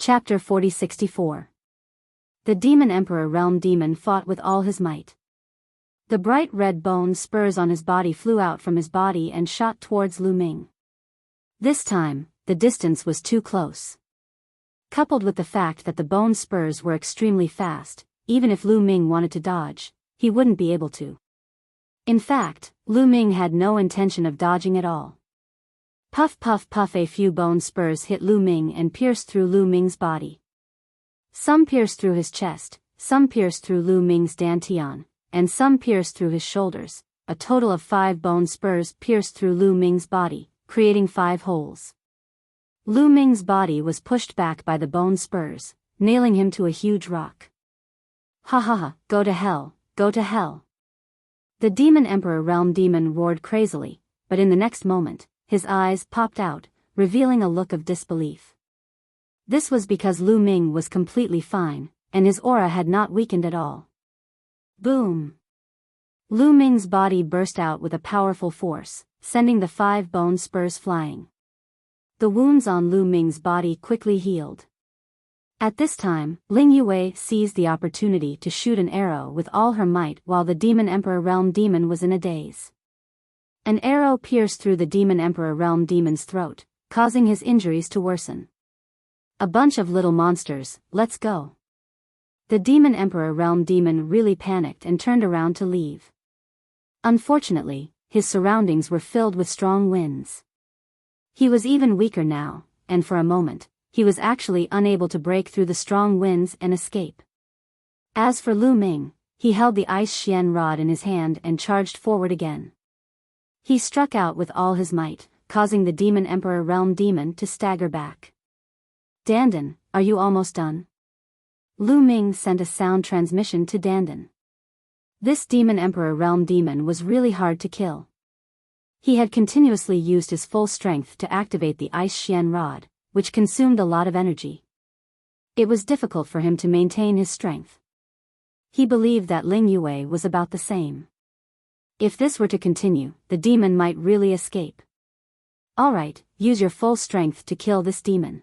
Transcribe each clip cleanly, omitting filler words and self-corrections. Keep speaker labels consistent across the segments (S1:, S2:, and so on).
S1: Chapter 4064. The Demon Emperor Realm Demon fought with all his might. The bright red bone spurs on his body flew out from his body and shot towards Lu Ming. This time, the distance was too close. Coupled with the fact that the bone spurs were extremely fast, even if Lu Ming wanted to dodge, he wouldn't be able to. In fact, Lu Ming had no intention of dodging at all. Puff puff puff, a few bone spurs hit Lu Ming and pierced through Lu Ming's body. Some pierced through his chest, some pierced through Lu Ming's dantian, and some pierced through his shoulders. A total of 5 bone spurs pierced through Lu Ming's body, creating 5 holes. Lu Ming's body was pushed back by the bone spurs, nailing him to a huge rock. Ha ha ha, go to hell, go to hell. The Demon Emperor Realm Demon roared crazily, but in the next moment, his eyes popped out, revealing a look of disbelief. This was because Lu Ming was completely fine, and his aura had not weakened at all. Boom! Lu Ming's body burst out with a powerful force, sending the 5 bone spurs flying. The wounds on Lu Ming's body quickly healed. At this time, Ling Yue seized the opportunity to shoot an arrow with all her might while the Demon Emperor Realm Demon was in a daze. An arrow pierced through the Demon Emperor Realm Demon's throat, causing his injuries to worsen. A bunch of little monsters, let's go. The Demon Emperor Realm Demon really panicked and turned around to leave. Unfortunately, his surroundings were filled with strong winds. He was even weaker now, and for a moment, he was actually unable to break through the strong winds and escape. As for Lu Ming, he held the ice Xian rod in his hand and charged forward again. He struck out with all his might, causing the Demon Emperor Realm Demon to stagger back. Dandan, are you almost done? Lu Ming sent a sound transmission to Dandan. This Demon Emperor Realm Demon was really hard to kill. He had continuously used his full strength to activate the ice Xian rod, which consumed a lot of energy. It was difficult for him to maintain his strength. He believed that Ling Yue was about the same. If this were to continue, the demon might really escape. Alright, use your full strength to kill this demon.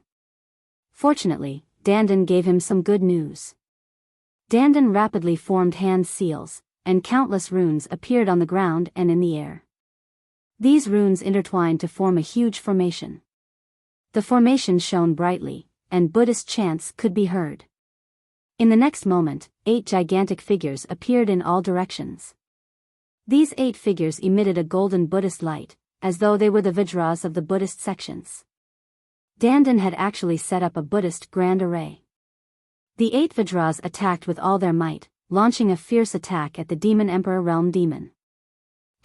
S1: Fortunately, Dandan gave him some good news. Dandan rapidly formed hand seals, and countless runes appeared on the ground and in the air. These runes intertwined to form a huge formation. The formation shone brightly, and Buddhist chants could be heard. In the next moment, 8 gigantic figures appeared in all directions. These 8 figures emitted a golden Buddhist light, as though they were the Vajras of the Buddhist sections. Dandan had actually set up a Buddhist grand array. The 8 Vajras attacked with all their might, launching a fierce attack at the Demon Emperor Realm Demon.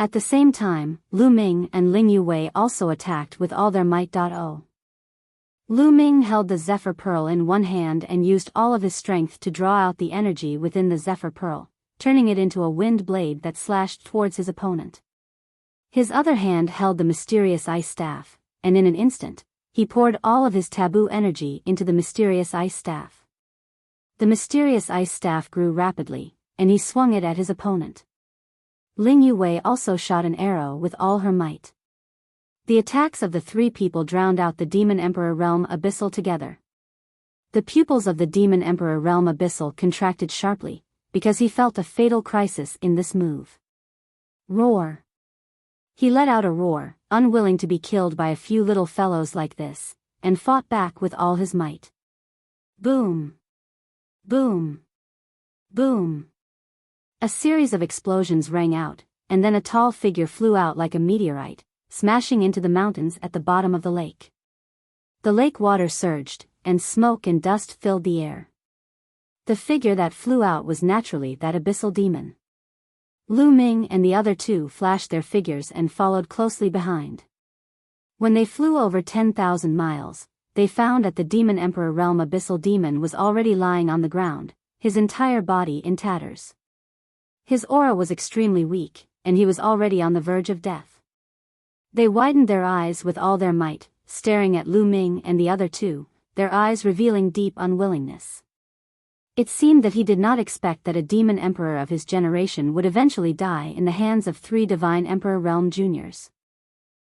S1: At the same time, Lu Ming and Ling Yue also attacked with all their might. Lu Ming held the Zephyr Pearl in one hand and used all of his strength to draw out the energy within the Zephyr Pearl, turning it into a wind blade that slashed towards his opponent. His other hand held the mysterious ice staff, and in an instant, he poured all of his taboo energy into the mysterious ice staff. The mysterious ice staff grew rapidly, and he swung it at his opponent. Ling Yue also shot an arrow with all her might. The attacks of the 3 people drowned out the Demon Emperor Realm Abyssal together. The pupils of the Demon Emperor Realm Abyssal contracted sharply, because he felt a fatal crisis in this move. Roar! He let out a roar, unwilling to be killed by a few little fellows like this, and fought back with all his might. Boom! Boom! Boom! A series of explosions rang out, and then a tall figure flew out like a meteorite, smashing into the mountains at the bottom of the lake. The lake water surged, and smoke and dust filled the air. The figure that flew out was naturally that abyssal demon. Lu Ming and the other 2 flashed their figures and followed closely behind. When they flew over 10,000 miles, they found that the Demon Emperor Realm Abyssal Demon was already lying on the ground, his entire body in tatters. His aura was extremely weak, and he was already on the verge of death. They widened their eyes with all their might, staring at Lu Ming and the other 2, their eyes revealing deep unwillingness. It seemed that he did not expect that a demon emperor of his generation would eventually die in the hands of 3 divine emperor realm juniors.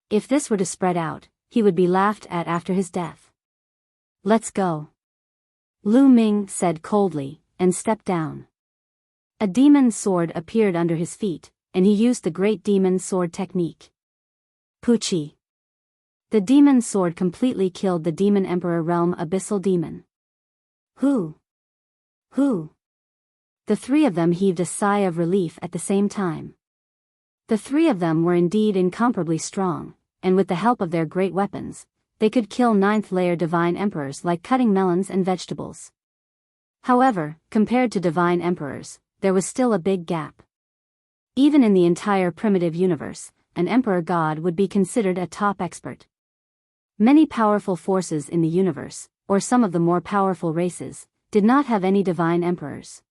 S1: If this were to spread out, he would be laughed at after his death. Let's go. Lu Ming said coldly, and stepped down. A demon sword appeared under his feet, and he used the great demon sword technique. Puchi. The demon sword completely killed the demon emperor realm abyssal demon. Who? The three of them heaved a sigh of relief at the same time. The three of them were indeed incomparably strong, and with the help of their great weapons, they could kill ninth-layer divine emperors like cutting melons and vegetables. However, compared to divine emperors, there was still a big gap. Even in the entire primitive universe, an emperor god would be considered a top expert. Many powerful forces in the universe, or some of the more powerful races, did not have any divine emperors.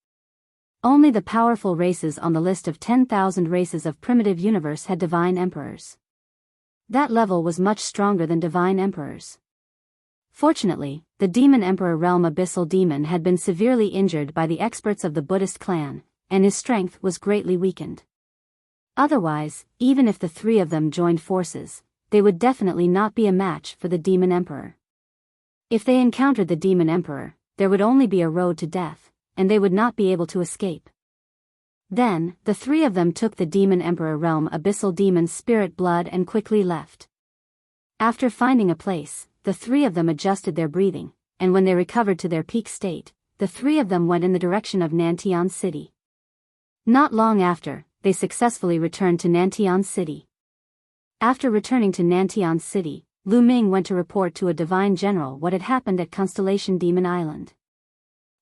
S1: Only the powerful races on the list of 10,000 races of primitive universe had divine emperors. That level was much stronger than divine emperors. Fortunately, the demon emperor realm abyssal demon had been severely injured by the experts of the Buddhist clan, and his strength was greatly weakened. Otherwise, even if the three of them joined forces, they would definitely not be a match for the demon emperor. If they encountered the demon emperor, there would only be a road to death, and they would not be able to escape. Then, the three of them took the demon emperor realm abyssal demon's spirit blood and quickly left. After finding a place, the three of them adjusted their breathing, and when they recovered to their peak state, the three of them went in the direction of Nantian City. Not long after, they successfully returned to Nantian City. After returning to Nantian City, Lu Ming went to report to a divine general what had happened at Constellation Demon Island.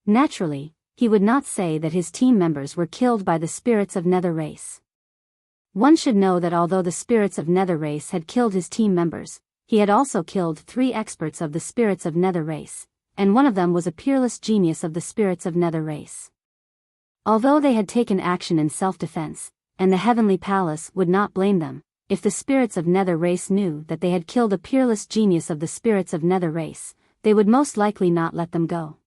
S1: Naturally, he would not say that his team members were killed by the spirits of Nether Race. One should know that although the spirits of Nether Race had killed his team members, he had also killed 3 experts of the spirits of Nether Race, and one of them was a peerless genius of the spirits of Nether Race. Although they had taken action in self-defense, and the Heavenly Palace would not blame them, if the spirits of Nether Race knew that they had killed a peerless genius of the spirits of Nether Race, they would most likely not let them go.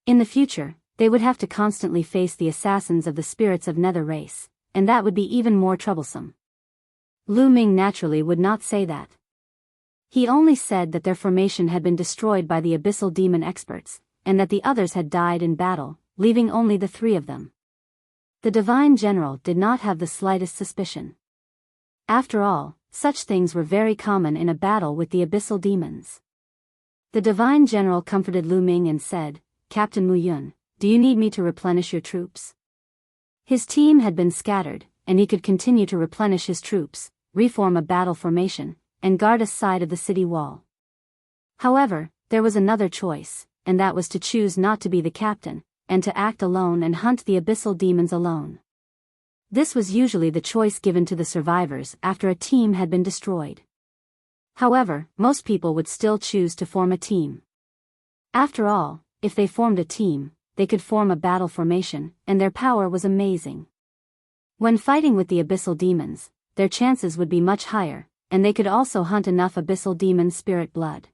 S1: In the future, they would have to constantly face the assassins of the spirits of Nether Race, and that would be even more troublesome. Lu Ming naturally would not say that. He only said that their formation had been destroyed by the abyssal demon experts, and that the others had died in battle, leaving only the 3 of them. The divine general did not have the slightest suspicion. After all, such things were very common in a battle with the abyssal demons. The divine general comforted Lu Ming and said, "Captain Mu Yun, do you need me to replenish your troops?" His team had been scattered, and he could continue to replenish his troops, reform a battle formation, and guard a side of the city wall. However, there was another choice, and that was to choose not to be the captain, and to act alone and hunt the abyssal demons alone. This was usually the choice given to the survivors after a team had been destroyed. However, most people would still choose to form a team. After all, if they formed a team, they could form a battle formation, and their power was amazing. When fighting with the abyssal demons, their chances would be much higher, and they could also hunt enough abyssal demon spirit blood.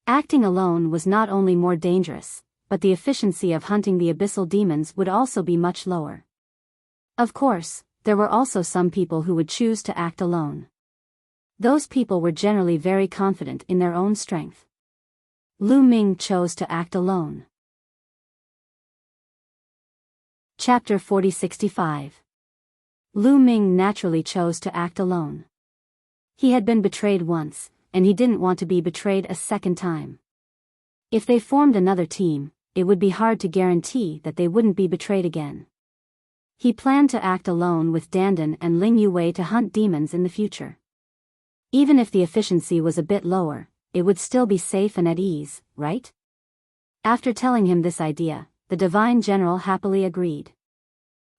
S1: Acting alone was not only more dangerous, but the efficiency of hunting the abyssal demons would also be much lower. Of course, there were also some people who would choose to act alone. Those people were generally very confident in their own strength. Lu Ming chose to act alone. Chapter 4065. Lu Ming naturally chose to act alone. He had been betrayed once, and he didn't want to be betrayed a second time. If they formed another team, it would be hard to guarantee that they wouldn't be betrayed again. He planned to act alone with Dandan and Ling Yuwei to hunt demons in the future. Even if the efficiency was a bit lower, it would still be safe and at ease, right? After telling him this idea, the divine general happily agreed.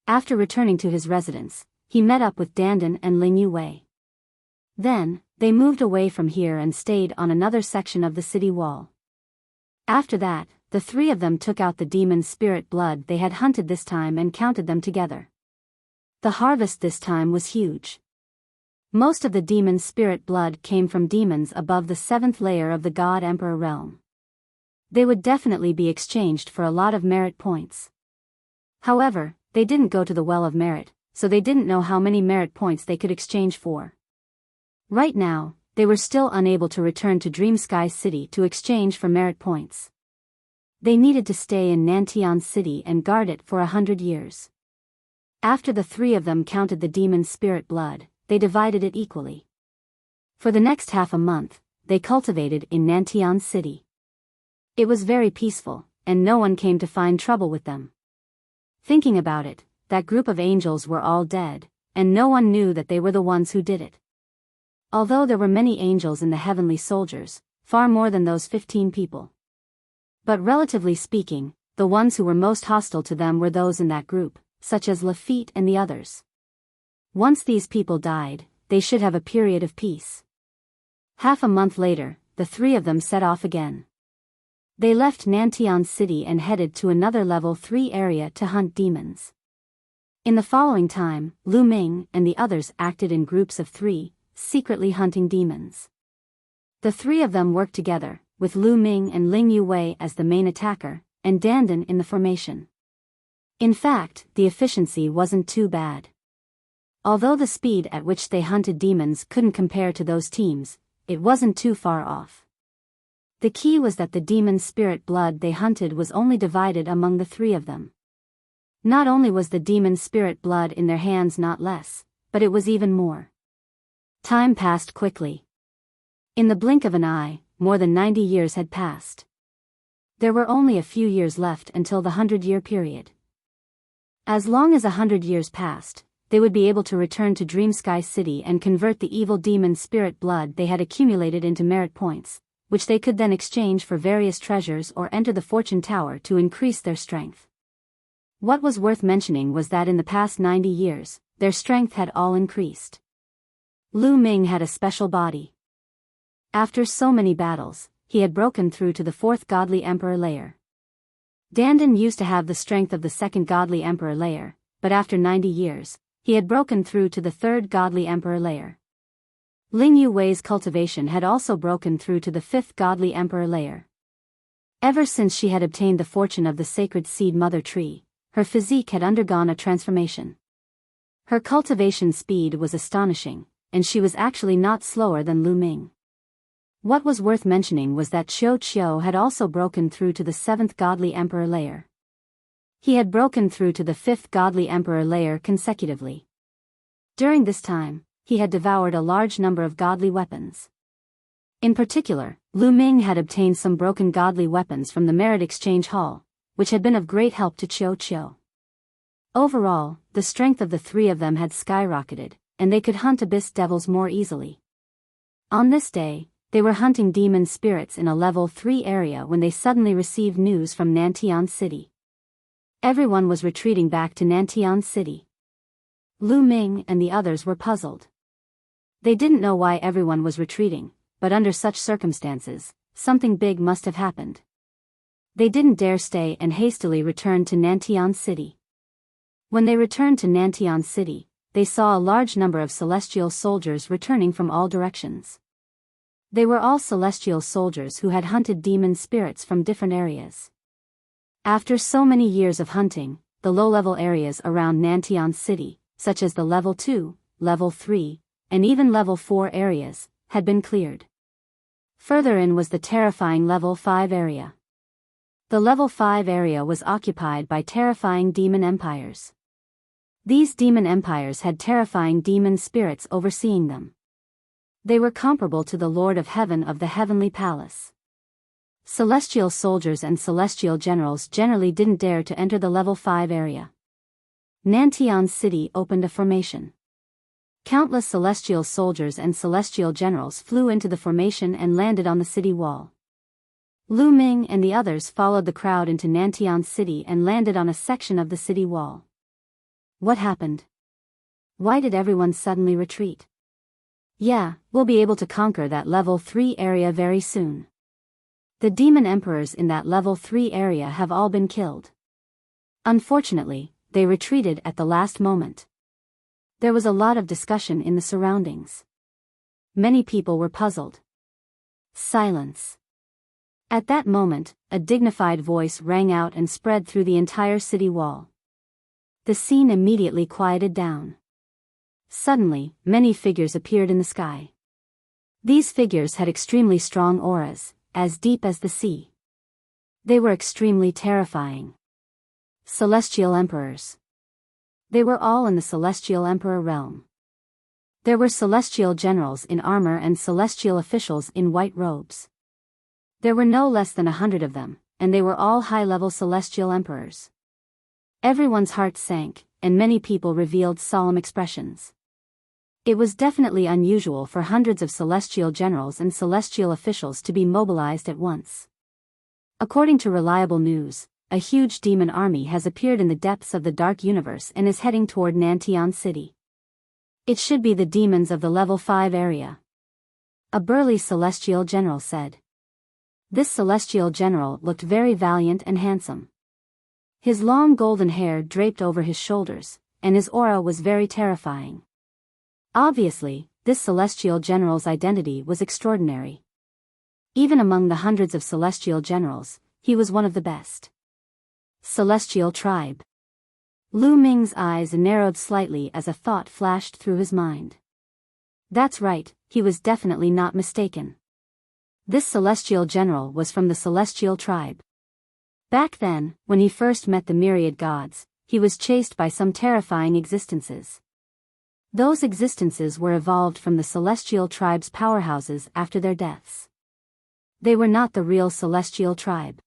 S1: After returning to his residence, he met up with Dandan and Ling Yuwei. Then, they moved away from here and stayed on another section of the city wall. After that, the 3 of them took out the demon spirit blood they had hunted this time and counted them together. The harvest this time was huge. Most of the demon spirit blood came from demons above the 7th layer of the God Emperor realm. They would definitely be exchanged for a lot of merit points. However, they didn't go to the Well of Merit, so they didn't know how many merit points they could exchange for. Right now, they were still unable to return to Dream Sky City to exchange for merit points. They needed to stay in Nantian City and guard it for 100 years. After the three of them counted the demon spirit blood, they divided it equally. For the next half a month, they cultivated in Nantian City. It was very peaceful, and no one came to find trouble with them. Thinking about it, that group of angels were all dead, and no one knew that they were the ones who did it. Although there were many angels in the heavenly soldiers, far more than those 15 people. But relatively speaking, the ones who were most hostile to them were those in that group, such as Lafitte and the others. Once these people died, they should have a period of peace. Half a month later, the three of them set off again. They left Nantian City and headed to another level 3 area to hunt demons. In the following time, Lu Ming and the others acted in groups of 3, secretly hunting demons. The three of them worked together, with Lu Ming and Ling Yuwei as the main attacker, and Dandan in the formation. In fact, the efficiency wasn't too bad. Although the speed at which they hunted demons couldn't compare to those teams, it wasn't too far off. The key was that the demon spirit blood they hunted was only divided among the three of them. Not only was the demon spirit blood in their hands not less, but it was even more. Time passed quickly. In the blink of an eye, more than 90 years had passed. There were only a few years left until the 100-year period. As long as 100 years passed, they would be able to return to Dream Sky City and convert the evil demon spirit blood they had accumulated into merit points, which they could then exchange for various treasures or enter the fortune tower to increase their strength. What was worth mentioning was that in the past 90 years, their strength had all increased. Lu Ming had a special body. After so many battles, he had broken through to the 4th Godly Emperor layer. Dandan used to have the strength of the 2nd Godly Emperor layer, but after 90 years, he had broken through to the 3rd Godly Emperor layer. Ling Yuwei's cultivation had also broken through to the 5th Godly Emperor layer. Ever since she had obtained the fortune of the sacred seed mother tree, her physique had undergone a transformation. Her cultivation speed was astonishing, and she was actually not slower than Lu Ming. What was worth mentioning was that Chiu had also broken through to the 7th Godly Emperor layer. He had broken through to the 5th Godly Emperor layer consecutively. During this time, he had devoured a large number of godly weapons. In particular, Lu Ming had obtained some broken godly weapons from the Merit Exchange Hall, which had been of great help to Chiu. Overall, the strength of the three of them had skyrocketed, and they could hunt abyss devils more easily. On this day, they were hunting demon spirits in a level 3 area when they suddenly received news from Nantian City. Everyone was retreating back to Nantian City. Lu Ming and the others were puzzled. They didn't know why everyone was retreating, but under such circumstances, something big must have happened. They didn't dare stay and hastily returned to Nantian City. When they returned to Nantian City, they saw a large number of celestial soldiers returning from all directions. They were all celestial soldiers who had hunted demon spirits from different areas. After so many years of hunting, the low-level areas around Nantian City, such as the level 2, level 3, and even level 4 areas, had been cleared. Further in was the terrifying level 5 area. The level 5 area was occupied by terrifying demon empires. These demon empires had terrifying demon spirits overseeing them. They were comparable to the Lord of Heaven of the Heavenly Palace. Celestial soldiers and celestial generals generally didn't dare to enter the level 5 area. Nantian City opened a formation. Countless celestial soldiers and celestial generals flew into the formation and landed on the city wall. Lu Ming and the others followed the crowd into Nantian City and landed on a section of the city wall. What happened? Why did everyone suddenly retreat? Yeah, we'll be able to conquer that level 3 area very soon. The demon emperors in that level 3 area have all been killed. Unfortunately, they retreated at the last moment. There was a lot of discussion in the surroundings. Many people were puzzled. Silence. At that moment, a dignified voice rang out and spread through the entire city wall. The scene immediately quieted down. Suddenly, many figures appeared in the sky. These figures had extremely strong auras, as deep as the sea. They were extremely terrifying. Celestial Emperors. They were all in the Celestial Emperor realm. There were celestial generals in armor and celestial officials in white robes. There were no less than 100 of them, and they were all high-level celestial emperors. Everyone's heart sank, and many people revealed solemn expressions. It was definitely unusual for hundreds of celestial generals and celestial officials to be mobilized at once. According to reliable news, a huge demon army has appeared in the depths of the dark universe and is heading toward Nantian City. It should be the demons of the level 5 area. A burly celestial general said. This celestial general looked very valiant and handsome. His long golden hair draped over his shoulders, and his aura was very terrifying. Obviously, this celestial general's identity was extraordinary. Even among the hundreds of celestial generals, he was one of the best. Celestial Tribe. Lu Ming's eyes narrowed slightly as a thought flashed through his mind. That's right, he was definitely not mistaken. This celestial general was from the Celestial Tribe. Back then, when he first met the myriad gods, he was chased by some terrifying existences. Those existences were evolved from the Celestial Tribe's powerhouses after their deaths. They were not the real Celestial Tribe.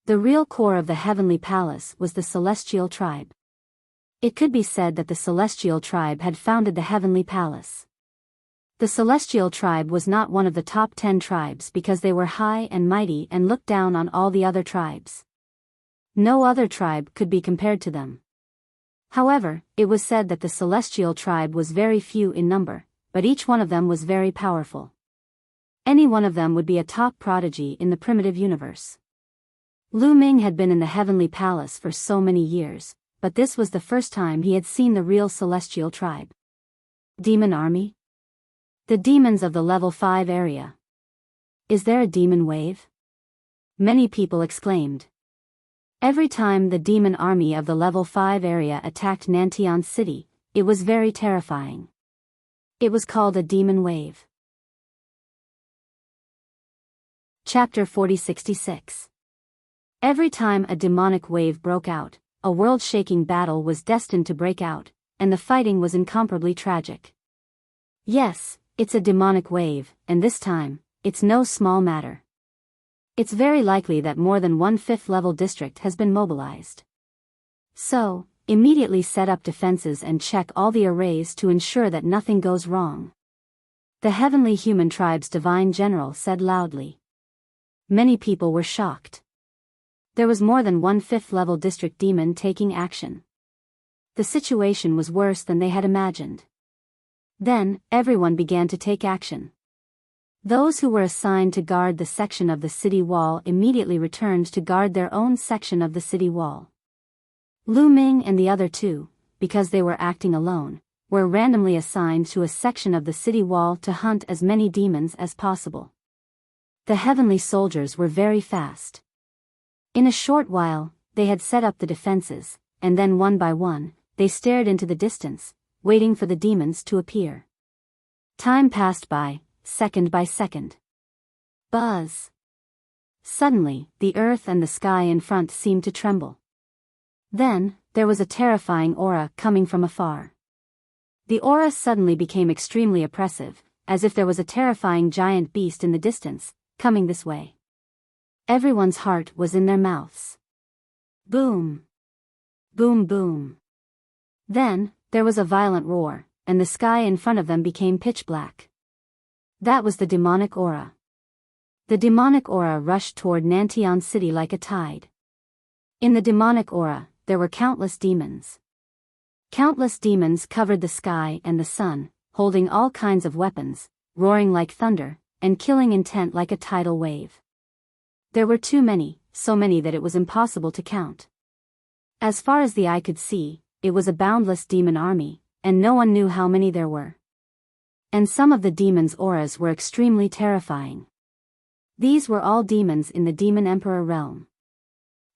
S1: The real core of the Heavenly Palace was the Celestial Tribe. It could be said that the Celestial Tribe had founded the Heavenly Palace. The Celestial Tribe was not one of the top 10 tribes because they were high and mighty and looked down on all the other tribes. No other tribe could be compared to them. However, it was said that the Celestial Tribe was very few in number, but each one of them was very powerful. Any one of them would be a top prodigy in the primitive universe. Lu Ming had been in the Heavenly Palace for so many years, but this was the first time he had seen the real Celestial Tribe. Demon Army? The demons of the level 5 area. Is there a demon wave? Many people exclaimed. Every time the demon army of the level 5 area attacked Nantian City, it was very terrifying. It was called a demon wave. Chapter 4066. Every time a demonic wave broke out, a world-shaking battle was destined to break out, and the fighting was incomparably tragic. Yes, it's a demonic wave, and this time, it's no small matter. It's very likely that more than one 5th level district has been mobilized. So, immediately set up defenses and check all the arrays to ensure that nothing goes wrong. The Heavenly Human Tribe's Divine General said loudly. Many people were shocked. There was more than one 5th level district demon taking action. The situation was worse than they had imagined. Then, everyone began to take action. Those who were assigned to guard the section of the city wall immediately returned to guard their own section of the city wall. Lu Ming and the other two, because they were acting alone, were randomly assigned to a section of the city wall to hunt as many demons as possible. The heavenly soldiers were very fast. In a short while, they had set up the defenses, and then one by one, they stared into the distance, waiting for the demons to appear. Time passed by second. Buzz. Suddenly, the earth and the sky in front seemed to tremble. Then, there was a terrifying aura coming from afar. The aura suddenly became extremely oppressive, as if there was a terrifying giant beast in the distance, coming this way. Everyone's heart was in their mouths. Boom. Boom boom. Then, there was a violent roar, and the sky in front of them became pitch black. That was the demonic aura. The demonic aura rushed toward Nantian City like a tide. In the demonic aura, there were countless demons. Countless demons covered the sky and the sun, holding all kinds of weapons, roaring like thunder, and killing intent like a tidal wave. There were too many, so many that it was impossible to count. As far as the eye could see, it was a boundless demon army, and no one knew how many there were. And some of the demons' auras were extremely terrifying. These were all demons in the Demon Emperor realm.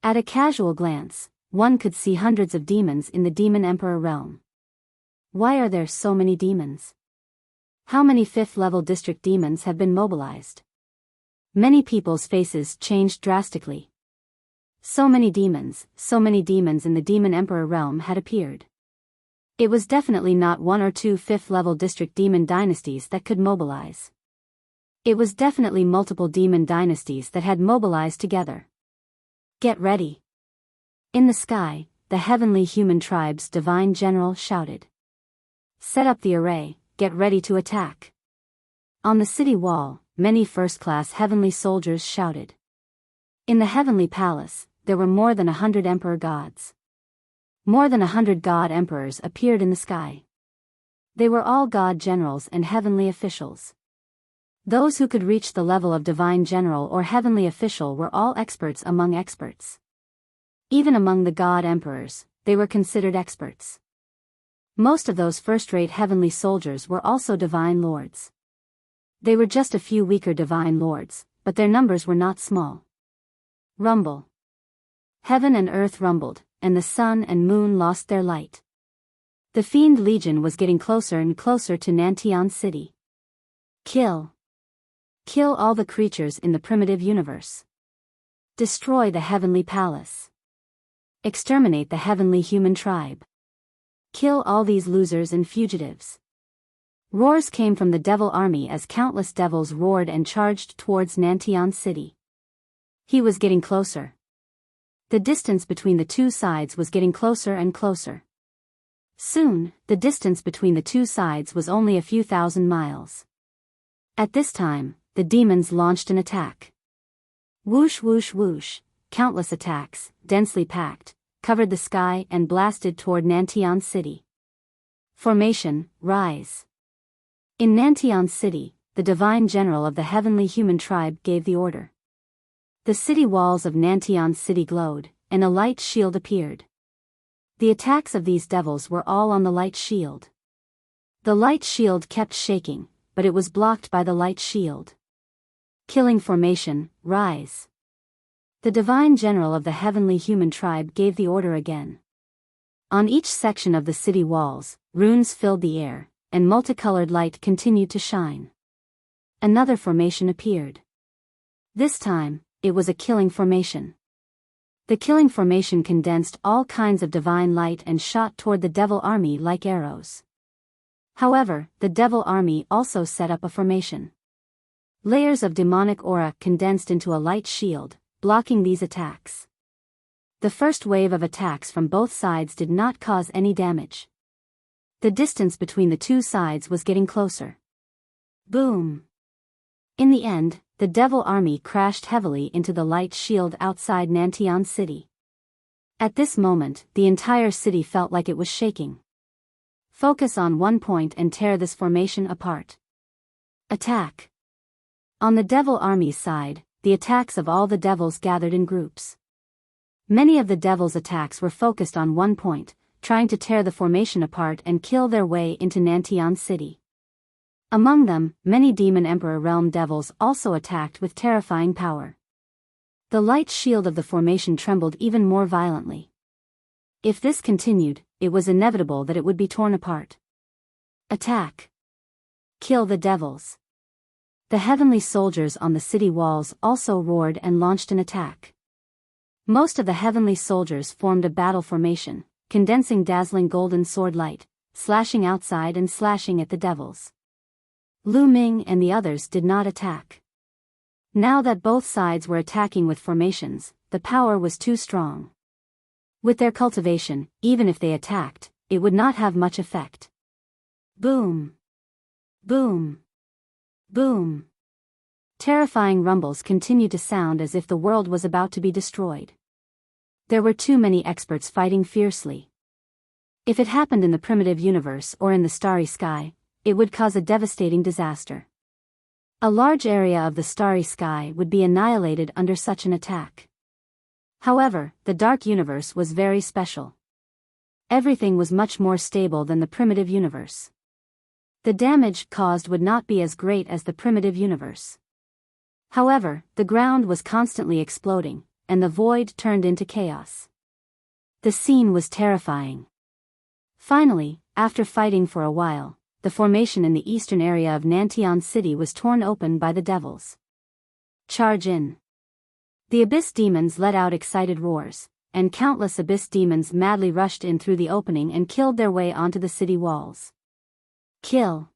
S1: At a casual glance, one could see hundreds of demons in the Demon Emperor realm. Why are there so many demons? How many 5th level district demons have been mobilized? Many people's faces changed drastically. So many demons in the Demon Emperor realm had appeared. It was definitely not one or two fifth-level district demon dynasties that could mobilize. It was definitely multiple demon dynasties that had mobilized together. Get ready. In the sky, the heavenly human tribe's divine general shouted. Set up the array, get ready to attack. On the city wall, many first-class heavenly soldiers shouted. In the heavenly palace, there were more than 100 emperor gods. More than 100 god emperors appeared in the sky. They were all god generals and heavenly officials. Those who could reach the level of divine general or heavenly official were all experts among experts. Even among the god emperors, they were considered experts. Most of those first-rate heavenly soldiers were also divine lords. They were just a few weaker divine lords, but their numbers were not small. Rumble. Heaven and earth rumbled, and the sun and moon lost their light. The Fiend Legion was getting closer and closer to Nantian City. Kill. Kill all the creatures in the primitive universe. Destroy the heavenly palace. Exterminate the heavenly human tribe. Kill all these losers and fugitives. Roars came from the devil army as countless devils roared and charged towards Nantian City. He was getting closer. The distance between the two sides was getting closer and closer. Soon, the distance between the two sides was only a few thousand miles. At this time, the demons launched an attack. Whoosh whoosh whoosh, countless attacks, densely packed, covered the sky and blasted toward Nantian City. Formation, rise. In Nantian City, the divine general of the heavenly human tribe gave the order. The city walls of Nantian City glowed, and a light shield appeared. The attacks of these devils were all on the light shield. The light shield kept shaking, but it was blocked by the light shield. Killing formation, rise. The divine general of the heavenly human tribe gave the order again. On each section of the city walls, runes filled the air, and multicolored light continued to shine. Another formation appeared. This time, it was a killing formation. The killing formation condensed all kinds of divine light and shot toward the devil army like arrows. However, the devil army also set up a formation. Layers of demonic aura condensed into a light shield, blocking these attacks. The first wave of attacks from both sides did not cause any damage. The distance between the two sides was getting closer. Boom! In the end, the devil army crashed heavily into the light shield outside Nantian City. At this moment, the entire city felt like it was shaking. Focus on one point and tear this formation apart. Attack. On the devil army's side, the attacks of all the devils gathered in groups. Many of the devils' attacks were focused on one point, trying to tear the formation apart and kill their way into Nantian City. Among them, many Demon Emperor Realm devils also attacked with terrifying power. The light shield of the formation trembled even more violently. If this continued, it was inevitable that it would be torn apart. Attack. Kill the devils. The heavenly soldiers on the city walls also roared and launched an attack. Most of the heavenly soldiers formed a battle formation, condensing dazzling golden sword light, slashing outside and slashing at the devils. Lu Ming and the others did not attack. Now that both sides were attacking with formations, the power was too strong. With their cultivation, even if they attacked, it would not have much effect. Boom! Boom! Boom! Terrifying rumbles continued to sound as if the world was about to be destroyed. There were too many experts fighting fiercely. If it happened in the primitive universe or in the starry sky, it would cause a devastating disaster. A large area of the starry sky would be annihilated under such an attack. However, the dark universe was very special. Everything was much more stable than the primitive universe. The damage caused would not be as great as the primitive universe. However, the ground was constantly exploding, and the void turned into chaos. The scene was terrifying. Finally, after fighting for a while, the formation in the eastern area of Nantian City was torn open by the devils. Charge in. The abyss demons let out excited roars, and countless abyss demons madly rushed in through the opening and killed their way onto the city walls. Kill!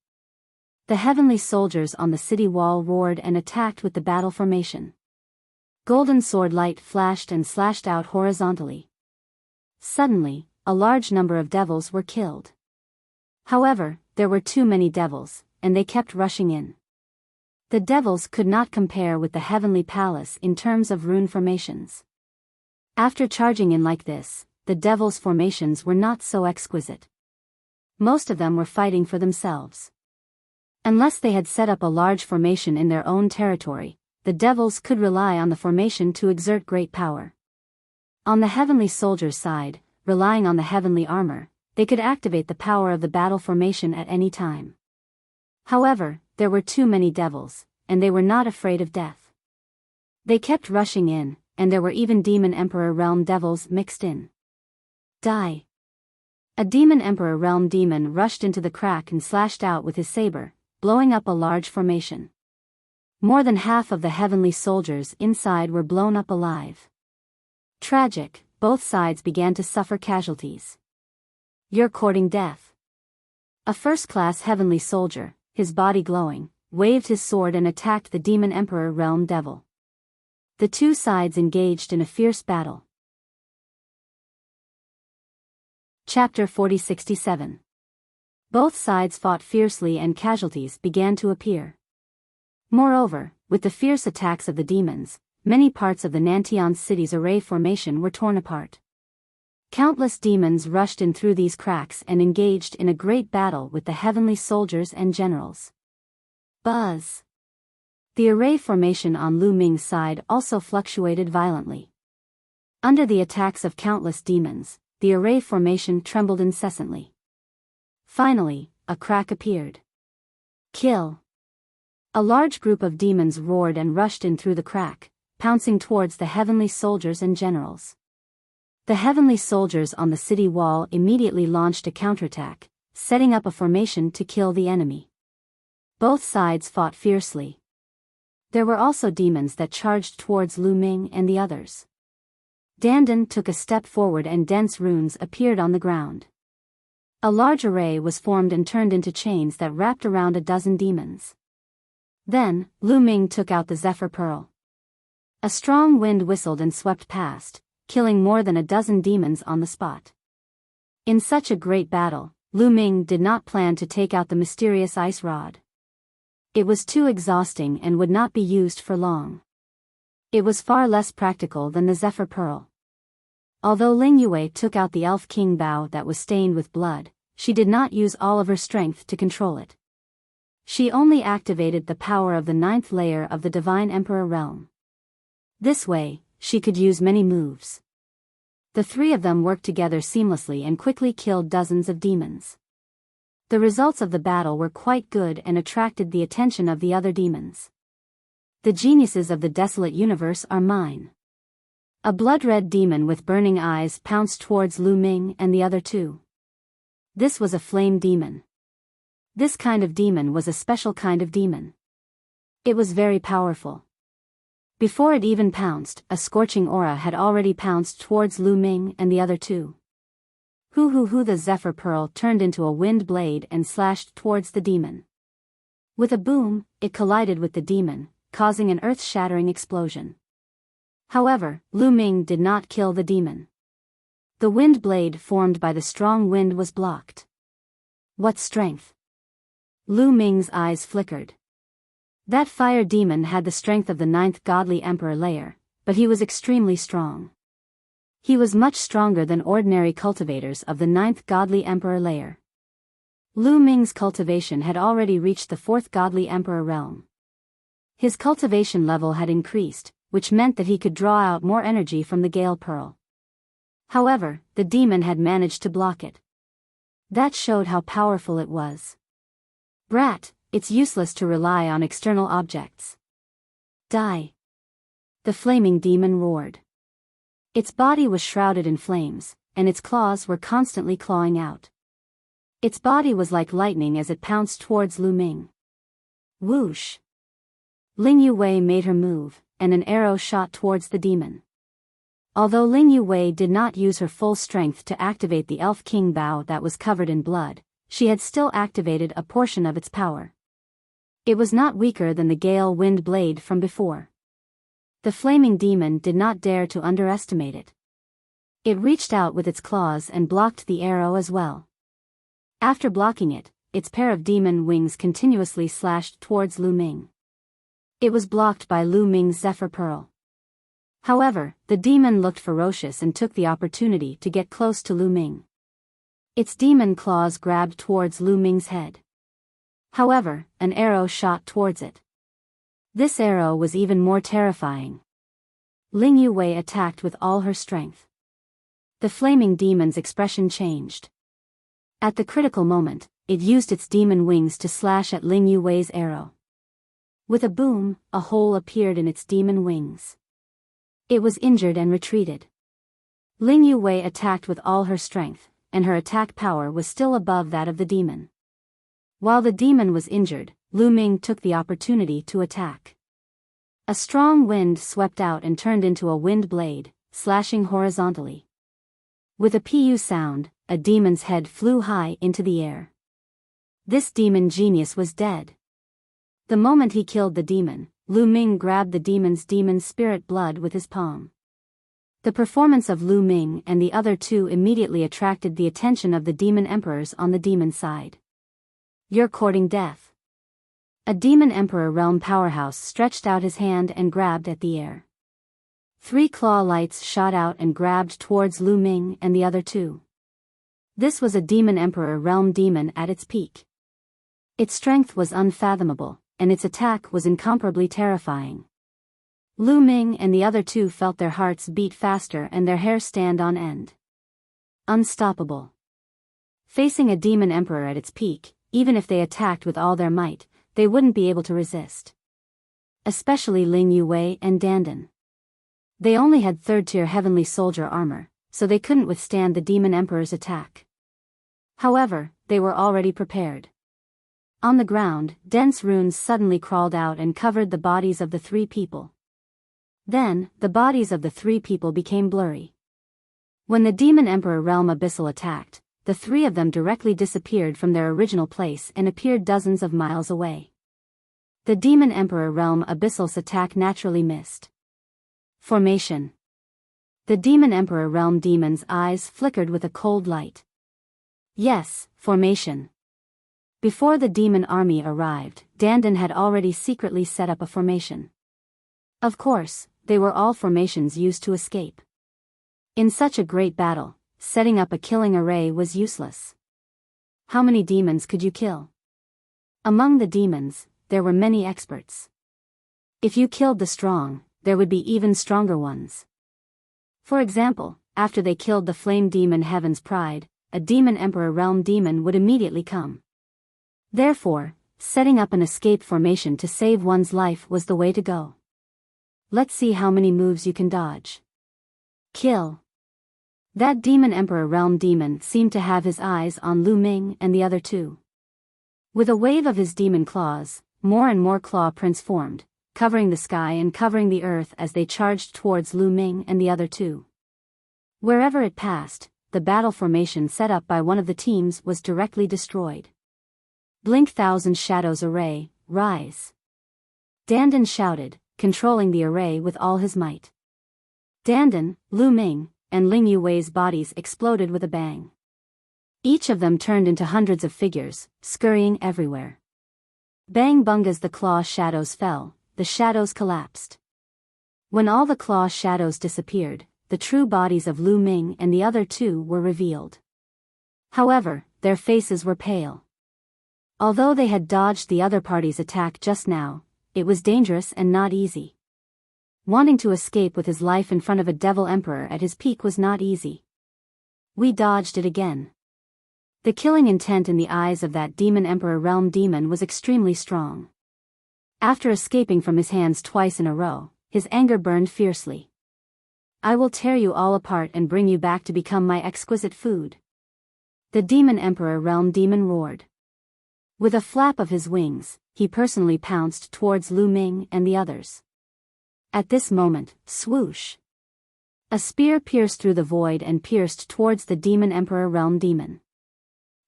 S1: The heavenly soldiers on the city wall roared and attacked with the battle formation. Golden sword light flashed and slashed out horizontally. Suddenly, a large number of devils were killed. However, there were too many devils, and they kept rushing in. The devils could not compare with the heavenly palace in terms of rune formations. After charging in like this, the devils' formations were not so exquisite. Most of them were fighting for themselves. Unless they had set up a large formation in their own territory, the devils could rely on the formation to exert great power. On the heavenly soldiers' side, relying on the heavenly armor, they could activate the power of the battle formation at any time. However, there were too many devils, and they were not afraid of death. They kept rushing in, and there were even Demon Emperor Realm devils mixed in. Die! A Demon Emperor Realm demon rushed into the crack and slashed out with his saber, blowing up a large formation. More than half of the heavenly soldiers inside were blown up alive. Tragic, both sides began to suffer casualties. You're courting death. A first-class heavenly soldier, his body glowing, waved his sword and attacked the Demon Emperor Realm devil. The two sides engaged in a fierce battle. Chapter 4067. Both sides fought fiercely and casualties began to appear. Moreover, with the fierce attacks of the demons, many parts of the Nantian city's array formation were torn apart. Countless demons rushed in through these cracks and engaged in a great battle with the heavenly soldiers and generals. Buzz! The array formation on Lu Ming's side also fluctuated violently. Under the attacks of countless demons, the array formation trembled incessantly. Finally, a crack appeared. Kill! A large group of demons roared and rushed in through the crack, pouncing towards the heavenly soldiers and generals. The heavenly soldiers on the city wall immediately launched a counterattack, setting up a formation to kill the enemy. Both sides fought fiercely. There were also demons that charged towards Lu Ming and the others. Dandan took a step forward and dense runes appeared on the ground. A large array was formed and turned into chains that wrapped around a dozen demons. Then, Lu Ming took out the Zephyr Pearl. A strong wind whistled and swept past, killing more than a dozen demons on the spot. In such a great battle, Lu Ming did not plan to take out the mysterious ice rod. It was too exhausting and would not be used for long. It was far less practical than the Zephyr Pearl. Although Ling Yue took out the Elf King Bao that was stained with blood, she did not use all of her strength to control it. She only activated the power of the 9th layer of the Divine Emperor Realm. This way, she could use many moves. The three of them worked together seamlessly and quickly killed dozens of demons. The results of the battle were quite good and attracted the attention of the other demons. The geniuses of the desolate universe are mine. A blood-red demon with burning eyes pounced towards Lu Ming and the other two. This was a flame demon. This kind of demon was a special kind of demon. It was very powerful. Before it even pounced, a scorching aura had already pounced towards Lu Ming and the other two. The Zephyr Pearl turned into a wind blade and slashed towards the demon. With a boom, it collided with the demon, causing an earth-shattering explosion. However, Lu Ming did not kill the demon. The wind blade formed by the strong wind was blocked. What strength! Lu Ming's eyes flickered. That fire demon had the strength of the 9th godly emperor layer, but he was extremely strong. He was much stronger than ordinary cultivators of the 9th godly emperor layer. Lu Ming's cultivation had already reached the 4th godly emperor realm. His cultivation level had increased, which meant that he could draw out more energy from the Gale Pearl. However, the demon had managed to block it. That showed how powerful it was. Brat, it's useless to rely on external objects. Die! The flaming demon roared. Its body was shrouded in flames, and its claws were constantly clawing out. Its body was like lightning as it pounced towards Lu Ming. Whoosh! Ling Yue made her move, and an arrow shot towards the demon. Although Ling Yuwei did not use her full strength to activate the Elf King Bao that was covered in blood, she had still activated a portion of its power. It was not weaker than the Gale Wind Blade from before. The flaming demon did not dare to underestimate it. It reached out with its claws and blocked the arrow as well. After blocking it, its pair of demon wings continuously slashed towards Lu Ming. It was blocked by Lu Ming's Zephyr Pearl. However, the demon looked ferocious and took the opportunity to get close to Lu Ming. Its demon claws grabbed towards Lu Ming's head. However, an arrow shot towards it. This arrow was even more terrifying. Ling Yuwei attacked with all her strength. The flaming demon's expression changed. At the critical moment, it used its demon wings to slash at Ling Yuwei's arrow. With a boom, a hole appeared in its demon wings. It was injured and retreated. Ling Yuwei attacked with all her strength, and her attack power was still above that of the demon. While the demon was injured, Lu Ming took the opportunity to attack. A strong wind swept out and turned into a wind blade, slashing horizontally. With a pu sound, a demon's head flew high into the air. This demon genius was dead. The moment he killed the demon, Lu Ming grabbed the demon's demon spirit blood with his palm. The performance of Lu Ming and the other two immediately attracted the attention of the demon emperors on the demon side. "You're courting death." A demon emperor realm powerhouse stretched out his hand and grabbed at the air. 3 claw lights shot out and grabbed towards Lu Ming and the other two. This was a demon emperor realm demon at its peak. Its strength was unfathomable, and its attack was incomparably terrifying. Lu Ming and the other two felt their hearts beat faster and their hair stand on end. Unstoppable. Facing a demon emperor at its peak, even if they attacked with all their might, they wouldn't be able to resist. Especially Ling Yuwei and Dandan. They only had 3rd-tier heavenly soldier armor, so they couldn't withstand the demon emperor's attack. However, they were already prepared. On the ground, dense runes suddenly crawled out and covered the bodies of the 3 people. Then, the bodies of the 3 people became blurry. When the demon emperor realm abyssal attacked, the 3 of them directly disappeared from their original place and appeared dozens of miles away. The demon emperor realm abyssal's attack naturally missed. Formation. The demon emperor realm demon's eyes flickered with a cold light. Yes, formation. Before the demon army arrived, Dandan had already secretly set up a formation. Of course, they were all formations used to escape. In such a great battle, setting up a killing array was useless. How many demons could you kill? Among the demons, there were many experts. If you killed the strong, there would be even stronger ones. For example, after they killed the flame demon Heaven's Pride, a demon emperor realm demon would immediately come. Therefore, setting up an escape formation to save one's life was the way to go. Let's see how many moves you can dodge. Kill. That demon emperor realm demon seemed to have his eyes on Lu Ming and the other two. With a wave of his demon claws, more and more claw prints formed, covering the sky and covering the earth as they charged towards Lu Ming and the other two. Wherever it passed, the battle formation set up by one of the teams was directly destroyed. Blink Thousand Shadows Array, rise. Dandan shouted, controlling the array with all his might. Dandan, Lu Ming, and Ling Yuwei's bodies exploded with a bang. Each of them turned into hundreds of figures, scurrying everywhere. Bang bung as the claw shadows fell, the shadows collapsed. When all the claw shadows disappeared, the true bodies of Lu Ming and the other two were revealed. However, their faces were pale. Although they had dodged the other party's attack just now, it was dangerous and not easy. Wanting to escape with his life in front of a devil emperor at his peak was not easy. We dodged it again. The killing intent in the eyes of that demon emperor realm demon was extremely strong. After escaping from his hands twice in a row, his anger burned fiercely. I will tear you all apart and bring you back to become my exquisite food. The demon emperor realm demon roared. With a flap of his wings, he personally pounced towards Lu Ming and the others. At this moment, swoosh! A spear pierced through the void and pierced towards the demon emperor realm demon.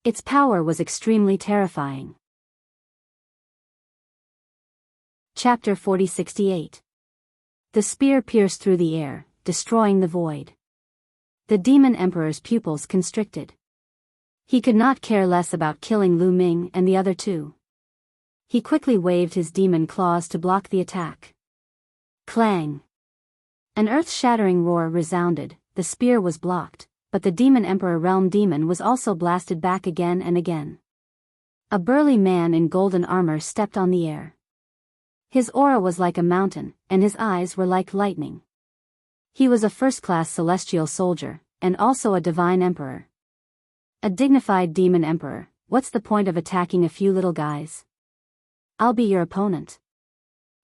S1: Its power was extremely terrifying. Chapter 4068. The spear pierced through the air, destroying the void. The demon emperor's pupils constricted. He could not care less about killing Lu Ming and the other two. He quickly waved his demon claws to block the attack. Clang! An earth-shattering roar resounded. The spear was blocked, but the demon emperor realm demon was also blasted back again and again. A burly man in golden armor stepped on the air. His aura was like a mountain, and his eyes were like lightning. He was a first-class celestial soldier, and also a divine emperor. A dignified demon emperor. What's the point of attacking a few little guys? I'll be your opponent.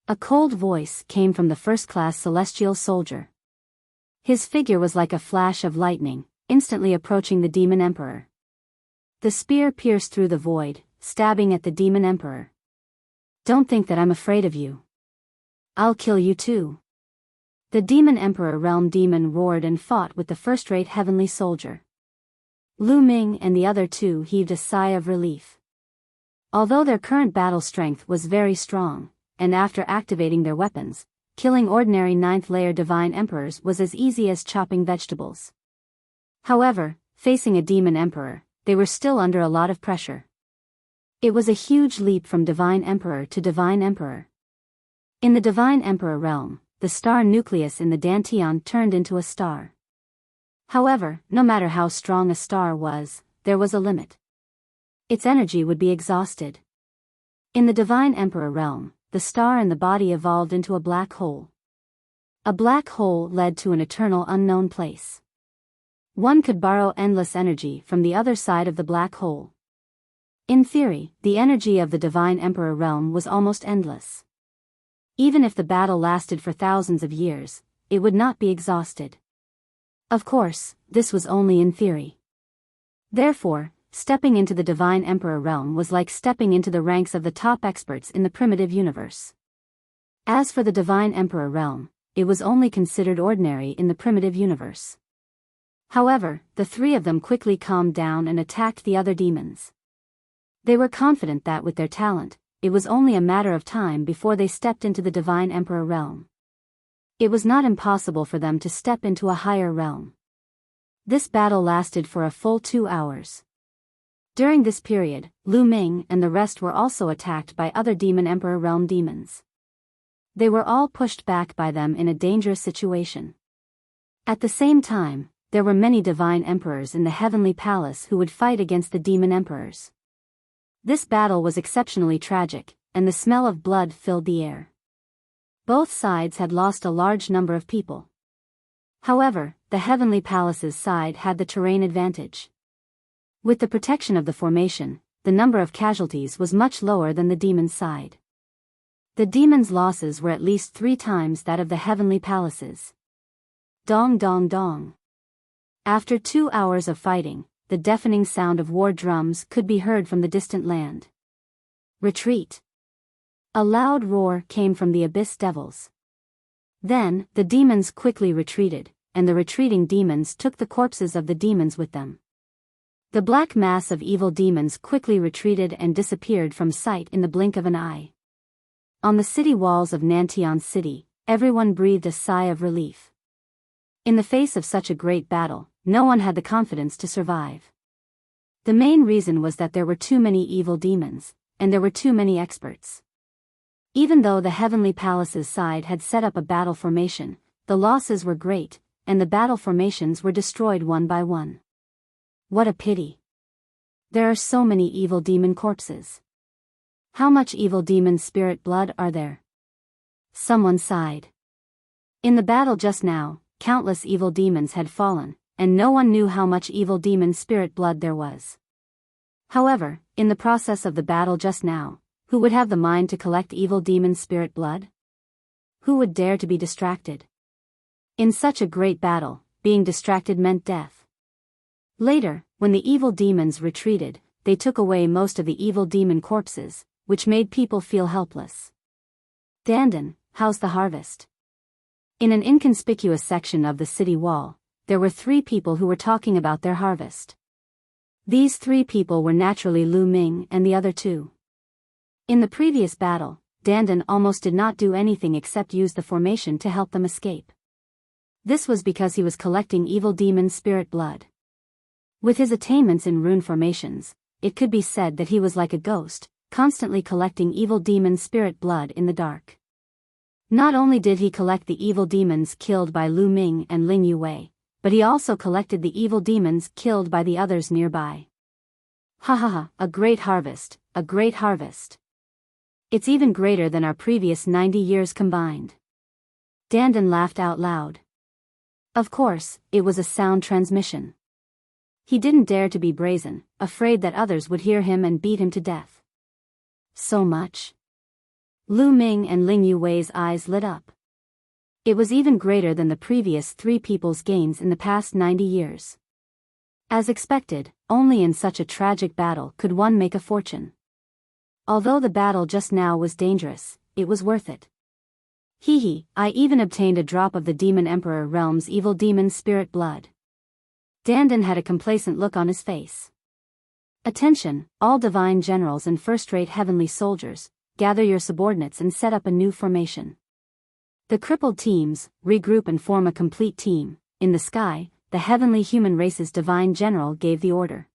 S1: A cold voice came from the first-class celestial soldier. His figure was like a flash of lightning, instantly approaching the demon emperor. The spear pierced through the void, stabbing at the demon emperor. Don't think that I'm afraid of you. I'll kill you too. The demon emperor realm demon roared and fought with the first-rate heavenly soldier. Lu Ming and the other two heaved a sigh of relief. Although their current battle strength was very strong, and after activating their weapons, killing ordinary 9th-layer divine emperors was as easy as chopping vegetables. However, facing a demon emperor, they were still under a lot of pressure. It was a huge leap from divine emperor to divine emperor. In the divine emperor realm, the star nucleus in the Dantian turned into a star. However, no matter how strong a star was, there was a limit. Its energy would be exhausted. In the divine emperor realm, the star and the body evolved into a black hole. A black hole led to an eternal unknown place. One could borrow endless energy from the other side of the black hole. In theory, the energy of the divine emperor realm was almost endless. Even if the battle lasted for thousands of years, it would not be exhausted. Of course, this was only in theory. Therefore, stepping into the divine emperor realm was like stepping into the ranks of the top experts in the primitive universe. As for the divine emperor realm, it was only considered ordinary in the primitive universe. However, the three of them quickly calmed down and attacked the other demons. They were confident that with their talent, it was only a matter of time before they stepped into the divine emperor realm. It was not impossible for them to step into a higher realm. This battle lasted for a full 2 hours. During this period, Lu Ming and the rest were also attacked by other demon emperor realm demons. They were all pushed back by them in a dangerous situation. At the same time, there were many divine emperors in the heavenly palace who would fight against the demon emperors. This battle was exceptionally tragic, and the smell of blood filled the air. Both sides had lost a large number of people. However, the heavenly palace's side had the terrain advantage. With the protection of the formation, the number of casualties was much lower than the demon's side. The demon's losses were at least 3 times that of the heavenly palaces. Dong dong dong. After 2 hours of fighting, the deafening sound of war drums could be heard from the distant land. Retreat! A loud roar came from the abyss devils. Then, the demons quickly retreated, and the retreating demons took the corpses of the demons with them. The black mass of evil demons quickly retreated and disappeared from sight in the blink of an eye. On the city walls of Nantian City, everyone breathed a sigh of relief. In the face of such a great battle, no one had the confidence to survive. The main reason was that there were too many evil demons, and there were too many experts. Even though the heavenly palace's side had set up a battle formation, the losses were great, and the battle formations were destroyed one by one. What a pity. There are so many evil demon corpses. How much evil demon spirit blood are there? Someone sighed. In the battle just now, countless evil demons had fallen, and no one knew how much evil demon spirit blood there was. However, in the process of the battle just now, who would have the mind to collect evil demon spirit blood? Who would dare to be distracted? In such a great battle, being distracted meant death. Later, when the evil demons retreated, they took away most of the evil demon corpses, which made people feel helpless. Dandan, how's the harvest? In an inconspicuous section of the city wall, there were 3 people who were talking about their harvest. These 3 people were naturally Lu Ming and the other 2. In the previous battle, Dandan almost did not do anything except use the formation to help them escape. This was because he was collecting evil demon spirit blood. With his attainments in rune formations, it could be said that he was like a ghost, constantly collecting evil demon spirit blood in the dark. Not only did he collect the evil demons killed by Lu Ming and Ling Yuwei, but he also collected the evil demons killed by the others nearby. Ha ha ha, a great harvest, a great harvest. It's even greater than our previous 90 years combined. Dandan laughed out loud. Of course, it was a sound transmission. He didn't dare to be brazen, afraid that others would hear him and beat him to death. So much? Lu Ming and Ling Yuwei's eyes lit up. It was even greater than the previous 3 people's gains in the past 90 years. As expected, only in such a tragic battle could one make a fortune. Although the battle just now was dangerous, it was worth it. Hee, I even obtained a drop of the Demon Emperor Realm's evil demon spirit blood. Dandan had a complacent look on his face. Attention, all divine generals and first-rate heavenly soldiers, gather your subordinates and set up a new formation. The crippled teams, regroup and form a complete team. In the sky, the heavenly human race's divine general gave the order.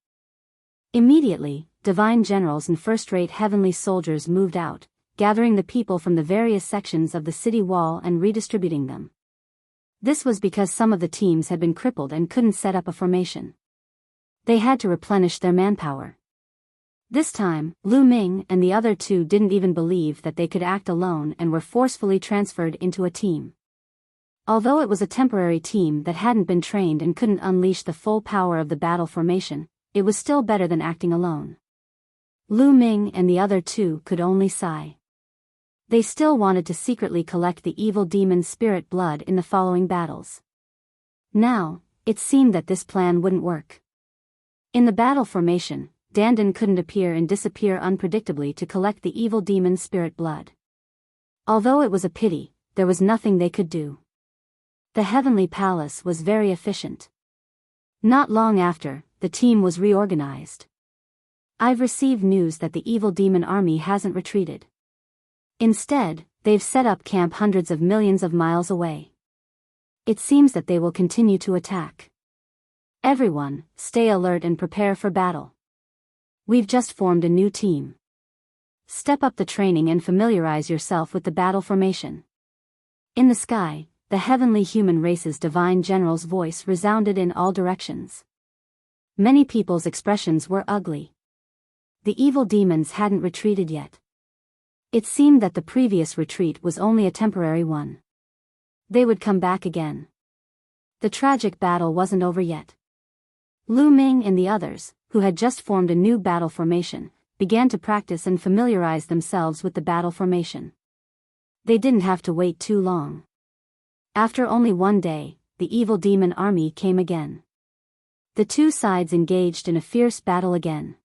S1: Immediately, divine generals and first-rate heavenly soldiers moved out, gathering the people from the various sections of the city wall and redistributing them. This was because some of the teams had been crippled and couldn't set up a formation. They had to replenish their manpower. This time, Lu Ming and the other 2 didn't even believe that they could act alone and were forcefully transferred into a team. Although it was a temporary team that hadn't been trained and couldn't unleash the full power of the battle formation, it was still better than acting alone. Lu Ming and the other 2 could only sigh. They still wanted to secretly collect the evil demon spirit blood in the following battles. Now, it seemed that this plan wouldn't work. In the battle formation, Dandan couldn't appear and disappear unpredictably to collect the evil demon spirit blood. Although it was a pity, there was nothing they could do. The heavenly palace was very efficient. Not long after, the team was reorganized. I've received news that the evil demon army hasn't retreated. Instead, they've set up camp hundreds of millions of miles away. It seems that they will continue to attack. Everyone, stay alert and prepare for battle. We've just formed a new team. Step up the training and familiarize yourself with the battle formation. In the sky, the heavenly human race's divine general's voice resounded in all directions. Many people's expressions were ugly. The evil demons hadn't retreated yet. It seemed that the previous retreat was only a temporary one. They would come back again. The tragic battle wasn't over yet. Lu Ming and the others, who had just formed a new battle formation, began to practice and familiarize themselves with the battle formation. They didn't have to wait too long. After only one day, the evil demon army came again. The 2 sides engaged in a fierce battle again.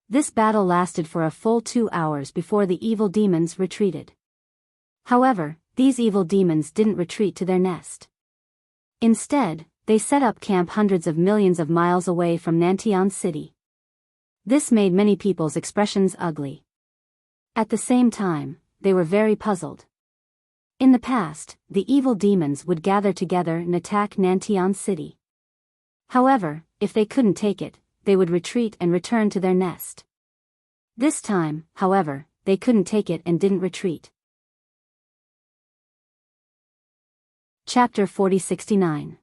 S1: This battle lasted for a full 2 hours before the evil demons retreated. However, these evil demons didn't retreat to their nest. Instead, they set up camp hundreds of millions of miles away from Nantian City. This made many people's expressions ugly. At the same time, they were very puzzled. In the past, the evil demons would gather together and attack Nantian City. However, if they couldn't take it, they would retreat and return to their nest. This time, however, they couldn't take it and didn't retreat. Chapter 4069.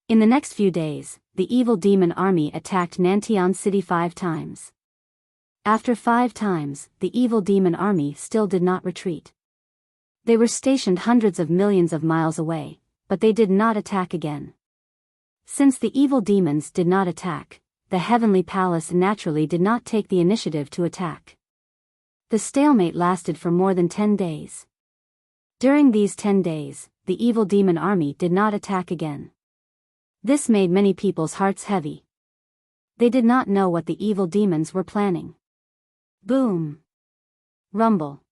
S1: In the next few days, the evil demon army attacked Nantian City 5 times. After 5 times, the evil demon army still did not retreat. They were stationed hundreds of millions of miles away, but they did not attack again. Since the evil demons did not attack, the heavenly palace naturally did not take the initiative to attack. The stalemate lasted for more than 10 days. During these 10 days, the evil demon army did not attack again. This made many people's hearts heavy. They did not know what the evil demons were planning. Boom! Rumble.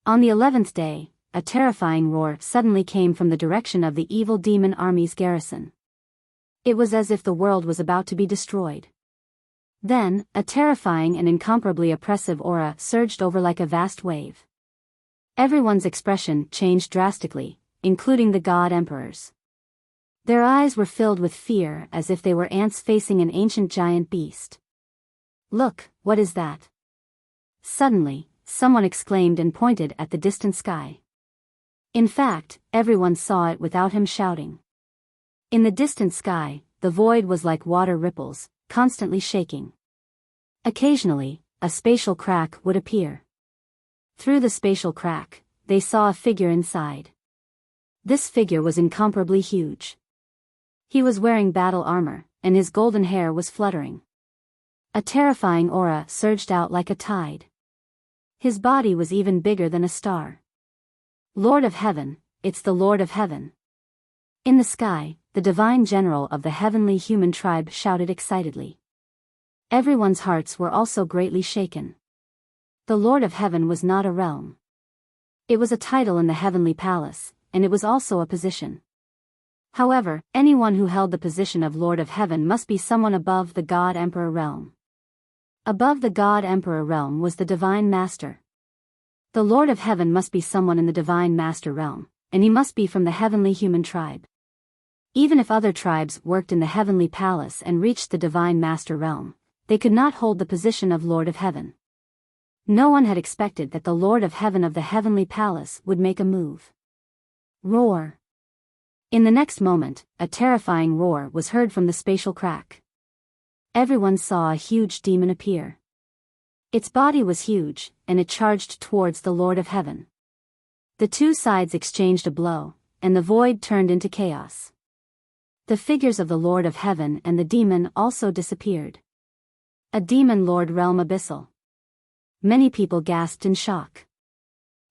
S1: On the 11th day, a terrifying roar suddenly came from the direction of the evil demon army's garrison. It was as if the world was about to be destroyed. Then, a terrifying and incomparably oppressive aura surged over like a vast wave. Everyone's expression changed drastically, including the god emperors. Their eyes were filled with fear as if they were ants facing an ancient giant beast. "Look, what is that?" Suddenly, someone exclaimed and pointed at the distant sky. In fact, everyone saw it without him shouting. In the distant sky, the void was like water ripples, constantly shaking. Occasionally, a spatial crack would appear. Through the spatial crack, they saw a figure inside. This figure was incomparably huge. He was wearing battle armor, and his golden hair was fluttering. A terrifying aura surged out like a tide. His body was even bigger than a star. "Lord of Heaven, it's the Lord of Heaven." In the sky, the divine general of the heavenly human tribe shouted excitedly. Everyone's hearts were also greatly shaken. The Lord of Heaven was not a realm. It was a title in the heavenly palace, and it was also a position. However, anyone who held the position of Lord of Heaven must be someone above the God Emperor realm. Above the God Emperor realm was the Divine Master. The Lord of Heaven must be someone in the Divine Master realm, and he must be from the heavenly human tribe. Even if other tribes worked in the heavenly palace and reached the Divine Master realm, they could not hold the position of Lord of Heaven. No one had expected that the Lord of Heaven of the heavenly palace would make a move. Roar! In the next moment, a terrifying roar was heard from the spatial crack. Everyone saw a huge demon appear. Its body was huge, and it charged towards the Lord of Heaven. The two sides exchanged a blow, and the void turned into chaos. The figures of the Lord of Heaven and the demon also disappeared. A demon lord realm abyssal. Many people gasped in shock.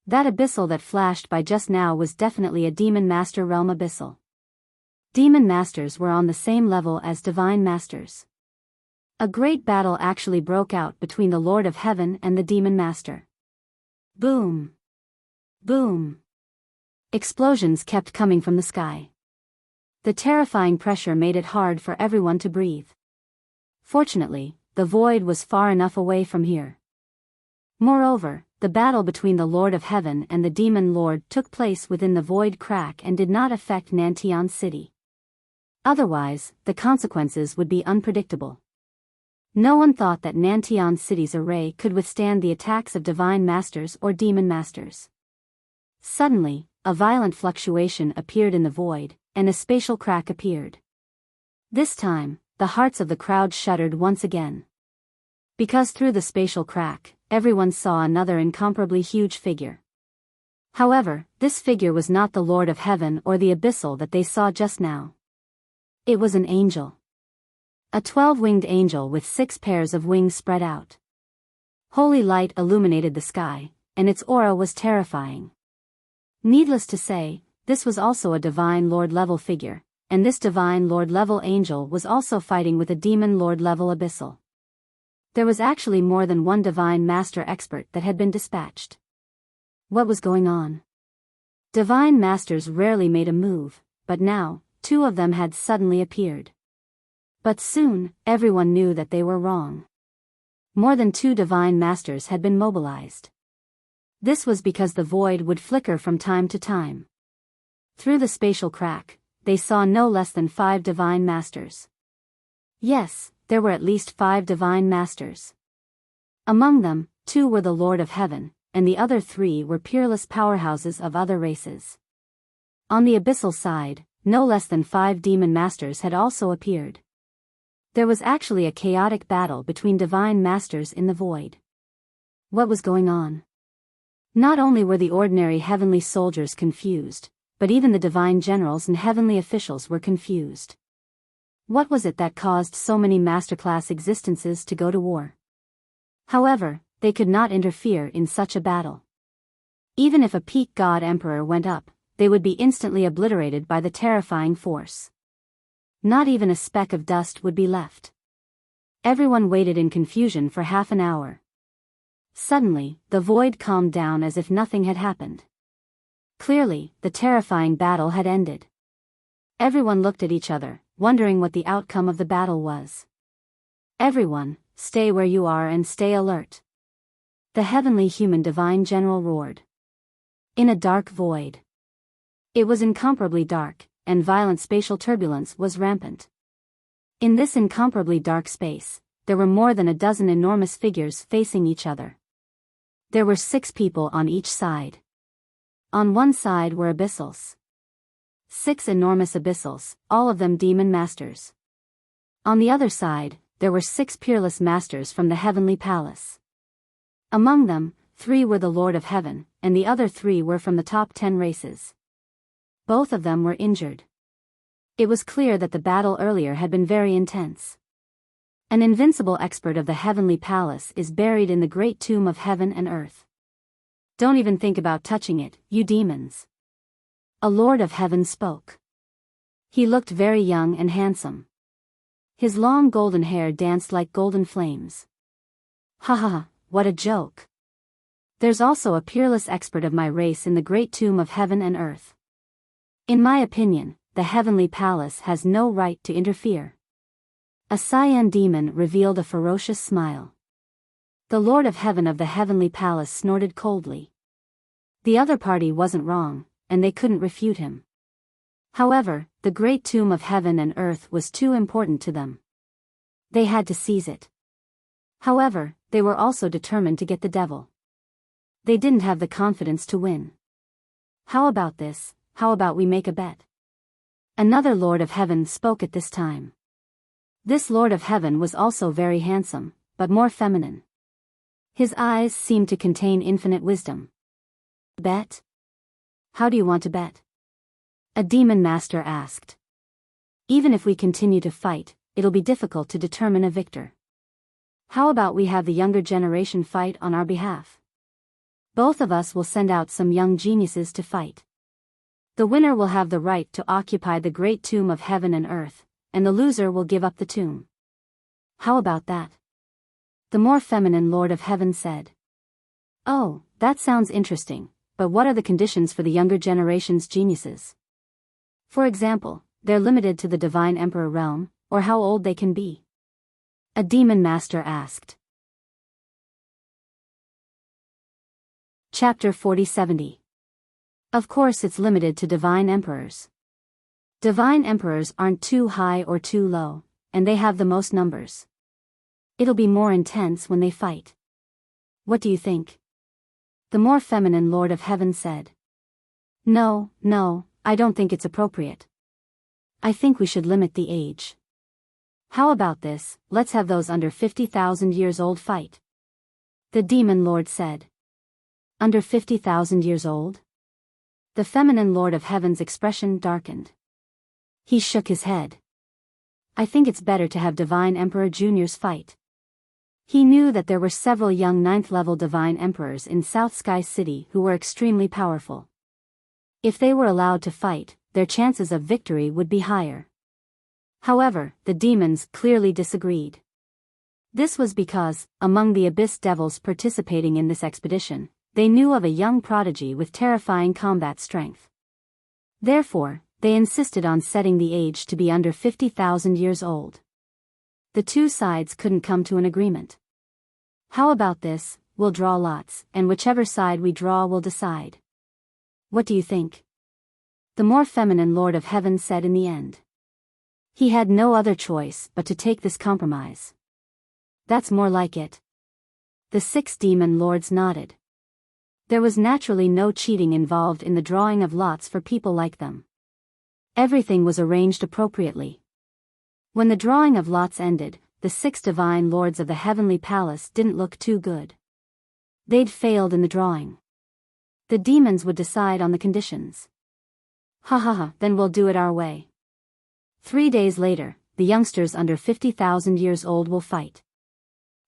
S1: That abyssal that flashed by just now was definitely a demon master realm abyssal. Demon masters were on the same level as divine masters. A great battle actually broke out between the Lord of Heaven and the demon master. Boom! Boom! Explosions kept coming from the sky. The terrifying pressure made it hard for everyone to breathe. Fortunately, the void was far enough away from here. Moreover, the battle between the Lord of Heaven and the Demon Lord took place within the void crack and did not affect Nantian City. Otherwise, the consequences would be unpredictable. No one thought that Nantian City's array could withstand the attacks of divine masters or demon masters. Suddenly, a violent fluctuation appeared in the void, and a spatial crack appeared. This time, the hearts of the crowd shuddered once again. Because through the spatial crack, everyone saw another incomparably huge figure. However, this figure was not the Lord of Heaven or the abyssal that they saw just now. It was an angel. A 12-winged angel with 6 pairs of wings spread out. Holy light illuminated the sky, and its aura was terrifying. Needless to say, this was also a divine Lord-level figure, and this divine Lord-level angel was also fighting with a demon Lord-level abyssal. There was actually more than one divine master expert that had been dispatched. What was going on? Divine masters rarely made a move, but now, 2 of them had suddenly appeared. But soon, everyone knew that they were wrong. More than 2 divine masters had been mobilized. This was because the void would flicker from time to time. Through the spatial crack, they saw no less than 5 divine masters. Yes, there were at least 5 divine masters. Among them, 2 were the Lord of Heaven, and the other 3 were peerless powerhouses of other races. On the abyssal side, no less than 5 demon masters had also appeared. There was actually a chaotic battle between divine masters in the void. What was going on? Not only were the ordinary heavenly soldiers confused, but even the divine generals and heavenly officials were confused. What was it that caused so many masterclass existences to go to war? However, they could not interfere in such a battle. Even if a peak god emperor went up, they would be instantly obliterated by the terrifying force. Not even a speck of dust would be left. Everyone waited in confusion for half an hour. Suddenly, the void calmed down as if nothing had happened. Clearly, the terrifying battle had ended. Everyone looked at each other, wondering what the outcome of the battle was. "Everyone, stay where you are and stay alert," the heavenly human divine general roared. In a dark void. It was incomparably dark, and violent spatial turbulence was rampant. In this incomparably dark space, there were more than a dozen enormous figures facing each other. There were 6 people on each side. On one side were abyssals. 6 enormous abyssals, all of them demon masters. On the other side, there were 6 peerless masters from the heavenly palace. Among them, 3 were the Lord of Heaven, and the other 3 were from the top 10 races. Both of them were injured. It was clear that the battle earlier had been very intense. An invincible expert of the heavenly palace is buried in the great tomb of heaven and earth. Don't even think about touching it, you demons. A Lord of Heaven spoke. He looked very young and handsome. His long golden hair danced like golden flames. Ha ha ha, what a joke. There's also a peerless expert of my race in the great tomb of heaven and earth. In my opinion, the heavenly palace has no right to interfere. A cyan demon revealed a ferocious smile. The Lord of Heaven of the heavenly palace snorted coldly. The other party wasn't wrong, and they couldn't refute him. However, the great tomb of heaven and earth was too important to them. They had to seize it. However, they were also determined to get the devil. They didn't have the confidence to win. "How about this? How about we make a bet?" Another Lord of Heaven spoke at this time. This Lord of Heaven was also very handsome, but more feminine. His eyes seemed to contain infinite wisdom. "Bet? How do you want to bet?" A demon master asked. "Even if we continue to fight, it'll be difficult to determine a victor. How about we have the younger generation fight on our behalf? Both of us will send out some young geniuses to fight. The winner will have the right to occupy the great tomb of heaven and earth, and the loser will give up the tomb. How about that?" The more feminine Lord of Heaven said. "Oh, that sounds interesting, but what are the conditions for the younger generation's geniuses? For example, they're limited to the Divine Emperor realm, or how old they can be?" A demon master asked. Chapter 4070. Of course it's limited to divine emperors. Divine emperors aren't too high or too low, and they have the most numbers. It'll be more intense when they fight. What do you think? The more feminine Lord of Heaven said. No, I don't think it's appropriate. I think we should limit the age. How about this, let's have those under 50,000 years old fight. The demon lord said. Under 50,000 years old? The feminine Lord of Heaven's expression darkened. He shook his head. I think it's better to have Divine Emperor Juniors fight. He knew that there were several young 9th-level Divine Emperors in South Sky City who were extremely powerful. If they were allowed to fight, their chances of victory would be higher. However, the demons clearly disagreed. This was because, among the Abyss Devils participating in this expedition, they knew of a young prodigy with terrifying combat strength. Therefore, they insisted on setting the age to be under 50,000 years old. The two sides couldn't come to an agreement. How about this, we'll draw lots, and whichever side we draw will decide. What do you think? The more feminine Lord of Heaven said in the end. He had no other choice but to take this compromise. That's more like it. The 6 demon lords nodded. There was naturally no cheating involved in the drawing of lots for people like them. Everything was arranged appropriately. When the drawing of lots ended, the 6 divine lords of the heavenly palace didn't look too good. They'd failed in the drawing. The demons would decide on the conditions. Ha, then we'll do it our way. 3 days later, the youngsters under 50,000 years old will fight.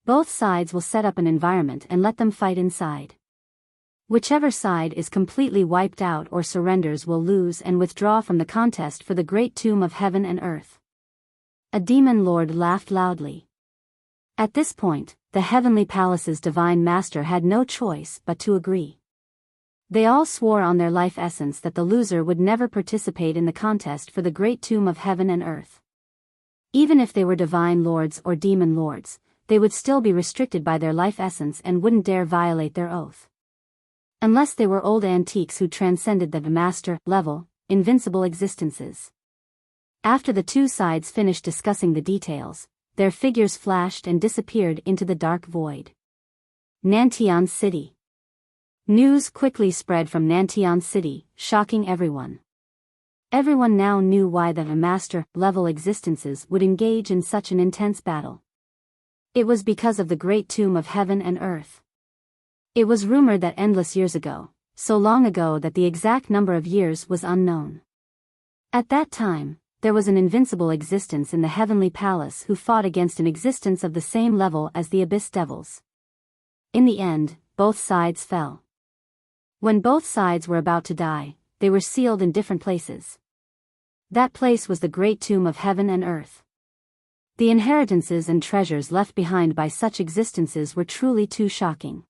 S1: Both sides will set up an environment and let them fight inside. Whichever side is completely wiped out or surrenders will lose and withdraw from the contest for the great tomb of heaven and earth. A demon lord laughed loudly. At this point, the heavenly palace's divine master had no choice but to agree. They all swore on their life essence that the loser would never participate in the contest for the great tomb of heaven and earth. Even if they were divine lords or demon lords, they would still be restricted by their life essence and wouldn't dare violate their oath. Unless they were old antiques who transcended the master level, invincible existences. After the two sides finished discussing the details, their figures flashed and disappeared into the dark void. Nantian City. News quickly spread from Nantian City, shocking everyone. Everyone now knew why the master-level existences would engage in such an intense battle. It was because of the great tomb of heaven and earth. It was rumored that endless years ago, so long ago that the exact number of years was unknown. At that time, there was an invincible existence in the heavenly palace who fought against an existence of the same level as the abyss devils. In the end, both sides fell. When both sides were about to die, they were sealed in different places. That place was the great tomb of heaven and earth. The inheritances and treasures left behind by such existences were truly too shocking.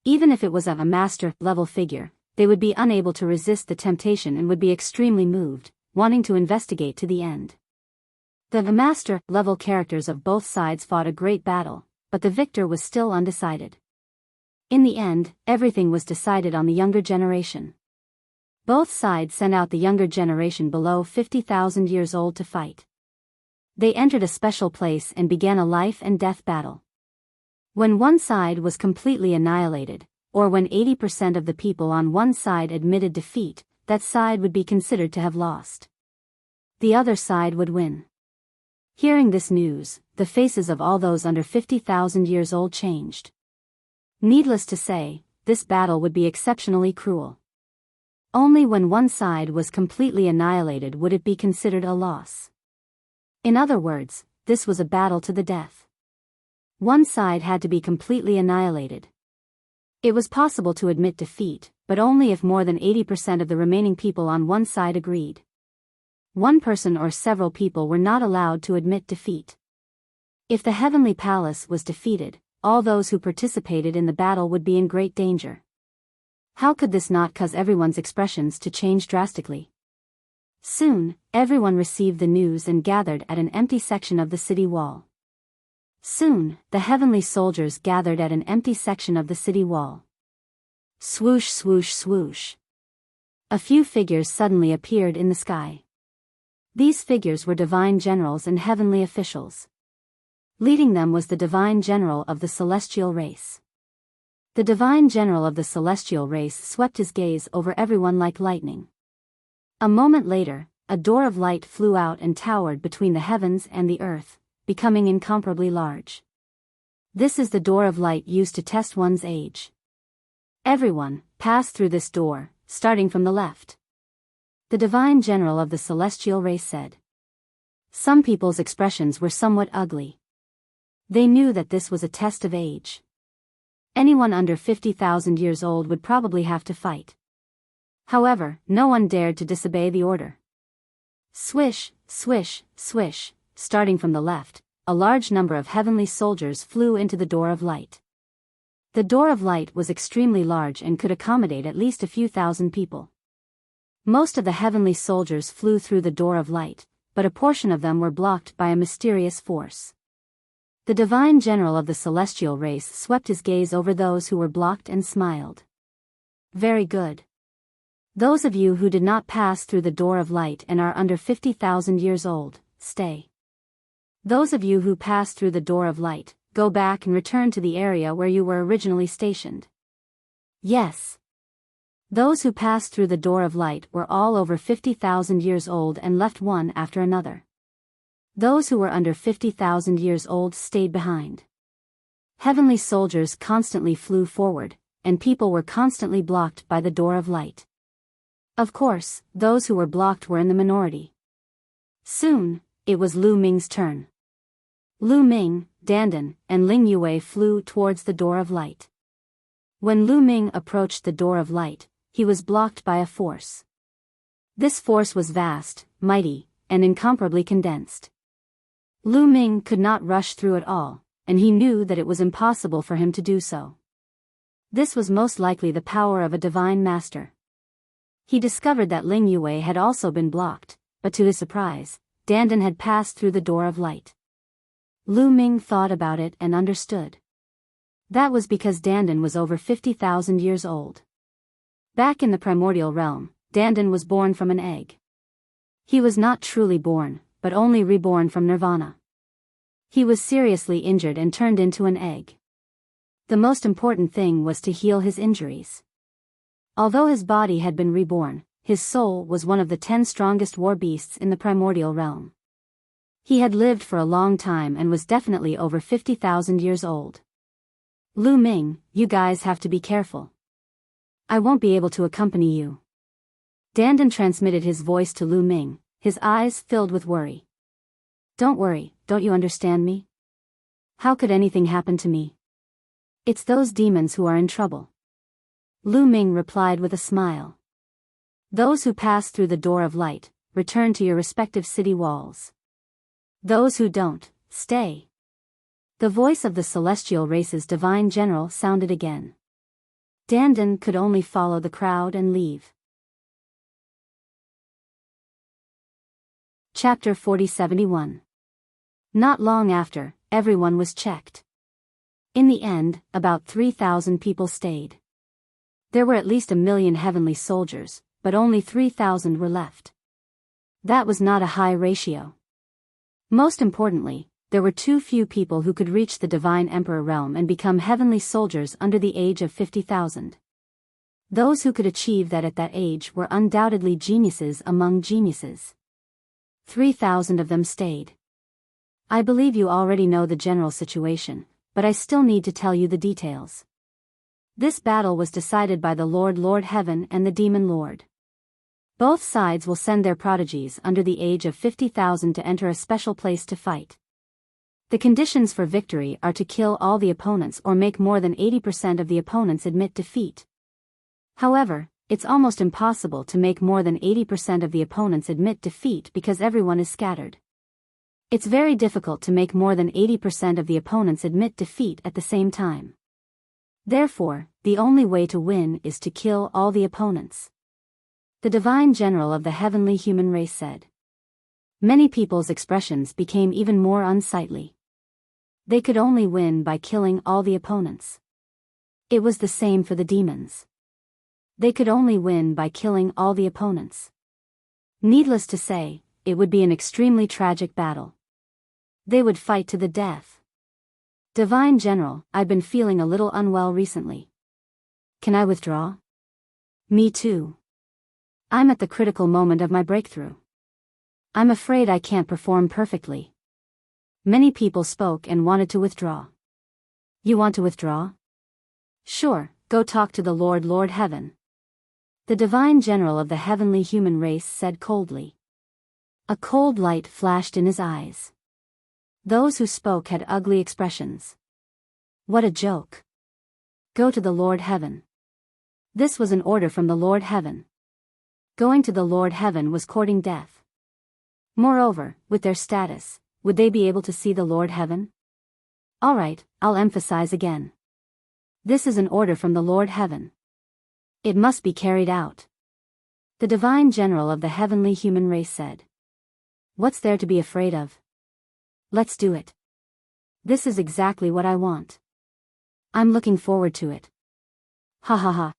S1: Even if it was of a master-level figure, they would be unable to resist the temptation and would be extremely moved, wanting to investigate to the end. The master-level characters of both sides fought a great battle, but the victor was still undecided. In the end, everything was decided on the younger generation. Both sides sent out the younger generation below 50,000 years old to fight. They entered a special place and began a life and death battle. When one side was completely annihilated, or when 80% of the people on one side admitted defeat, that side would be considered to have lost. The other side would win. Hearing this news, the faces of all those under 50,000 years old changed. Needless to say, this battle would be exceptionally cruel. Only when one side was completely annihilated would it be considered a loss. In other words, this was a battle to the death. One side had to be completely annihilated. It was possible to admit defeat, but only if more than 80% of the remaining people on one side agreed. One person or several people were not allowed to admit defeat. If the heavenly palace was defeated, all those who participated in the battle would be in great danger. How could this not cause everyone's expressions to change drastically? Soon, everyone received the news and gathered at an empty section of the city wall. Soon, the heavenly soldiers gathered at an empty section of the city wall. Swoosh, swoosh, swoosh. A few figures suddenly appeared in the sky. These figures were divine generals and heavenly officials. Leading them was the divine general of the celestial race. The divine general of the celestial race swept his gaze over everyone like lightning. A moment later, a door of light flew out and towered between the heavens and the earth, becoming incomparably large. This is the door of light used to test one's age. Everyone passed through this door, starting from the left. The divine general of the celestial race said. Some people's expressions were somewhat ugly. They knew that this was a test of age. Anyone under 50,000 years old would probably have to fight. However, no one dared to disobey the order. Swish, swish, swish, starting from the left, a large number of heavenly soldiers flew into the door of light. The door of light was extremely large and could accommodate at least a few thousand people. Most of the heavenly soldiers flew through the door of light, but a portion of them were blocked by a mysterious force. The divine general of the celestial race swept his gaze over those who were blocked and smiled. Very good. Those of you who did not pass through the door of light and are under 50,000 years old, stay. Those of you who passed through the door of light, go back and return to the area where you were originally stationed. Yes. Those who passed through the door of light were all over 50,000 years old and left one after another. Those who were under 50,000 years old stayed behind. Heavenly soldiers constantly flew forward, and people were constantly blocked by the door of light. Of course, those who were blocked were in the minority. Soon, it was Lu Ming's turn. Lu Ming, Dandan, and Ling Yue flew towards the door of light. When Lu Ming approached the door of light, he was blocked by a force. This force was vast, mighty, and incomparably condensed. Lu Ming could not rush through it all, and he knew that it was impossible for him to do so. This was most likely the power of a divine master. He discovered that Ling Yue had also been blocked, but to his surprise, Dandan had passed through the door of light. Lu Ming thought about it and understood. That was because Dandan was over 50,000 years old. Back in the primordial realm, Dandan was born from an egg. He was not truly born, but only reborn from nirvana. He was seriously injured and turned into an egg. The most important thing was to heal his injuries. Although his body had been reborn, his soul was one of the 10 strongest war beasts in the primordial realm. He had lived for a long time and was definitely over 50,000 years old. Lu Ming, you guys have to be careful. I won't be able to accompany you. Dandan transmitted his voice to Lu Ming, his eyes filled with worry. Don't worry, don't you understand me? How could anything happen to me? It's those demons who are in trouble. Lu Ming replied with a smile. Those who pass through the door of light, return to your respective city walls. Those who don't, stay. The voice of the celestial race's divine general sounded again. Dandan could only follow the crowd and leave. Chapter 4071. Not long after, everyone was checked. In the end, about 3,000 people stayed. There were at least 1,000,000 heavenly soldiers, but only 3,000 were left. That was not a high ratio. Most importantly, there were too few people who could reach the Divine Emperor realm and become heavenly soldiers under the age of 50,000. Those who could achieve that at that age were undoubtedly geniuses among geniuses. 3,000 of them stayed. I believe you already know the general situation, but I still need to tell you the details. This battle was decided by the Lord Heaven and the Demon Lord. Both sides will send their prodigies under the age of 50,000 to enter a special place to fight. The conditions for victory are to kill all the opponents or make more than 80% of the opponents admit defeat. However, it's almost impossible to make more than 80% of the opponents admit defeat because everyone is scattered. It's very difficult to make more than 80% of the opponents admit defeat at the same time. Therefore, the only way to win is to kill all the opponents. The divine general of the heavenly human race said. Many people's expressions became even more unsightly. They could only win by killing all the opponents. It was the same for the demons. They could only win by killing all the opponents. Needless to say, it would be an extremely tragic battle. They would fight to the death. Divine General, I've been feeling a little unwell recently. Can I withdraw? Me too. I'm at the critical moment of my breakthrough. I'm afraid I can't perform perfectly. Many people spoke and wanted to withdraw. You want to withdraw? Sure, go talk to the Lord Heaven. The divine general of the heavenly human race said coldly. A cold light flashed in his eyes. Those who spoke had ugly expressions. What a joke. Go to the Lord Heaven. This was an order from the Lord Heaven. Going to the Lord Heaven was courting death. Moreover, with their status, would they be able to see the Lord Heaven? Alright, I'll emphasize again. This is an order from the Lord Heaven. It must be carried out. The divine general of the heavenly human race said. What's there to be afraid of? Let's do it. This is exactly what I want. I'm looking forward to it. Ha ha ha.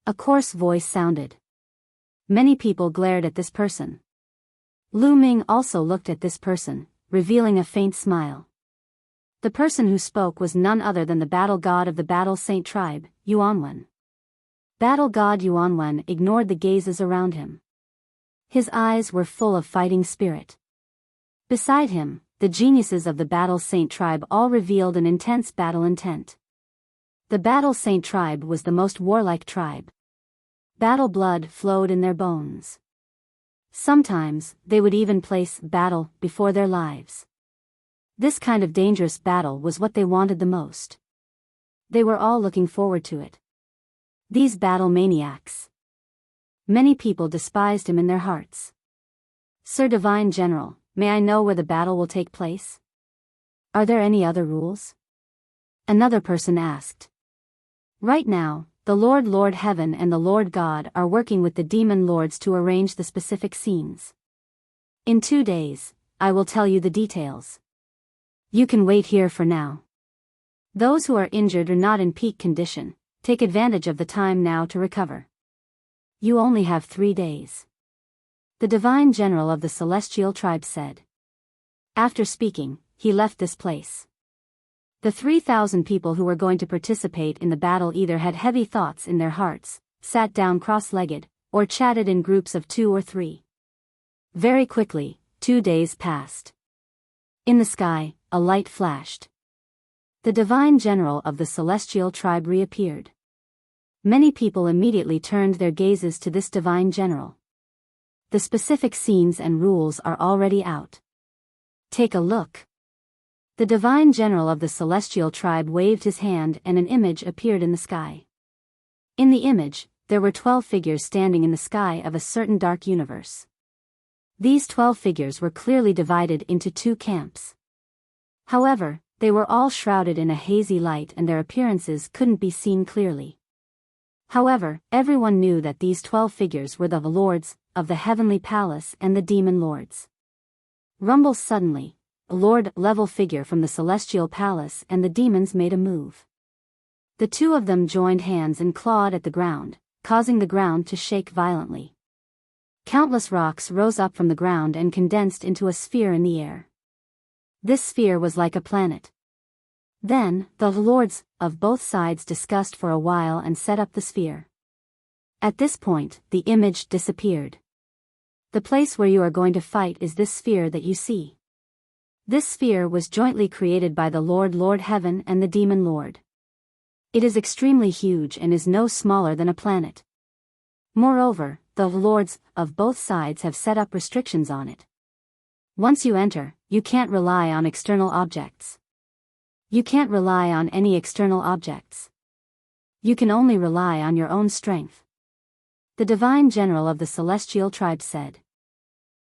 S1: A coarse voice sounded. Many people glared at this person. Lu Ming also looked at this person, revealing a faint smile. The person who spoke was none other than the battle god of the Battle Saint tribe, Yuanwen. Battle god Yuanwen ignored the gazes around him. His eyes were full of fighting spirit. Beside him, the geniuses of the Battle Saint tribe all revealed an intense battle intent. The Battle Saint tribe was the most warlike tribe. Battle blood flowed in their bones. Sometimes, they would even place battle before their lives. This kind of dangerous battle was what they wanted the most. They were all looking forward to it. These battle maniacs. Many people despised him in their hearts. Sir Divine General, may I know where the battle will take place? Are there any other rules? Another person asked. Right now, the Lord Heaven and the Lord God are working with the demon lords to arrange the specific scenes. In 2 days, I will tell you the details. You can wait here for now. Those who are injured or not in peak condition, take advantage of the time now to recover. You only have 3 days. The divine general of the celestial tribe said. After speaking, he left this place. The 3,000 people who were going to participate in the battle either had heavy thoughts in their hearts, sat down cross-legged, or chatted in groups of 2 or 3. Very quickly, 2 days passed. In the sky, a light flashed. The divine general of the celestial tribe reappeared. Many people immediately turned their gazes to this divine general. The specific scenes and rules are already out. Take a look. The divine general of the celestial tribe waved his hand and an image appeared in the sky. In the image, there were 12 figures standing in the sky of a certain dark universe. These 12 figures were clearly divided into 2 camps. However, they were all shrouded in a hazy light and their appearances couldn't be seen clearly. However, everyone knew that these 12 figures were the lords of the heavenly palace and the demon lords. Rumble suddenly. A lord-level figure from the celestial palace and the demons made a move. The 2 of them joined hands and clawed at the ground, causing the ground to shake violently. Countless rocks rose up from the ground and condensed into a sphere in the air. This sphere was like a planet. Then, the lords of both sides discussed for a while and set up the sphere. At this point, the image disappeared. The place where you are going to fight is this sphere that you see. This sphere was jointly created by the Lord Heaven and the Demon Lord. It is extremely huge and is no smaller than a planet. Moreover, the lords of both sides have set up restrictions on it. Once you enter, you can't rely on external objects. You can't rely on any external objects. You can only rely on your own strength. The divine general of the celestial tribe said.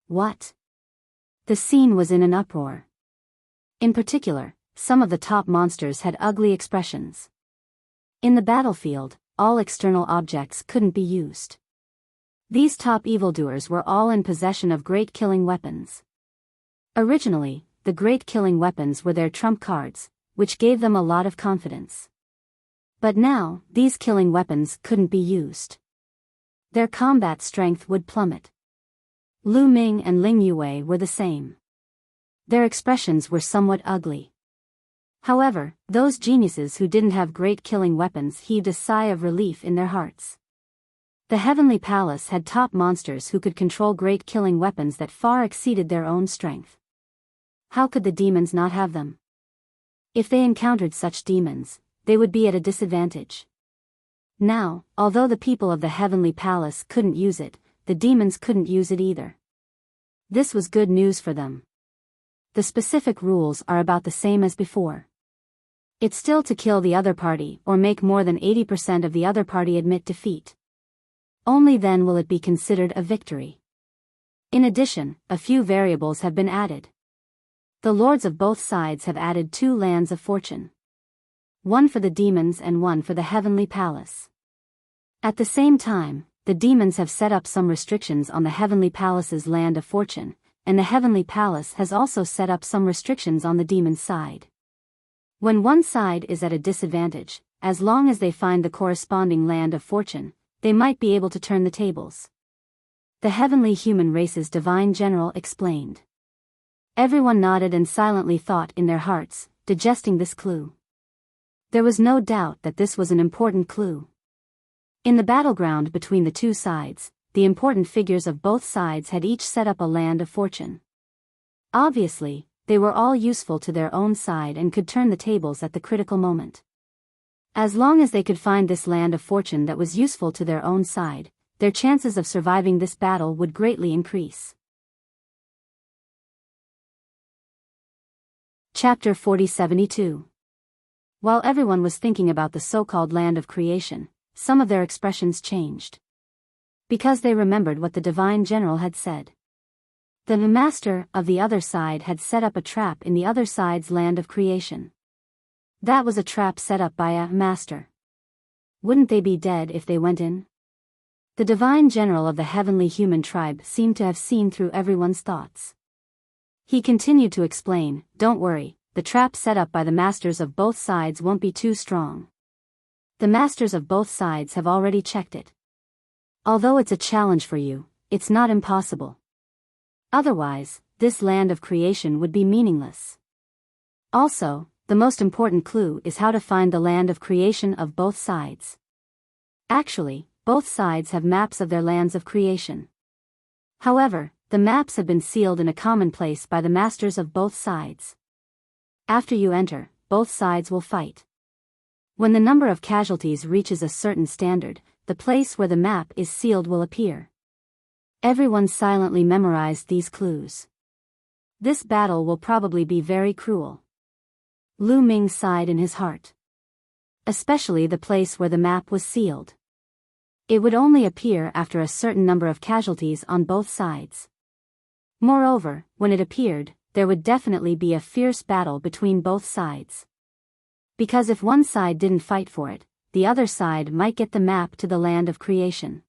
S1: What? The scene was in an uproar. In particular, some of the top monsters had ugly expressions. In the battlefield, all external objects couldn't be used. These top evildoers were all in possession of great killing weapons. Originally, the great killing weapons were their trump cards, which gave them a lot of confidence. But now, these killing weapons couldn't be used. Their combat strength would plummet. Lu Ming and Ling Yue were the same. Their expressions were somewhat ugly. However, those geniuses who didn't have great killing weapons heaved a sigh of relief in their hearts. The heavenly palace had top monsters who could control great killing weapons that far exceeded their own strength. How could the demons not have them? If they encountered such demons, they would be at a disadvantage. Now, although the people of the heavenly palace couldn't use it, the demons couldn't use it either. This was good news for them. The specific rules are about the same as before. It's still to kill the other party or make more than 80% of the other party admit defeat. Only then will it be considered a victory. In addition, a few variables have been added. The lords of both sides have added 2 lands of fortune. One for the demons and one for the heavenly palace. At the same time, the demons have set up some restrictions on the heavenly palace's land of fortune, and the heavenly palace has also set up some restrictions on the demon's side. When one side is at a disadvantage, as long as they find the corresponding land of fortune, they might be able to turn the tables. The heavenly human race's divine general explained. Everyone nodded and silently thought in their hearts, digesting this clue. There was no doubt that this was an important clue. In the battleground between the 2 sides, the important figures of both sides had each set up a land of fortune. Obviously, they were all useful to their own side and could turn the tables at the critical moment. As long as they could find this land of fortune that was useful to their own side, their chances of surviving this battle would greatly increase. Chapter 4072. While everyone was thinking about the so-called land of creation, some of their expressions changed. Because they remembered what the divine general had said. The master of the other side had set up a trap in the other side's land of creation. That was a trap set up by a master. Wouldn't they be dead if they went in? The divine general of the heavenly human tribe seemed to have seen through everyone's thoughts. He continued to explain, "Don't worry, the trap set up by the masters of both sides won't be too strong. The masters of both sides have already checked it. Although it's a challenge for you, it's not impossible. Otherwise, this land of creation would be meaningless. Also, the most important clue is how to find the land of creation of both sides. Actually, both sides have maps of their lands of creation. However, the maps have been sealed in a common place by the masters of both sides. After you enter, both sides will fight. When the number of casualties reaches a certain standard, the place where the map is sealed will appear." Everyone silently memorized these clues. This battle will probably be very cruel. Lu Ming sighed in his heart. Especially the place where the map was sealed. It would only appear after a certain number of casualties on both sides. Moreover, when it appeared, there would definitely be a fierce battle between both sides. Because if one side didn't fight for it, the other side might get the map to the land of creation.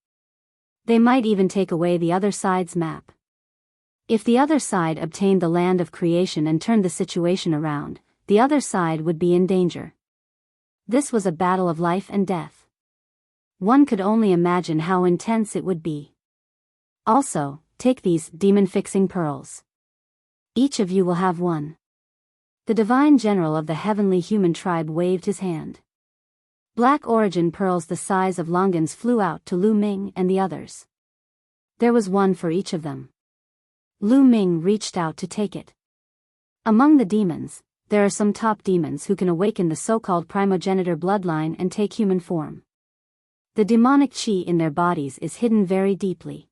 S1: They might even take away the other side's map. If the other side obtained the land of creation and turned the situation around, the other side would be in danger. This was a battle of life and death. One could only imagine how intense it would be. Also, take these demon-fixing pearls. Each of you will have one. The divine general of the heavenly human tribe waved his hand. Black origin pearls the size of longans flew out to Lu Ming and the others. There was one for each of them. Lu Ming reached out to take it. Among the demons, there are some top demons who can awaken the so-called primogenitor bloodline and take human form. The demonic chi in their bodies is hidden very deeply.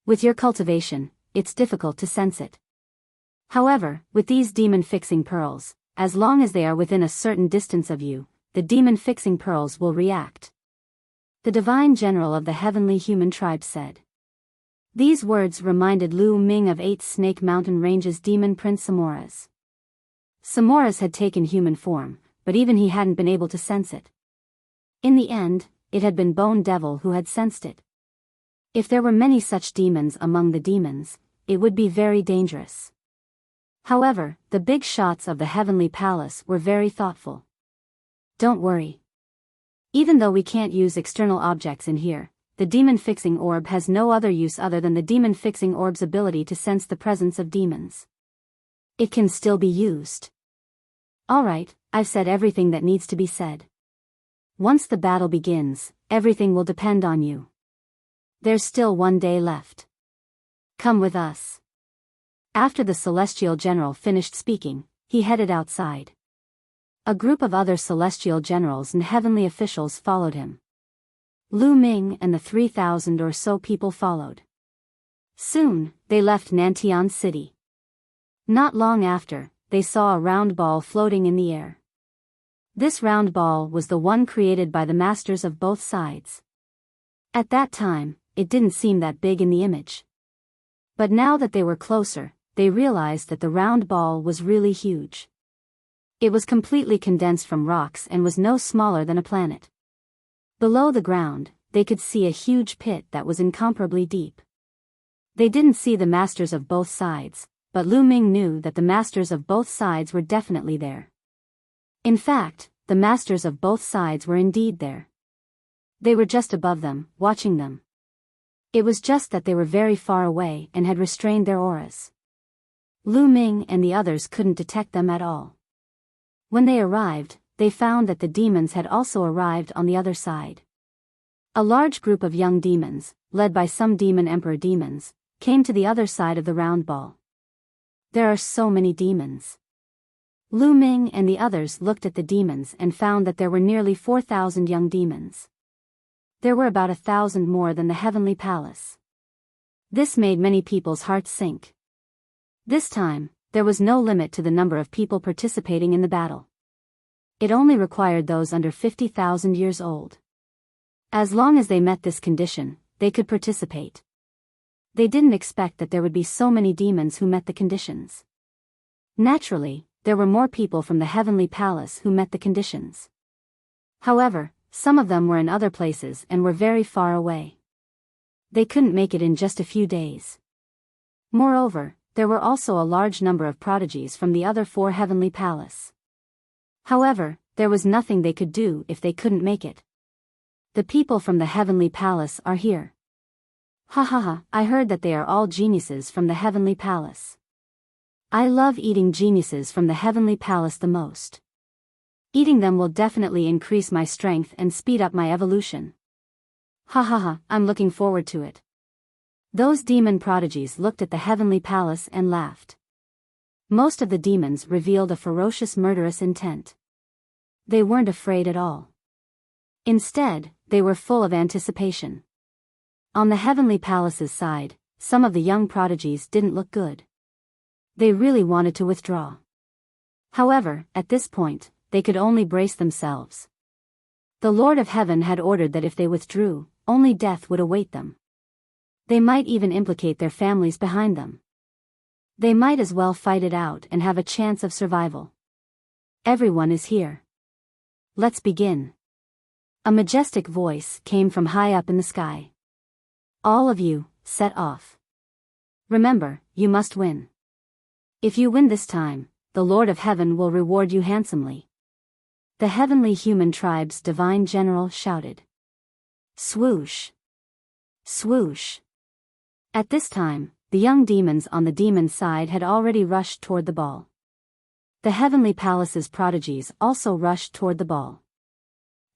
S1: With your cultivation, it's difficult to sense it. However, with these demon-fixing pearls, as long as they are within a certain distance of you, the demon-fixing pearls will react. The divine general of the heavenly human tribe said. These words reminded Lu Ming of 8 Snake Mountain Range's demon prince Samoras. Samoras had taken human form, but even he hadn't been able to sense it. In the end, it had been Bone Devil who had sensed it. If there were many such demons among the demons, it would be very dangerous. However, the big shots of the heavenly palace were very thoughtful. Don't worry. Even though we can't use external objects in here, the demon-fixing orb has no other use other than the demon-fixing orb's ability to sense the presence of demons. It can still be used. Alright, I've said everything that needs to be said. Once the battle begins, everything will depend on you. There's still 1 day left. Come with us. After the celestial general finished speaking, he headed outside. A group of other celestial generals and heavenly officials followed him. Lu Ming and the 3,000 or so people followed. Soon, they left Nantian City. Not long after, they saw a round ball floating in the air. This round ball was the one created by the masters of both sides. At that time, it didn't seem that big in the image. But now that they were closer, they realized that the round ball was really huge. It was completely condensed from rocks and was no smaller than a planet. Below the ground, they could see a huge pit that was incomparably deep. They didn't see the masters of both sides, but Lu Ming knew that the masters of both sides were definitely there. In fact, the masters of both sides were indeed there. They were just above them, watching them. It was just that they were very far away and had restrained their auras. Lu Ming and the others couldn't detect them at all. When they arrived, they found that the demons had also arrived on the other side. A large group of young demons, led by some demon emperor demons, came to the other side of the round ball. There are so many demons. Lu Ming and the others looked at the demons and found that there were nearly 4,000 young demons. There were about 1,000 more than the heavenly palace. This made many people's hearts sink. This time, there was no limit to the number of people participating in the battle. It only required those under 50,000 years old. As long as they met this condition, they could participate. They didn't expect that there would be so many demons who met the conditions. Naturally, there were more people from the heavenly palace who met the conditions. However, Some of them were in other places and were very far away. They couldn't make it in just a few days. Moreover, there were also a large number of prodigies from the other 4 heavenly palace. However, there was nothing they could do if they couldn't make it. The people from the heavenly palace are here. Ha ha ha, I heard that they are all geniuses from the heavenly palace. I love eating geniuses from the heavenly palace the most. Eating them will definitely increase my strength and speed up my evolution. Ha ha ha, I'm looking forward to it. Those demon prodigies looked at the heavenly palace and laughed. Most of the demons revealed a ferocious murderous intent. They weren't afraid at all. Instead, they were full of anticipation. On the heavenly palace's side, some of the young prodigies didn't look good. They really wanted to withdraw. However, at this point, they could only brace themselves. The Lord of Heaven had ordered that if they withdrew, only death would await them. They might even implicate their families behind them. They might as well fight it out and have a chance of survival. Everyone is here. Let's begin. A majestic voice came from high up in the sky. All of you, set off. Remember, you must win. If you win this time, the Lord of Heaven will reward you handsomely. The heavenly human tribe's divine general shouted. Swoosh! Swoosh! At this time, the young demons on the demon side had already rushed toward the ball. The heavenly palace's prodigies also rushed toward the ball.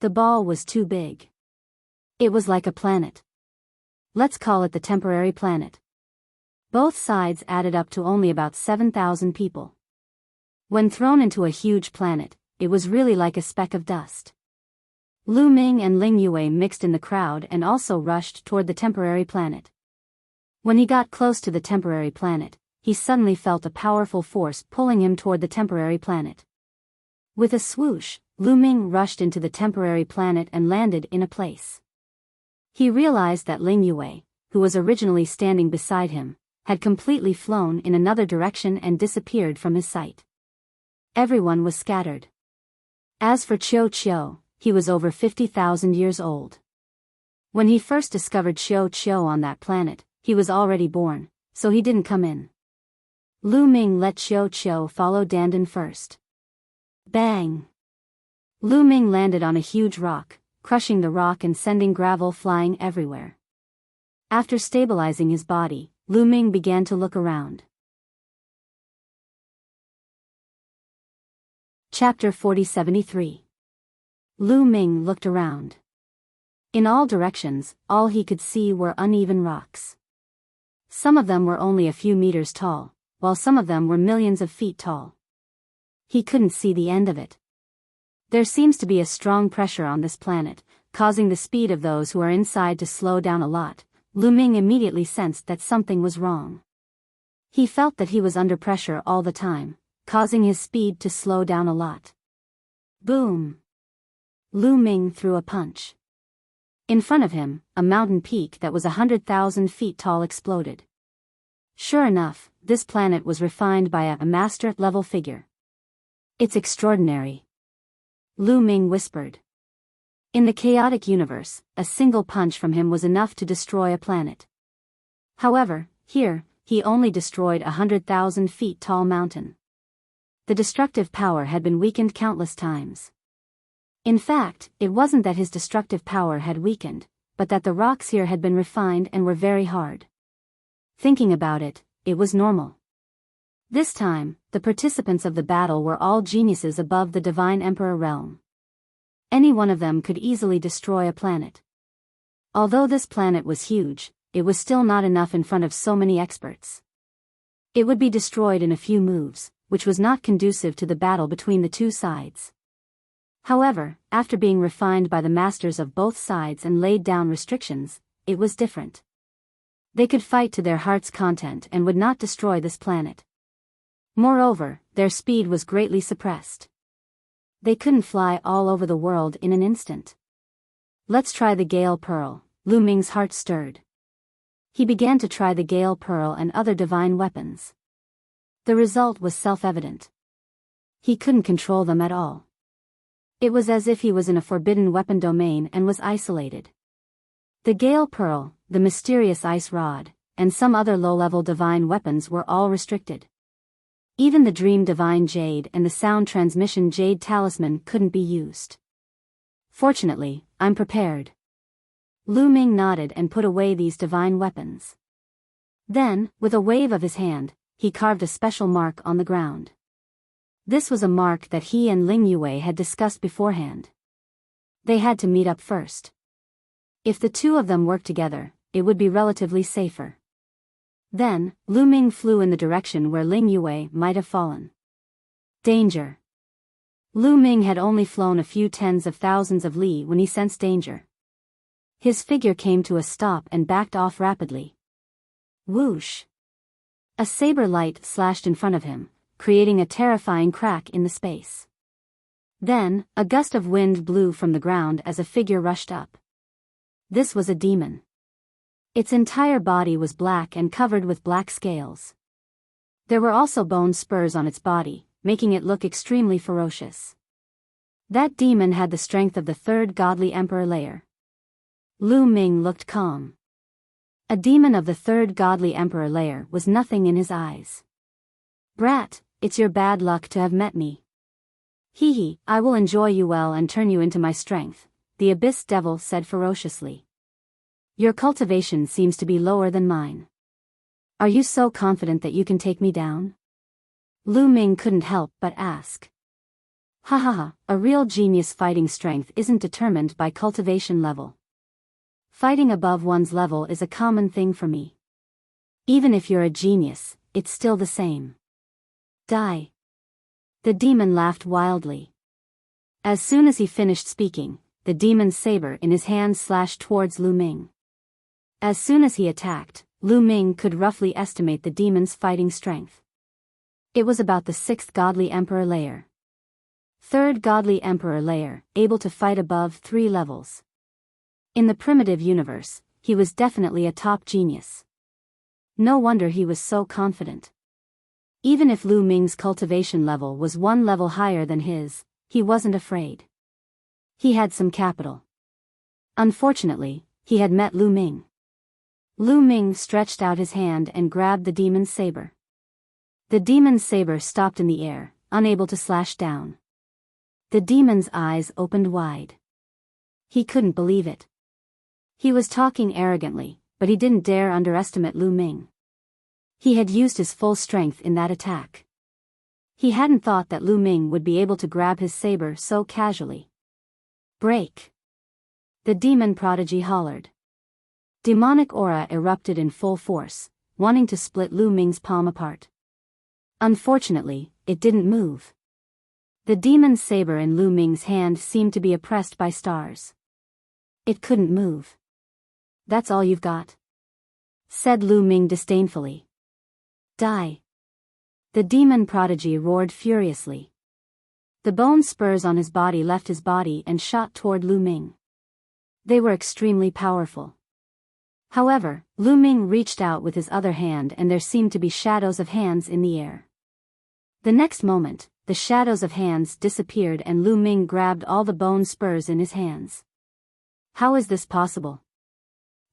S1: The ball was too big. It was like a planet. Let's call it the temporary planet. Both sides added up to only about 7,000 people. When thrown into a huge planet, it was really like a speck of dust. Lu Ming and Ling Yue mixed in the crowd and also rushed toward the temporary planet. When he got close to the temporary planet, he suddenly felt a powerful force pulling him toward the temporary planet. With a swoosh, Lu Ming rushed into the temporary planet and landed in a place. He realized that Ling Yue, who was originally standing beside him, had completely flown in another direction and disappeared from his sight. Everyone was scattered. As for Qiu Qiu, he was over 50,000 years old. When he first discovered Qiu Qiu on that planet, he was already born, so he didn't come in. Lu Ming let Qiu Qiu follow Dandan first. Bang! Lu Ming landed on a huge rock, crushing the rock and sending gravel flying everywhere. After stabilizing his body, Lu Ming began to look around. Chapter 4073. Lu Ming looked around. In all directions, all he could see were uneven rocks. Some of them were only a few meters tall, while some of them were millions of feet tall. He couldn't see the end of it. There seems to be a strong pressure on this planet, causing the speed of those who are inside to slow down a lot. Lu Ming immediately sensed that something was wrong. He felt that he was under pressure all the time, causing his speed to slow down a lot. Boom! Lu Ming threw a punch. In front of him, a mountain peak that was 100,000 feet tall exploded. Sure enough, this planet was refined by a master-level figure. It's extraordinary. Lu Ming whispered. In the chaotic universe, a single punch from him was enough to destroy a planet. However, here, he only destroyed 100,000 feet tall mountain. The destructive power had been weakened countless times. In fact, it wasn't that his destructive power had weakened, but that the rocks here had been refined and were very hard. Thinking about it, it was normal. This time, the participants of the battle were all geniuses above the Divine Emperor realm. Any one of them could easily destroy a planet. Although this planet was huge, it was still not enough in front of so many experts. It would be destroyed in a few moves, which was not conducive to the battle between the two sides. However, after being refined by the masters of both sides and laid down restrictions, it was different. They could fight to their heart's content and would not destroy this planet. Moreover, their speed was greatly suppressed. They couldn't fly all over the world in an instant. Let's try the Gale Pearl. Lu Ming's heart stirred. He began to try the Gale Pearl and other divine weapons. The result was self-evident. He couldn't control them at all. It was as if he was in a forbidden weapon domain and was isolated. The Gale Pearl, the mysterious ice rod, and some other low-level divine weapons were all restricted. Even the Dream Divine Jade and the Sound Transmission Jade Talisman couldn't be used. Fortunately, I'm prepared. Lu Ming nodded and put away these divine weapons. Then, with a wave of his hand, he carved a special mark on the ground. This was a mark that he and Ling Yue had discussed beforehand. They had to meet up first. If the two of them worked together, it would be relatively safer. Then, Lu Ming flew in the direction where Ling Yue might have fallen. Danger. Lu Ming had only flown a few tens of thousands of li when he sensed danger. His figure came to a stop and backed off rapidly. Whoosh! A saber light slashed in front of him, creating a terrifying crack in the space. Then, a gust of wind blew from the ground as a figure rushed up. This was a demon. Its entire body was black and covered with black scales. There were also bone spurs on its body, making it look extremely ferocious. That demon had the strength of the third godly emperor layer. Lu Ming looked calm. A demon of the third godly emperor layer was nothing in his eyes. Brat, it's your bad luck to have met me. Hee hee, I will enjoy you well and turn you into my strength, the Abyss Devil said ferociously. Your cultivation seems to be lower than mine. Are you so confident that you can take me down? Lu Ming couldn't help but ask. Ha ha ha, a real genius fighting strength isn't determined by cultivation level. Fighting above one's level is a common thing for me. Even if you're a genius, it's still the same. Die. The demon laughed wildly. As soon as he finished speaking, the demon's saber in his hand slashed towards Lu Ming. As soon as he attacked, Lu Ming could roughly estimate the demon's fighting strength. It was about the 6th godly emperor layer. 3rd godly emperor layer, able to fight above 3 levels. In the primitive universe, he was definitely a top genius. No wonder he was so confident. Even if Lu Ming's cultivation level was 1 level higher than his, he wasn't afraid. He had some capital. Unfortunately, he had met Lu Ming. Lu Ming stretched out his hand and grabbed the demon's saber. The demon's saber stopped in the air, unable to slash down. The demon's eyes opened wide. He couldn't believe it. He was talking arrogantly, but he didn't dare underestimate Lu Ming. He had used his full strength in that attack. He hadn't thought that Lu Ming would be able to grab his saber so casually. Break! The demon prodigy hollered. Demonic aura erupted in full force, wanting to split Lu Ming's palm apart. Unfortunately, it didn't move. The demon's saber in Lu Ming's hand seemed to be oppressed by stars. It couldn't move. That's all you've got? Said Lu Ming disdainfully. Die. The demon prodigy roared furiously. The bone spurs on his body left his body and shot toward Lu Ming. They were extremely powerful. However, Lu Ming reached out with his other hand and there seemed to be shadows of hands in the air. The next moment, the shadows of hands disappeared and Lu Ming grabbed all the bone spurs in his hands. How is this possible?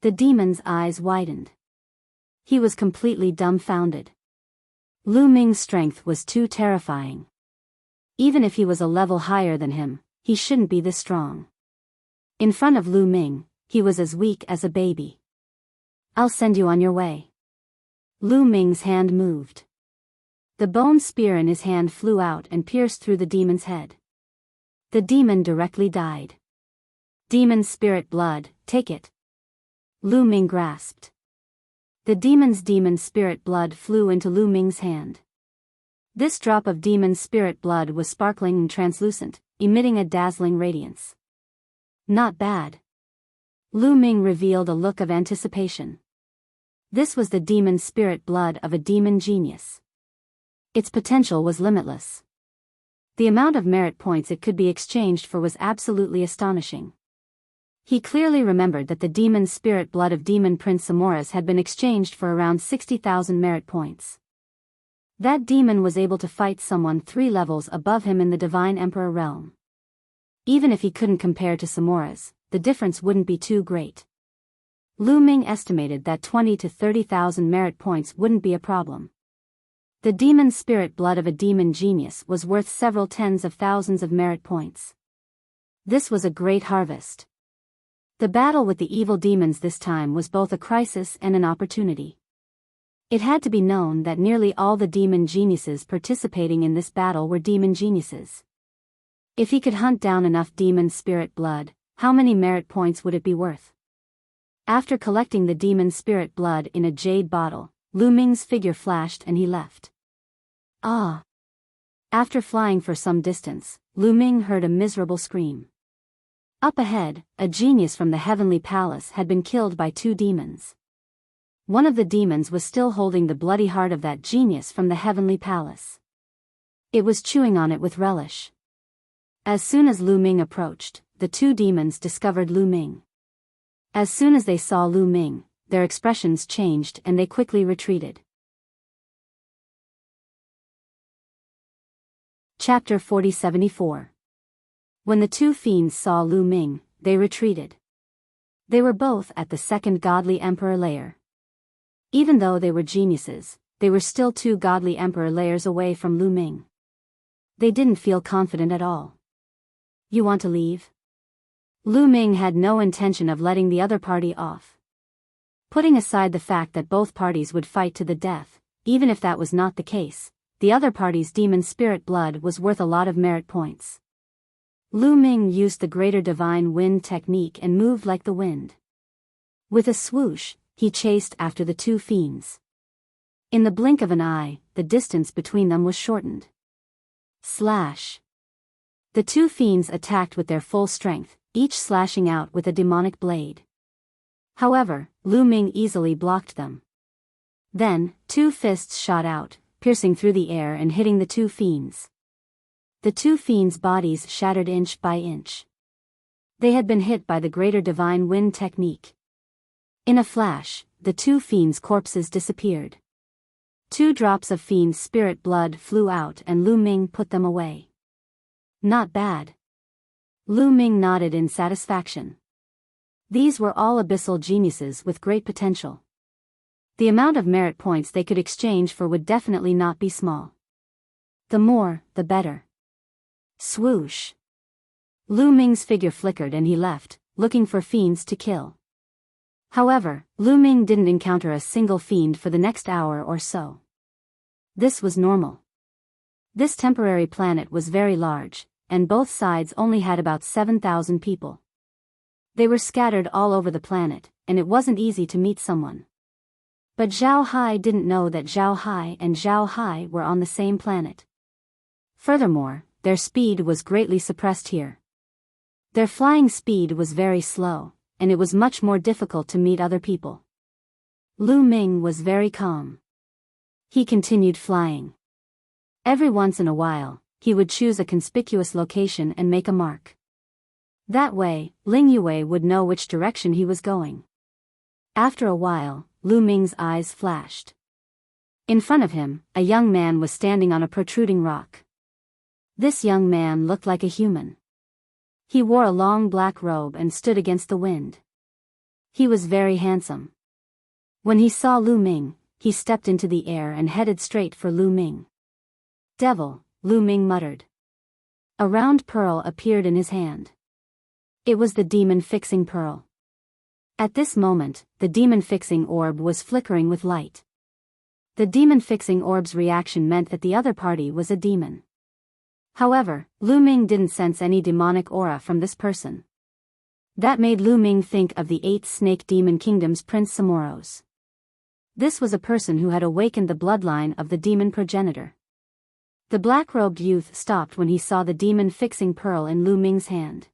S1: The demon's eyes widened. He was completely dumbfounded. Lu Ming's strength was too terrifying. Even if he was a level higher than him, he shouldn't be this strong. In front of Lu Ming, he was as weak as a baby. I'll send you on your way. Lu Ming's hand moved. The bone spear in his hand flew out and pierced through the demon's head. The demon directly died. Demon spirit blood, take it. Lu Ming grasped. The demon's demon spirit blood flew into Lu Ming's hand. This drop of demon spirit blood was sparkling and translucent, emitting a dazzling radiance. Not bad. Lu Ming revealed a look of anticipation. This was the demon spirit blood of a demon genius. Its potential was limitless. The amount of merit points it could be exchanged for was absolutely astonishing. He clearly remembered that the demon spirit blood of Demon Prince Samoras had been exchanged for around 60,000 merit points. That demon was able to fight someone 3 levels above him in the Divine Emperor realm. Even if he couldn't compare to Samora's, the difference wouldn't be too great. Lu Ming estimated that 20 to 30,000 merit points wouldn't be a problem. The demon spirit blood of a demon genius was worth several tens of thousands of merit points. This was a great harvest. The battle with the evil demons this time was both a crisis and an opportunity. It had to be known that nearly all the demon geniuses participating in this battle were demon geniuses. If he could hunt down enough demon spirit blood, how many merit points would it be worth? After collecting the demon spirit blood in a jade bottle, Lu Ming's figure flashed and he left. Ah! After flying for some distance, Lu Ming heard a miserable scream. Up ahead, a genius from the heavenly palace had been killed by 2 demons. One of the demons was still holding the bloody heart of that genius from the heavenly palace. It was chewing on it with relish. As soon as Lu Ming approached, the 2 demons discovered Lu Ming. As soon as they saw Lu Ming, their expressions changed and they quickly retreated. Chapter 40-74. When the 2 fiends saw Lu Ming, they retreated. They were both at the second godly emperor layer. Even though they were geniuses, they were still 2 godly emperor layers away from Lu Ming. They didn't feel confident at all. You want to leave? Lu Ming had no intention of letting the other party off. Putting aside the fact that both parties would fight to the death, even if that was not the case, the other party's demon spirit blood was worth a lot of merit points. Lu Ming used the greater divine wind technique and moved like the wind. With a swoosh, he chased after the 2 fiends. In the blink of an eye, the distance between them was shortened. Slash! The 2 fiends attacked with their full strength, each slashing out with a demonic blade. However, Lu Ming easily blocked them. Then, 2 fists shot out, piercing through the air and hitting the 2 fiends. The 2 fiends' bodies shattered inch by inch. They had been hit by the greater divine wind technique. In a flash, the 2 fiends' corpses disappeared. 2 drops of fiend spirit blood flew out and Lu Ming put them away. Not bad. Lu Ming nodded in satisfaction. These were all abyssal geniuses with great potential. The amount of merit points they could exchange for would definitely not be small. The more, the better. Swoosh! Lu Ming's figure flickered and he left, looking for fiends to kill. However, Lu Ming didn't encounter a single fiend for the next hour or so. This was normal. This temporary planet was very large, and both sides only had about 7,000 people. They were scattered all over the planet, and it wasn't easy to meet someone. But Zhao Hai didn't know that Zhao Hai and Zhao Hai were on the same planet. Furthermore, their speed was greatly suppressed here. Their flying speed was very slow, and it was much more difficult to meet other people. Lu Ming was very calm. He continued flying. Every once in a while, he would choose a conspicuous location and make a mark. That way, Ling Yue would know which direction he was going. After a while, Lu Ming's eyes flashed. In front of him, a young man was standing on a protruding rock. This young man looked like a human. He wore a long black robe and stood against the wind. He was very handsome. When he saw Lu Ming, he stepped into the air and headed straight for Lu Ming. Devil, Lu Ming muttered. A round pearl appeared in his hand. It was the demon-fixing pearl. At this moment, the demon-fixing orb was flickering with light. The demon-fixing orb's reaction meant that the other party was a demon. However, Lu Ming didn't sense any demonic aura from this person. That made Lu Ming think of the 8 Snake Demon Kingdom's Prince Samoros. This was a person who had awakened the bloodline of the demon progenitor. The black-robed youth stopped when he saw the demon-fixing pearl in Lu Ming's hand.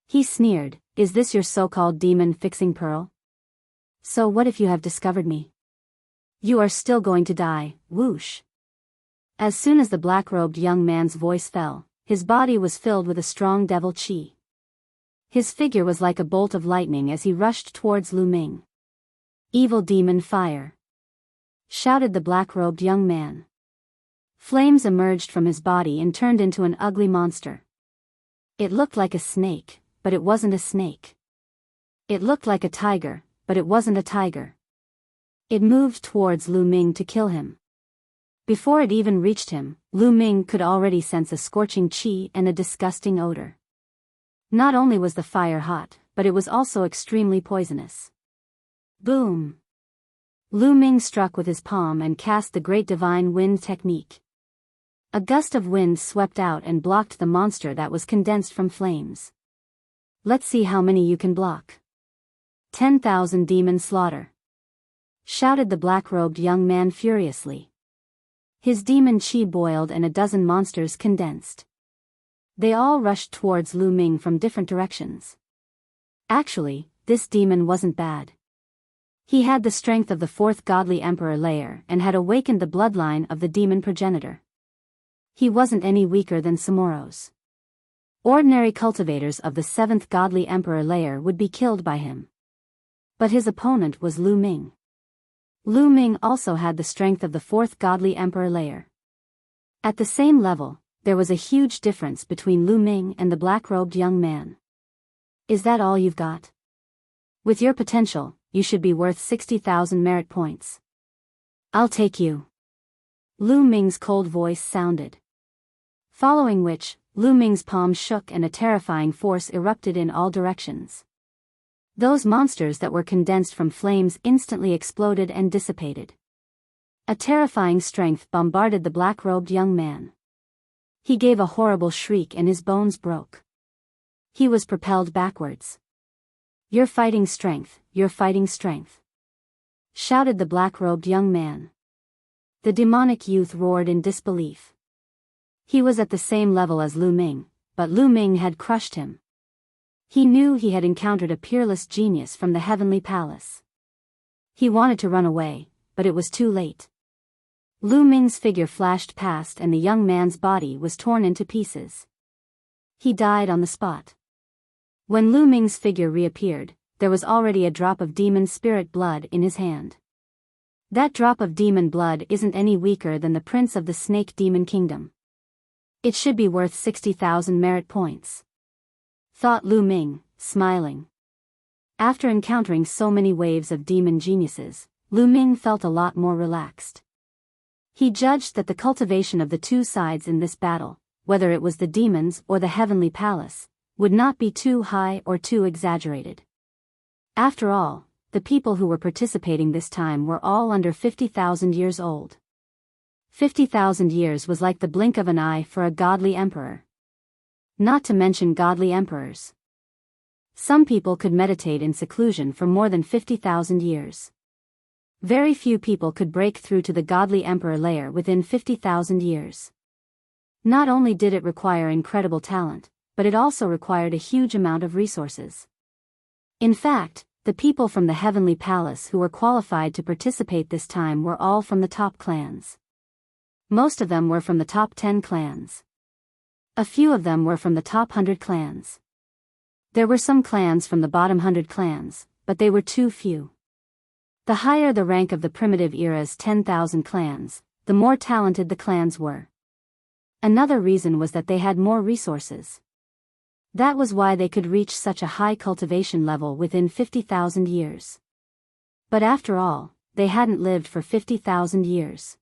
S1: He sneered, "Is this your so-called demon-fixing pearl? So what if you have discovered me? You are still going to die." Whoosh! As soon as the black-robed young man's voice fell, his body was filled with a strong devil chi. His figure was like a bolt of lightning as he rushed towards Lu Ming. "Evil demon fire!" shouted the black-robed young man. Flames emerged from his body and turned into an ugly monster. It looked like a snake, but it wasn't a snake. It looked like a tiger, but it wasn't a tiger. It moved towards Lu Ming to kill him. Before it even reached him, Lu Ming could already sense a scorching qi and a disgusting odor. Not only was the fire hot, but it was also extremely poisonous. Boom! Lu Ming struck with his palm and cast the Great Divine Wind technique. A gust of wind swept out and blocked the monster that was condensed from flames. Let's see how many you can block. 10,000 demon slaughter! Shouted the black-robed young man furiously. His demon chi boiled and a dozen monsters condensed. They all rushed towards Lu Ming from different directions. Actually, this demon wasn't bad. He had the strength of the fourth godly emperor layer and had awakened the bloodline of the demon progenitor. He wasn't any weaker than Samoro's. Ordinary cultivators of the seventh godly emperor layer would be killed by him. But his opponent was Lu Ming. Lu Ming also had the strength of the fourth godly emperor layer. At the same level, there was a huge difference between Lu Ming and the black-robed young man. Is that all you've got? With your potential, you should be worth 60,000 merit points. I'll take you. Lu Ming's cold voice sounded. Following which, Lu Ming's palm shook and a terrifying force erupted in all directions. Those monsters that were condensed from flames instantly exploded and dissipated. A terrifying strength bombarded the black-robed young man. He gave a horrible shriek and his bones broke. He was propelled backwards. Your fighting strength, your fighting strength! Shouted the black-robed young man. The demonic youth roared in disbelief. He was at the same level as Lu Ming, but Lu Ming had crushed him. He knew he had encountered a peerless genius from the heavenly palace. He wanted to run away, but it was too late. Lu Ming's figure flashed past and the young man's body was torn into pieces. He died on the spot. When Lu Ming's figure reappeared, there was already a drop of demon spirit blood in his hand. That drop of demon blood isn't any weaker than the prince of the snake demon kingdom. It should be worth 60,000 merit points. Thought Lu Ming, smiling. After encountering so many waves of demon geniuses, Lu Ming felt a lot more relaxed. He judged that the cultivation of the two sides in this battle, whether it was the demons or the heavenly palace, would not be too high or too exaggerated. After all, the people who were participating this time were all under 50,000 years old. 50,000 years was like the blink of an eye for a godly emperor. Not to mention godly emperors. Some people could meditate in seclusion for more than 50,000 years. Very few people could break through to the godly emperor layer within 50,000 years. Not only did it require incredible talent, but it also required a huge amount of resources. In fact, the people from the heavenly palace who were qualified to participate this time were all from the top clans. Most of them were from the top 10 clans. A few of them were from the top 100 clans. There were some clans from the bottom 100 clans, but they were too few. The higher the rank of the primitive era's 10,000 clans, the more talented the clans were. Another reason was that they had more resources. That was why they could reach such a high cultivation level within 50,000 years. But after all, they hadn't lived for 50,000 years.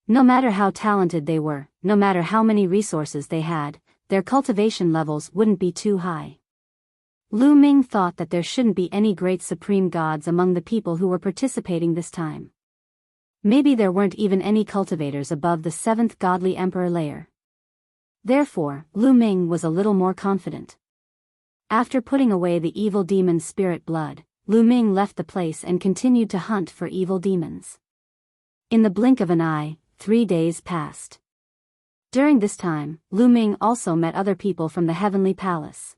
S1: No matter how talented they were, no matter how many resources they had, their cultivation levels wouldn't be too high. Lu Ming thought that there shouldn't be any great supreme gods among the people who were participating this time. Maybe there weren't even any cultivators above the 7th godly emperor layer. Therefore, Lu Ming was a little more confident. After putting away the evil demon's spirit blood, Lu Ming left the place and continued to hunt for evil demons. In the blink of an eye, 3 days passed. During this time, Lu Ming also met other people from the heavenly palace.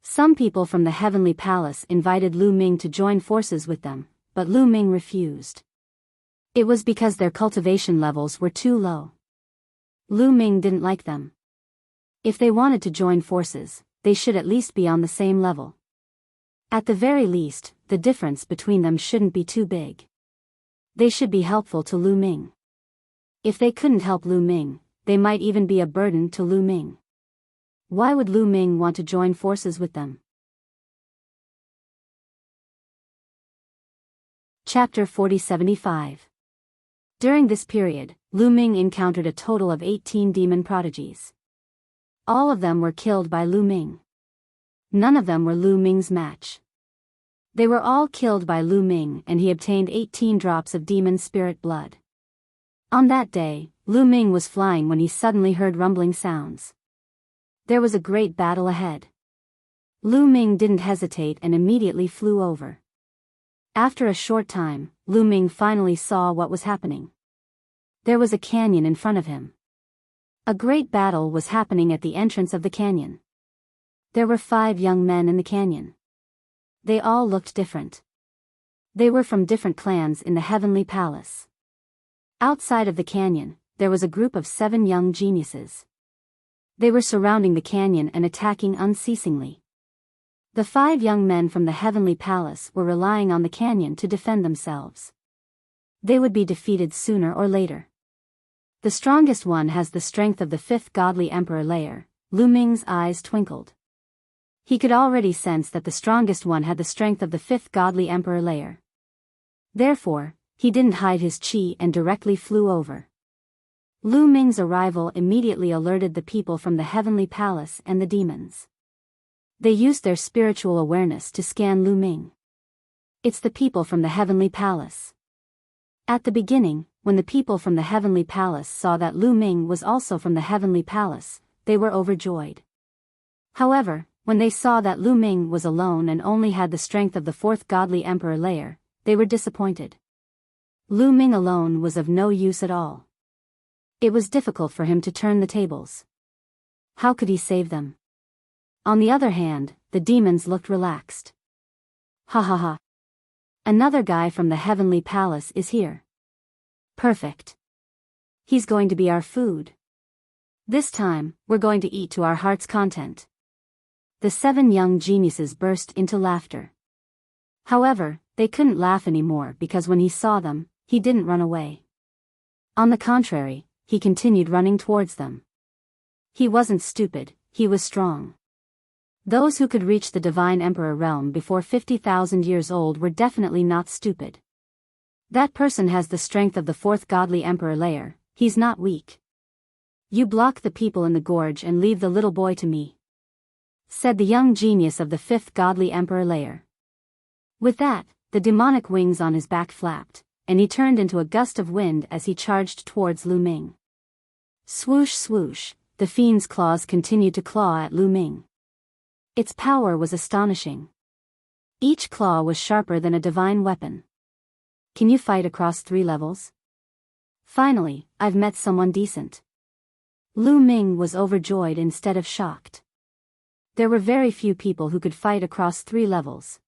S1: Some people from the heavenly palace invited Lu Ming to join forces with them, but Lu Ming refused. It was because their cultivation levels were too low. Lu Ming didn't like them. If they wanted to join forces, they should at least be on the same level. At the very least, the difference between them shouldn't be too big. They should be helpful to Lu Ming. If they couldn't help Lu Ming, they might even be a burden to Lu Ming. Why would Lu Ming want to join forces with them? Chapter 4075. During this period, Lu Ming encountered a total of 18 demon prodigies. All of them were killed by Lu Ming. None of them were Lu Ming's match. They were all killed by Lu Ming, and he obtained 18 drops of demon spirit blood. On that day, Lu Ming was flying when he suddenly heard rumbling sounds. There was a great battle ahead. Lu Ming didn't hesitate and immediately flew over. After a short time, Lu Ming finally saw what was happening. There was a canyon in front of him. A great battle was happening at the entrance of the canyon. There were 5 young men in the canyon. They all looked different. They were from different clans in the Heavenly Palace. Outside of the canyon, there was a group of 7 young geniuses. They were surrounding the canyon and attacking unceasingly. The 5 young men from the Heavenly Palace were relying on the canyon to defend themselves. They would be defeated sooner or later. The strongest one has the strength of the 5th godly emperor layer. Lu Ming's eyes twinkled. He could already sense that the strongest one had the strength of the 5th godly emperor layer. Therefore, he didn't hide his chi and directly flew over. Lu Ming's arrival immediately alerted the people from the Heavenly Palace and the demons. They used their spiritual awareness to scan Lu Ming. It's the people from the Heavenly Palace. At the beginning, when the people from the Heavenly Palace saw that Lu Ming was also from the Heavenly Palace, they were overjoyed. However, when they saw that Lu Ming was alone and only had the strength of the 4th godly emperor layer, they were disappointed. Lu Ming alone was of no use at all. It was difficult for him to turn the tables. How could he save them? On the other hand, the demons looked relaxed. Ha ha ha. Another guy from the Heavenly Palace is here. Perfect. He's going to be our food. This time, we're going to eat to our heart's content. The 7 young geniuses burst into laughter. However, they couldn't laugh anymore because when he saw them, he didn't run away. On the contrary, he continued running towards them. He wasn't stupid, he was strong. Those who could reach the Divine Emperor realm before 50,000 years old were definitely not stupid. That person has the strength of the 4th godly emperor layer, he's not weak. You block the people in the gorge and leave the little boy to me, said the young genius of the 5th godly emperor layer. With that, the demonic wings on his back flapped, and he turned into a gust of wind as he charged towards Lu Ming. Swoosh swoosh, the fiend's claws continued to claw at Lu Ming. Its power was astonishing. Each claw was sharper than a divine weapon. Can you fight across 3 levels? Finally, I've met someone decent. Lu Ming was overjoyed instead of shocked. There were very few people who could fight across 3 levels.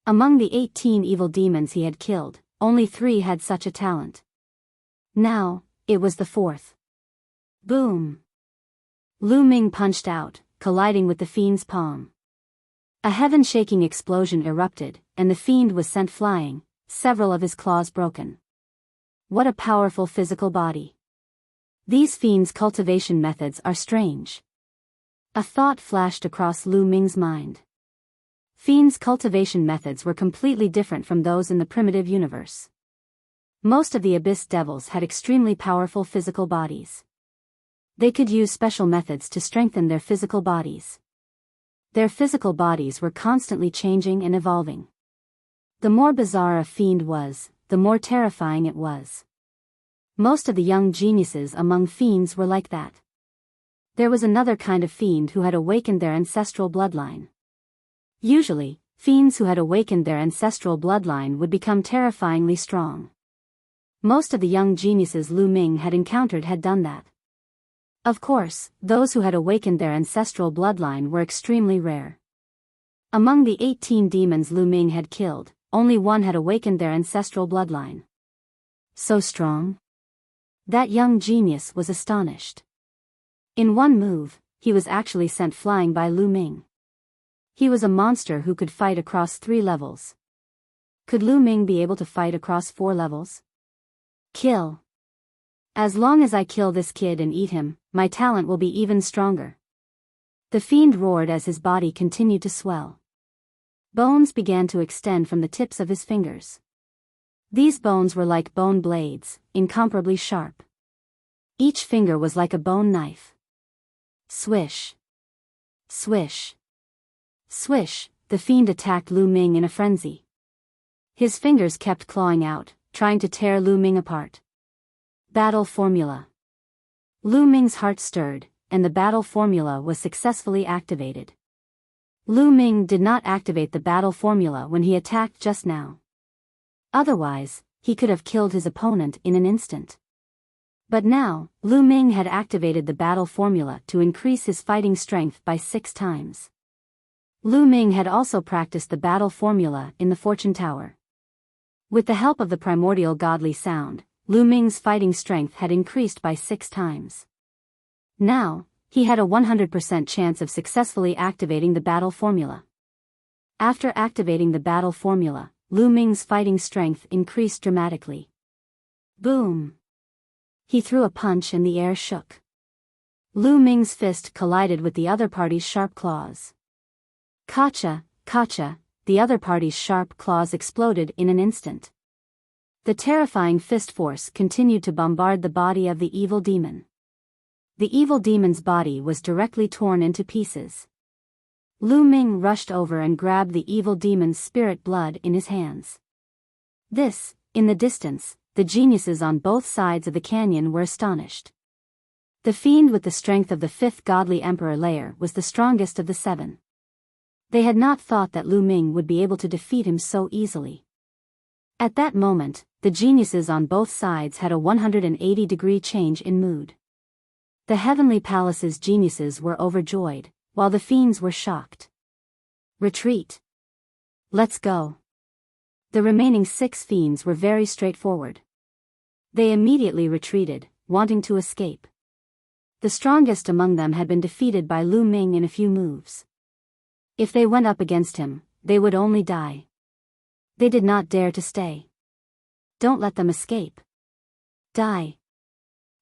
S1: Among the 18 evil demons he had killed, only 3 had such a talent. Now, it was the 4th. Boom! Lu Ming punched out, colliding with the fiend's palm. A heaven-shaking explosion erupted, and the fiend was sent flying, several of his claws broken. What a powerful physical body. These fiends' cultivation methods are strange. A thought flashed across Lu Ming's mind. Fiends' cultivation methods were completely different from those in the primitive universe. Most of the abyss devils had extremely powerful physical bodies. They could use special methods to strengthen their physical bodies. Their physical bodies were constantly changing and evolving. The more bizarre a fiend was, the more terrifying it was. Most of the young geniuses among fiends were like that. There was another kind of fiend who had awakened their ancestral bloodline. Usually, fiends who had awakened their ancestral bloodline would become terrifyingly strong. Most of the young geniuses Lu Ming had encountered had done that. Of course, those who had awakened their ancestral bloodline were extremely rare. Among the 18 demons Lu Ming had killed, only 1 had awakened their ancestral bloodline. So strong? That young genius was astonished. In one move, he was actually sent flying by Lu Ming. He was a monster who could fight across 3 levels. Could Lu Ming be able to fight across 4 levels? Kill. As long as I kill this kid and eat him, my talent will be even stronger. The fiend roared as his body continued to swell. Bones began to extend from the tips of his fingers. These bones were like bone blades, incomparably sharp. Each finger was like a bone knife. Swish. Swish. Swish, the fiend attacked Lu Ming in a frenzy. His fingers kept clawing out, trying to tear Lu Ming apart. Battle formula. Lu Ming's heart stirred, and the battle formula was successfully activated. Lu Ming did not activate the battle formula when he attacked just now. Otherwise, he could have killed his opponent in an instant. But now, Lu Ming had activated the battle formula to increase his fighting strength by 6 times. Lu Ming had also practiced the battle formula in the Fortune Tower. With the help of the primordial godly sound, Lu Ming's fighting strength had increased by 6 times. Now, he had a 100% chance of successfully activating the battle formula. After activating the battle formula, Lu Ming's fighting strength increased dramatically. Boom! He threw a punch and the air shook. Lu Ming's fist collided with the other party's sharp claws. Kacha, kacha, the other party's sharp claws exploded in an instant. The terrifying fist force continued to bombard the body of the evil demon. The evil demon's body was directly torn into pieces. Lu Ming rushed over and grabbed the evil demon's spirit blood in his hands. This, in the distance, the geniuses on both sides of the canyon were astonished. The fiend with the strength of the 5th godly emperor layer was the strongest of the 7. They had not thought that Lu Ming would be able to defeat him so easily. At that moment, the geniuses on both sides had a 180-degree change in mood. The Heavenly Palace's geniuses were overjoyed, while the fiends were shocked. Retreat. Let's go. The remaining 6 fiends were very straightforward. They immediately retreated, wanting to escape. The strongest among them had been defeated by Lu Ming in a few moves. If they went up against him, they would only die. They did not dare to stay. Don't let them escape. Die.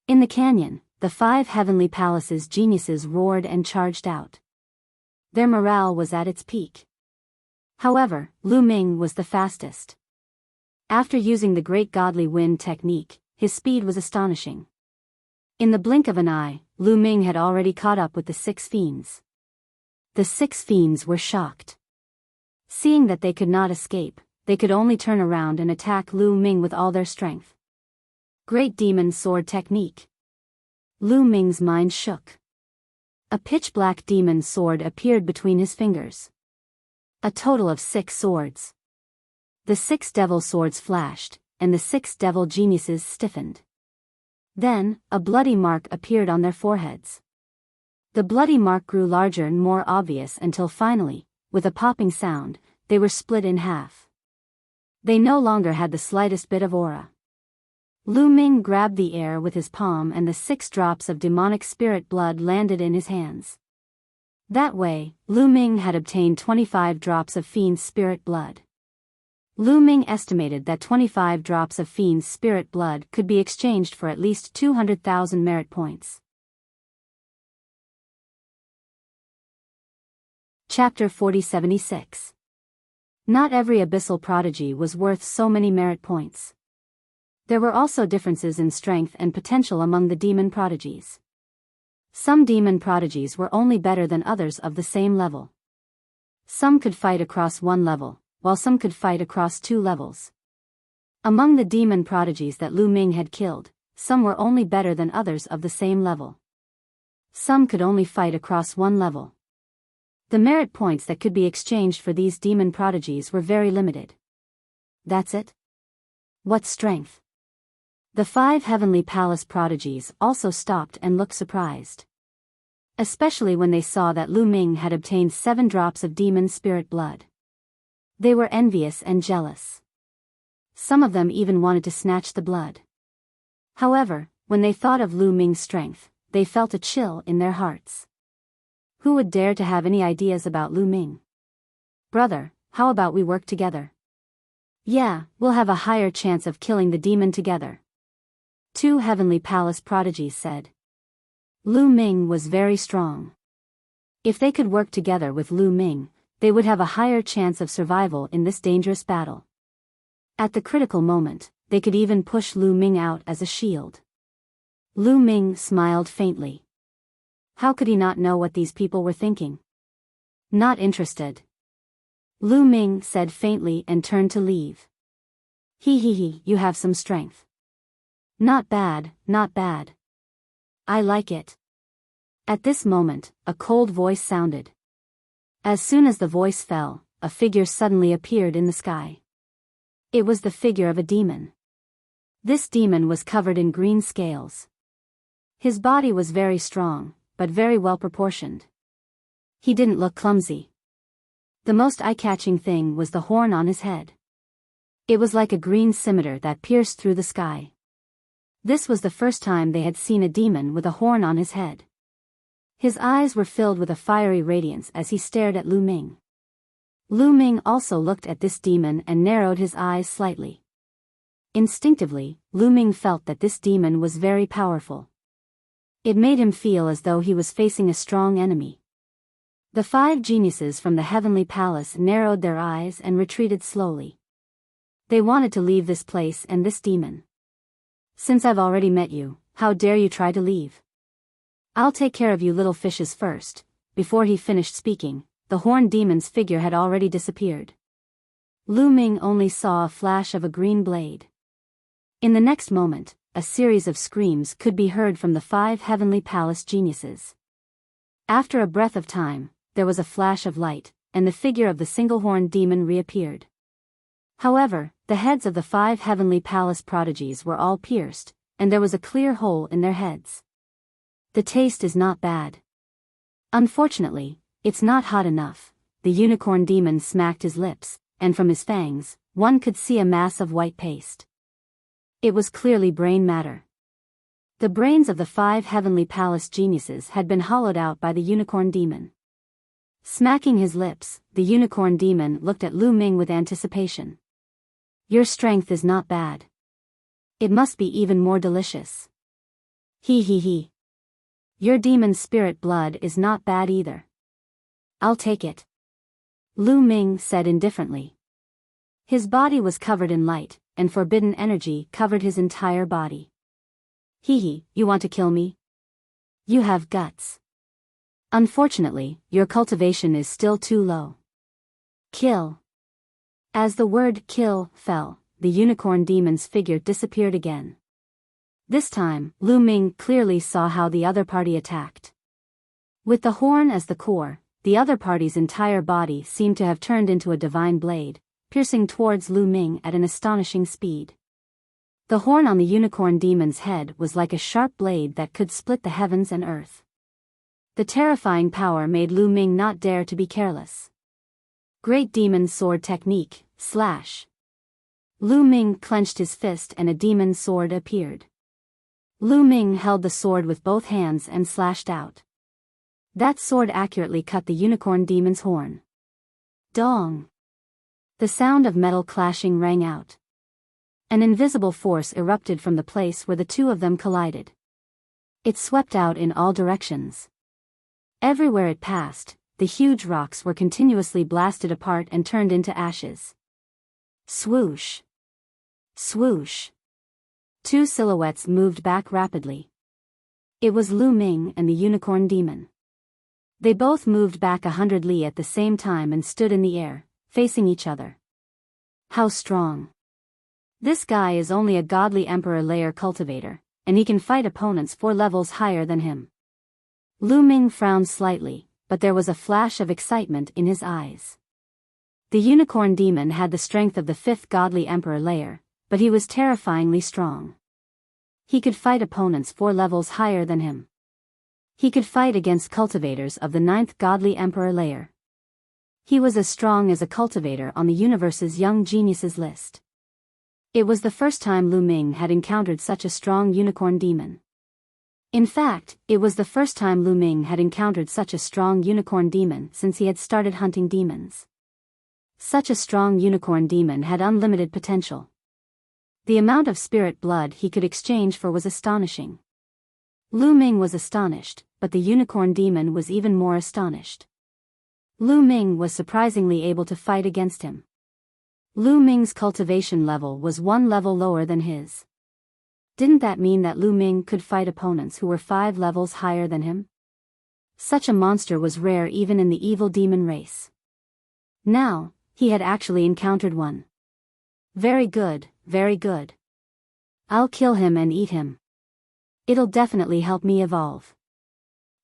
S1: In the canyon, the 5 Heavenly Palace's geniuses roared and charged out. Their morale was at its peak. However, Lu Ming was the fastest. After using the Great Godly Wind technique, his speed was astonishing. In the blink of an eye, Lu Ming had already caught up with the 6 fiends. The 6 fiends were shocked. Seeing that they could not escape, they could only turn around and attack Lu Ming with all their strength. Great Demon Sword Technique. Lu Ming's mind shook. A pitch-black demon sword appeared between his fingers. A total of 6 swords. The 6 devil swords flashed, and the 6 devil geniuses stiffened. Then, a bloody mark appeared on their foreheads. The bloody mark grew larger and more obvious until finally, with a popping sound, they were split in half. They no longer had the slightest bit of aura. Lu Ming grabbed the air with his palm and the 6 drops of demonic spirit blood landed in his hands. That way, Lu Ming had obtained 25 drops of fiend's spirit blood. Lu Ming estimated that 25 drops of fiend's spirit blood could be exchanged for at least 200,000 merit points. Chapter 4076. Not every abyssal prodigy was worth so many merit points. There were also differences in strength and potential among the demon prodigies. Some demon prodigies were only better than others of the same level. Some could fight across 1 level, while some could fight across 2 levels. Among the demon prodigies that Lu Ming had killed, some were only better than others of the same level. Some could only fight across 1 level. The merit points that could be exchanged for these demon prodigies were very limited. That's it? What strength? The 5 Heavenly Palace prodigies also stopped and looked surprised. Especially when they saw that Lu Ming had obtained 7 drops of demon spirit blood. They were envious and jealous. Some of them even wanted to snatch the blood. However, when they thought of Lu Ming's strength, they felt a chill in their hearts. Who would dare to have any ideas about Lu Ming? Brother, how about we work together? Yeah, we'll have a higher chance of killing the demon together. 2 Heavenly Palace prodigies said. Lu Ming was very strong. If they could work together with Lu Ming, they would have a higher chance of survival in this dangerous battle. At the critical moment, they could even push Lu Ming out as a shield. Lu Ming smiled faintly. How could he not know what these people were thinking? Not interested. Lu Ming said faintly and turned to leave. He, you have some strength. Not bad, not bad. I like it. At this moment, a cold voice sounded. As soon as the voice fell, a figure suddenly appeared in the sky. It was the figure of a demon. This demon was covered in green scales. His body was very strong, but very well proportioned. He didn't look clumsy. The most eye-catching thing was the horn on his head. It was like a green scimitar that pierced through the sky. This was the first time they had seen a demon with a horn on his head. His eyes were filled with a fiery radiance as he stared at Lu Ming. Lu Ming also looked at this demon and narrowed his eyes slightly. Instinctively, Lu Ming felt that this demon was very powerful. It made him feel as though he was facing a strong enemy. The 5 geniuses from the heavenly palace narrowed their eyes and retreated slowly. They wanted to leave this place and this demon. Since I've already met you, how dare you try to leave? I'll take care of you little fishes first. Before he finished speaking, the horned demon's figure had already disappeared. Lu Ming only saw a flash of a green blade. In the next moment, a series of screams could be heard from the 5 heavenly palace geniuses. After a breath of time, there was a flash of light, and the figure of the single-horned demon reappeared. However, the heads of the 5 heavenly palace prodigies were all pierced, and there was a clear hole in their heads. The taste is not bad. Unfortunately, it's not hot enough. The unicorn demon smacked his lips, and from his fangs, one could see a mass of white paste. It was clearly brain matter. The brains of the 5 heavenly palace geniuses had been hollowed out by the unicorn demon. Smacking his lips, the unicorn demon looked at Lu Ming with anticipation. Your strength is not bad. It must be even more delicious. He. Your demon spirit blood is not bad either. I'll take it. Lu Ming said indifferently. His body was covered in light, and forbidden energy covered his entire body. You want to kill me? You have guts. Unfortunately, your cultivation is still too low. Kill. As the word kill fell, the unicorn demon's figure disappeared again. This time, Lu Ming clearly saw how the other party attacked. With the horn as the core, the other party's entire body seemed to have turned into a divine blade, piercing towards Lu Ming at an astonishing speed. The horn on the unicorn demon's head was like a sharp blade that could split the heavens and earth. The terrifying power made Lu Ming not dare to be careless. Great demon sword technique, slash. Lu Ming clenched his fist and a demon sword appeared. Lu Ming held the sword with both hands and slashed out. That sword accurately cut the unicorn demon's horn. Dong! The sound of metal clashing rang out. An invisible force erupted from the place where the two of them collided. It swept out in all directions. Everywhere it passed, the huge rocks were continuously blasted apart and turned into ashes. Swoosh! Swoosh! 2 silhouettes moved back rapidly. It was Lu Ming and the unicorn demon. They both moved back 100 li at the same time and stood in the air, facing each other. How strong! This guy is only a godly emperor layer cultivator, and he can fight opponents 4 levels higher than him. Lu Ming frowned slightly, but there was a flash of excitement in his eyes. The unicorn demon had the strength of the 5th godly emperor layer, but he was terrifyingly strong. He could fight opponents 4 levels higher than him. He could fight against cultivators of the 9th godly emperor layer. He was as strong as a cultivator on the universe's young geniuses list. It was the first time Lu Ming had encountered such a strong unicorn demon. In fact, it was the first time Lu Ming had encountered such a strong unicorn demon since he had started hunting demons. Such a strong unicorn demon had unlimited potential. The amount of spirit blood he could exchange for was astonishing. Lu Ming was astonished, but the unicorn demon was even more astonished. Lu Ming was surprisingly able to fight against him. Lu Ming's cultivation level was one level lower than his. Didn't that mean that Lu Ming could fight opponents who were 5 levels higher than him? Such a monster was rare even in the evil demon race. Now, he had actually encountered one. Very good, very good. I'll kill him and eat him. It'll definitely help me evolve.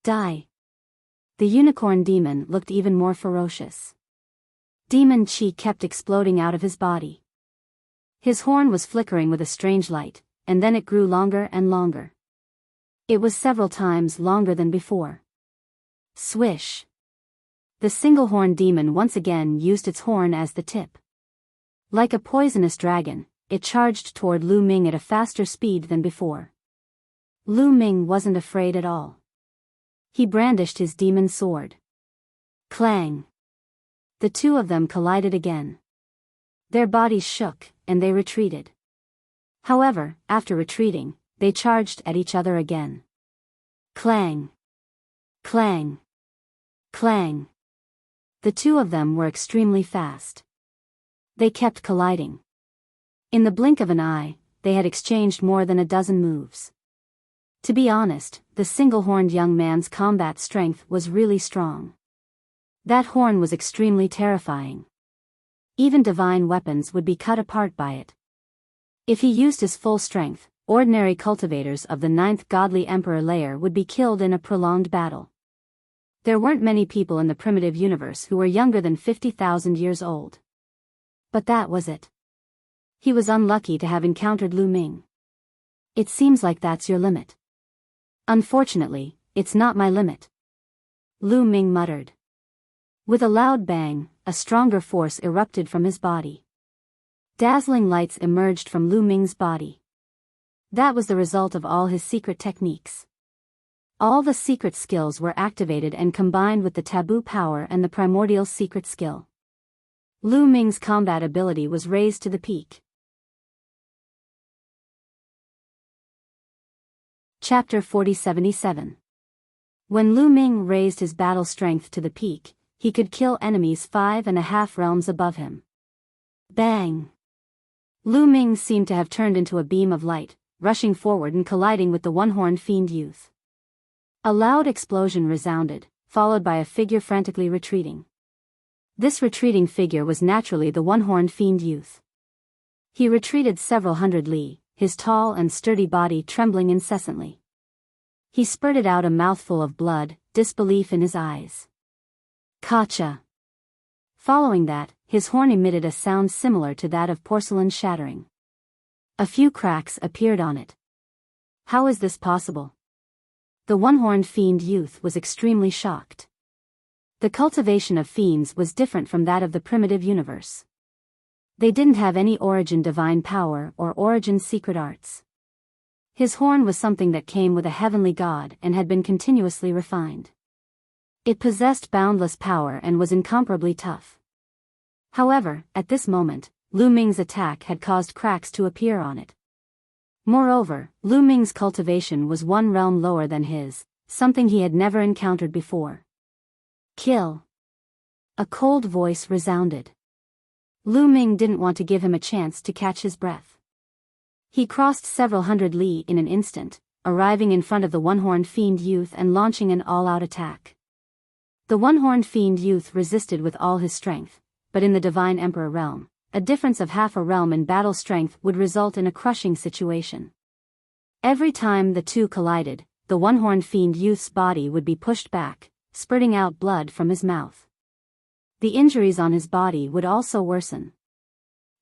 S1: Die. The unicorn demon looked even more ferocious. Demon chi kept exploding out of his body. His horn was flickering with a strange light, and then it grew longer and longer. It was several times longer than before. Swish. The single-horn demon once again used its horn as the tip. Like a poisonous dragon, it charged toward Lu Ming at a faster speed than before. Lu Ming wasn't afraid at all. He brandished his demon sword. Clang. The two of them collided again. Their bodies shook, and they retreated. However, after retreating, they charged at each other again. Clang. Clang. Clang. The two of them were extremely fast. They kept colliding. In the blink of an eye, they had exchanged more than a dozen moves. To be honest, the single-horned young man's combat strength was really strong. That horn was extremely terrifying. Even divine weapons would be cut apart by it. If he used his full strength, ordinary cultivators of the 9th godly emperor layer would be killed in a prolonged battle. There weren't many people in the primitive universe who were younger than 50,000 years old. But that was it. He was unlucky to have encountered Lu Ming. It seems like that's your limit. Unfortunately, it's not my limit. Lu Ming muttered. With a loud bang, a stronger force erupted from his body. Dazzling lights emerged from Lu Ming's body. That was the result of all his secret techniques. All the secret skills were activated and combined with the taboo power and the primordial secret skill. Lu Ming's combat ability was raised to the peak. Chapter 4077. When Lu Ming raised his battle strength to the peak, he could kill enemies 5.5 realms above him. Bang! Lu Ming seemed to have turned into a beam of light, rushing forward and colliding with the one-horned fiend youth. A loud explosion resounded, followed by a figure frantically retreating. This retreating figure was naturally the one-horned fiend youth. He retreated several hundred li, his tall and sturdy body trembling incessantly. He spurted out a mouthful of blood, disbelief in his eyes. Kacha. Following that, his horn emitted a sound similar to that of porcelain shattering. A few cracks appeared on it. How is this possible? The one-horned fiend youth was extremely shocked. The cultivation of fiends was different from that of the primitive universe. They didn't have any origin divine power or origin secret arts. His horn was something that came with a heavenly god and had been continuously refined. It possessed boundless power and was incomparably tough. However, at this moment, Lu Ming's attack had caused cracks to appear on it. Moreover, Lu Ming's cultivation was one realm lower than his, something he had never encountered before. Kill. A cold voice resounded. Lu Ming didn't want to give him a chance to catch his breath. He crossed several hundred li in an instant, arriving in front of the one-horned fiend youth and launching an all-out attack. The one-horned fiend youth resisted with all his strength, but in the divine emperor realm, a difference of half a realm in battle strength would result in a crushing situation. Every time the two collided, the one-horned fiend youth's body would be pushed back, spurting out blood from his mouth. The injuries on his body would also worsen.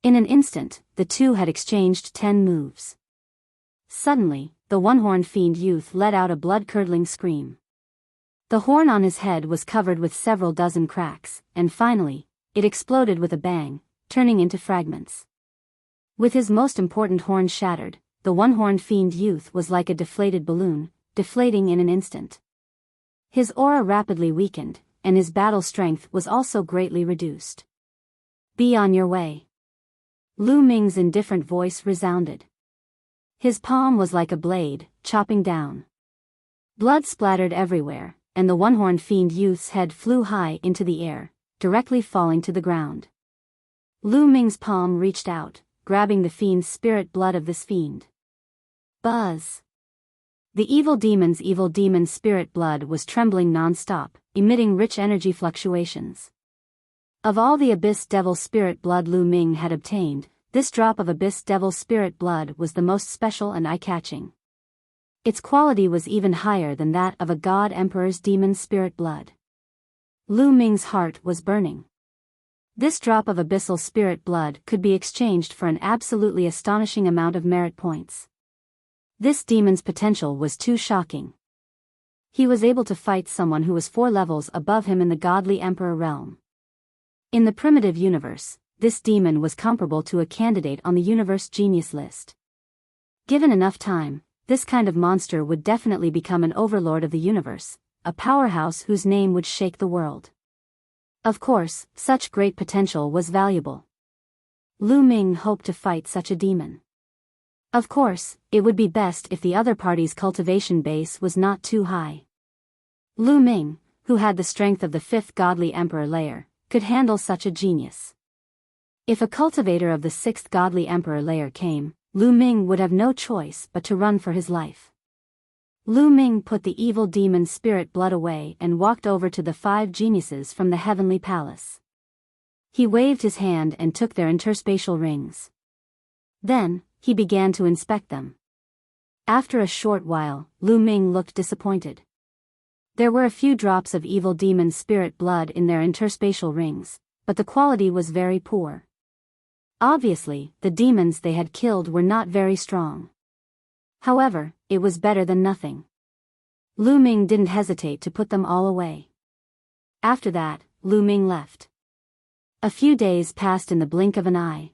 S1: In an instant, the two had exchanged 10 moves. Suddenly, the one-horned fiend youth let out a blood-curdling scream. The horn on his head was covered with several dozen cracks, and finally, it exploded with a bang, turning into fragments. With his most important horn shattered, the one-horned fiend youth was like a deflated balloon, deflating in an instant. His aura rapidly weakened, and his battle strength was also greatly reduced. Be on your way. Lu Ming's indifferent voice resounded. His palm was like a blade, chopping down. Blood splattered everywhere, and the one-horned fiend youth's head flew high into the air, directly falling to the ground. Lu Ming's palm reached out, grabbing the fiend's spirit blood of this fiend. Buzz! The evil demon's spirit blood was trembling non-stop, emitting rich energy fluctuations. Of all the Abyss Devil spirit blood Lu Ming had obtained, this drop of Abyss Devil spirit blood was the most special and eye-catching. Its quality was even higher than that of a God Emperor's demon spirit blood. Lu Ming's heart was burning. This drop of abyssal spirit blood could be exchanged for an absolutely astonishing amount of merit points. This demon's potential was too shocking. He was able to fight someone who was 4 levels above him in the godly emperor realm. In the primitive universe, this demon was comparable to a candidate on the universe genius list. Given enough time, this kind of monster would definitely become an overlord of the universe, a powerhouse whose name would shake the world. Of course, such great potential was valuable. Lu Ming hoped to fight such a demon. Of course, it would be best if the other party's cultivation base was not too high. Lu Ming, who had the strength of the 5th godly emperor layer, could handle such a genius. If a cultivator of the 6th godly emperor layer came, Lu Ming would have no choice but to run for his life. Lu Ming put the evil demon's spirit blood away and walked over to the 5 geniuses from the heavenly palace. He waved his hand and took their interspatial rings. Then, he began to inspect them. After a short while, Lu Ming looked disappointed. There were a few drops of evil demon spirit blood in their interspatial rings, but the quality was very poor. Obviously, the demons they had killed were not very strong. However, it was better than nothing. Lu Ming didn't hesitate to put them all away. After that, Lu Ming left. A few days passed in the blink of an eye.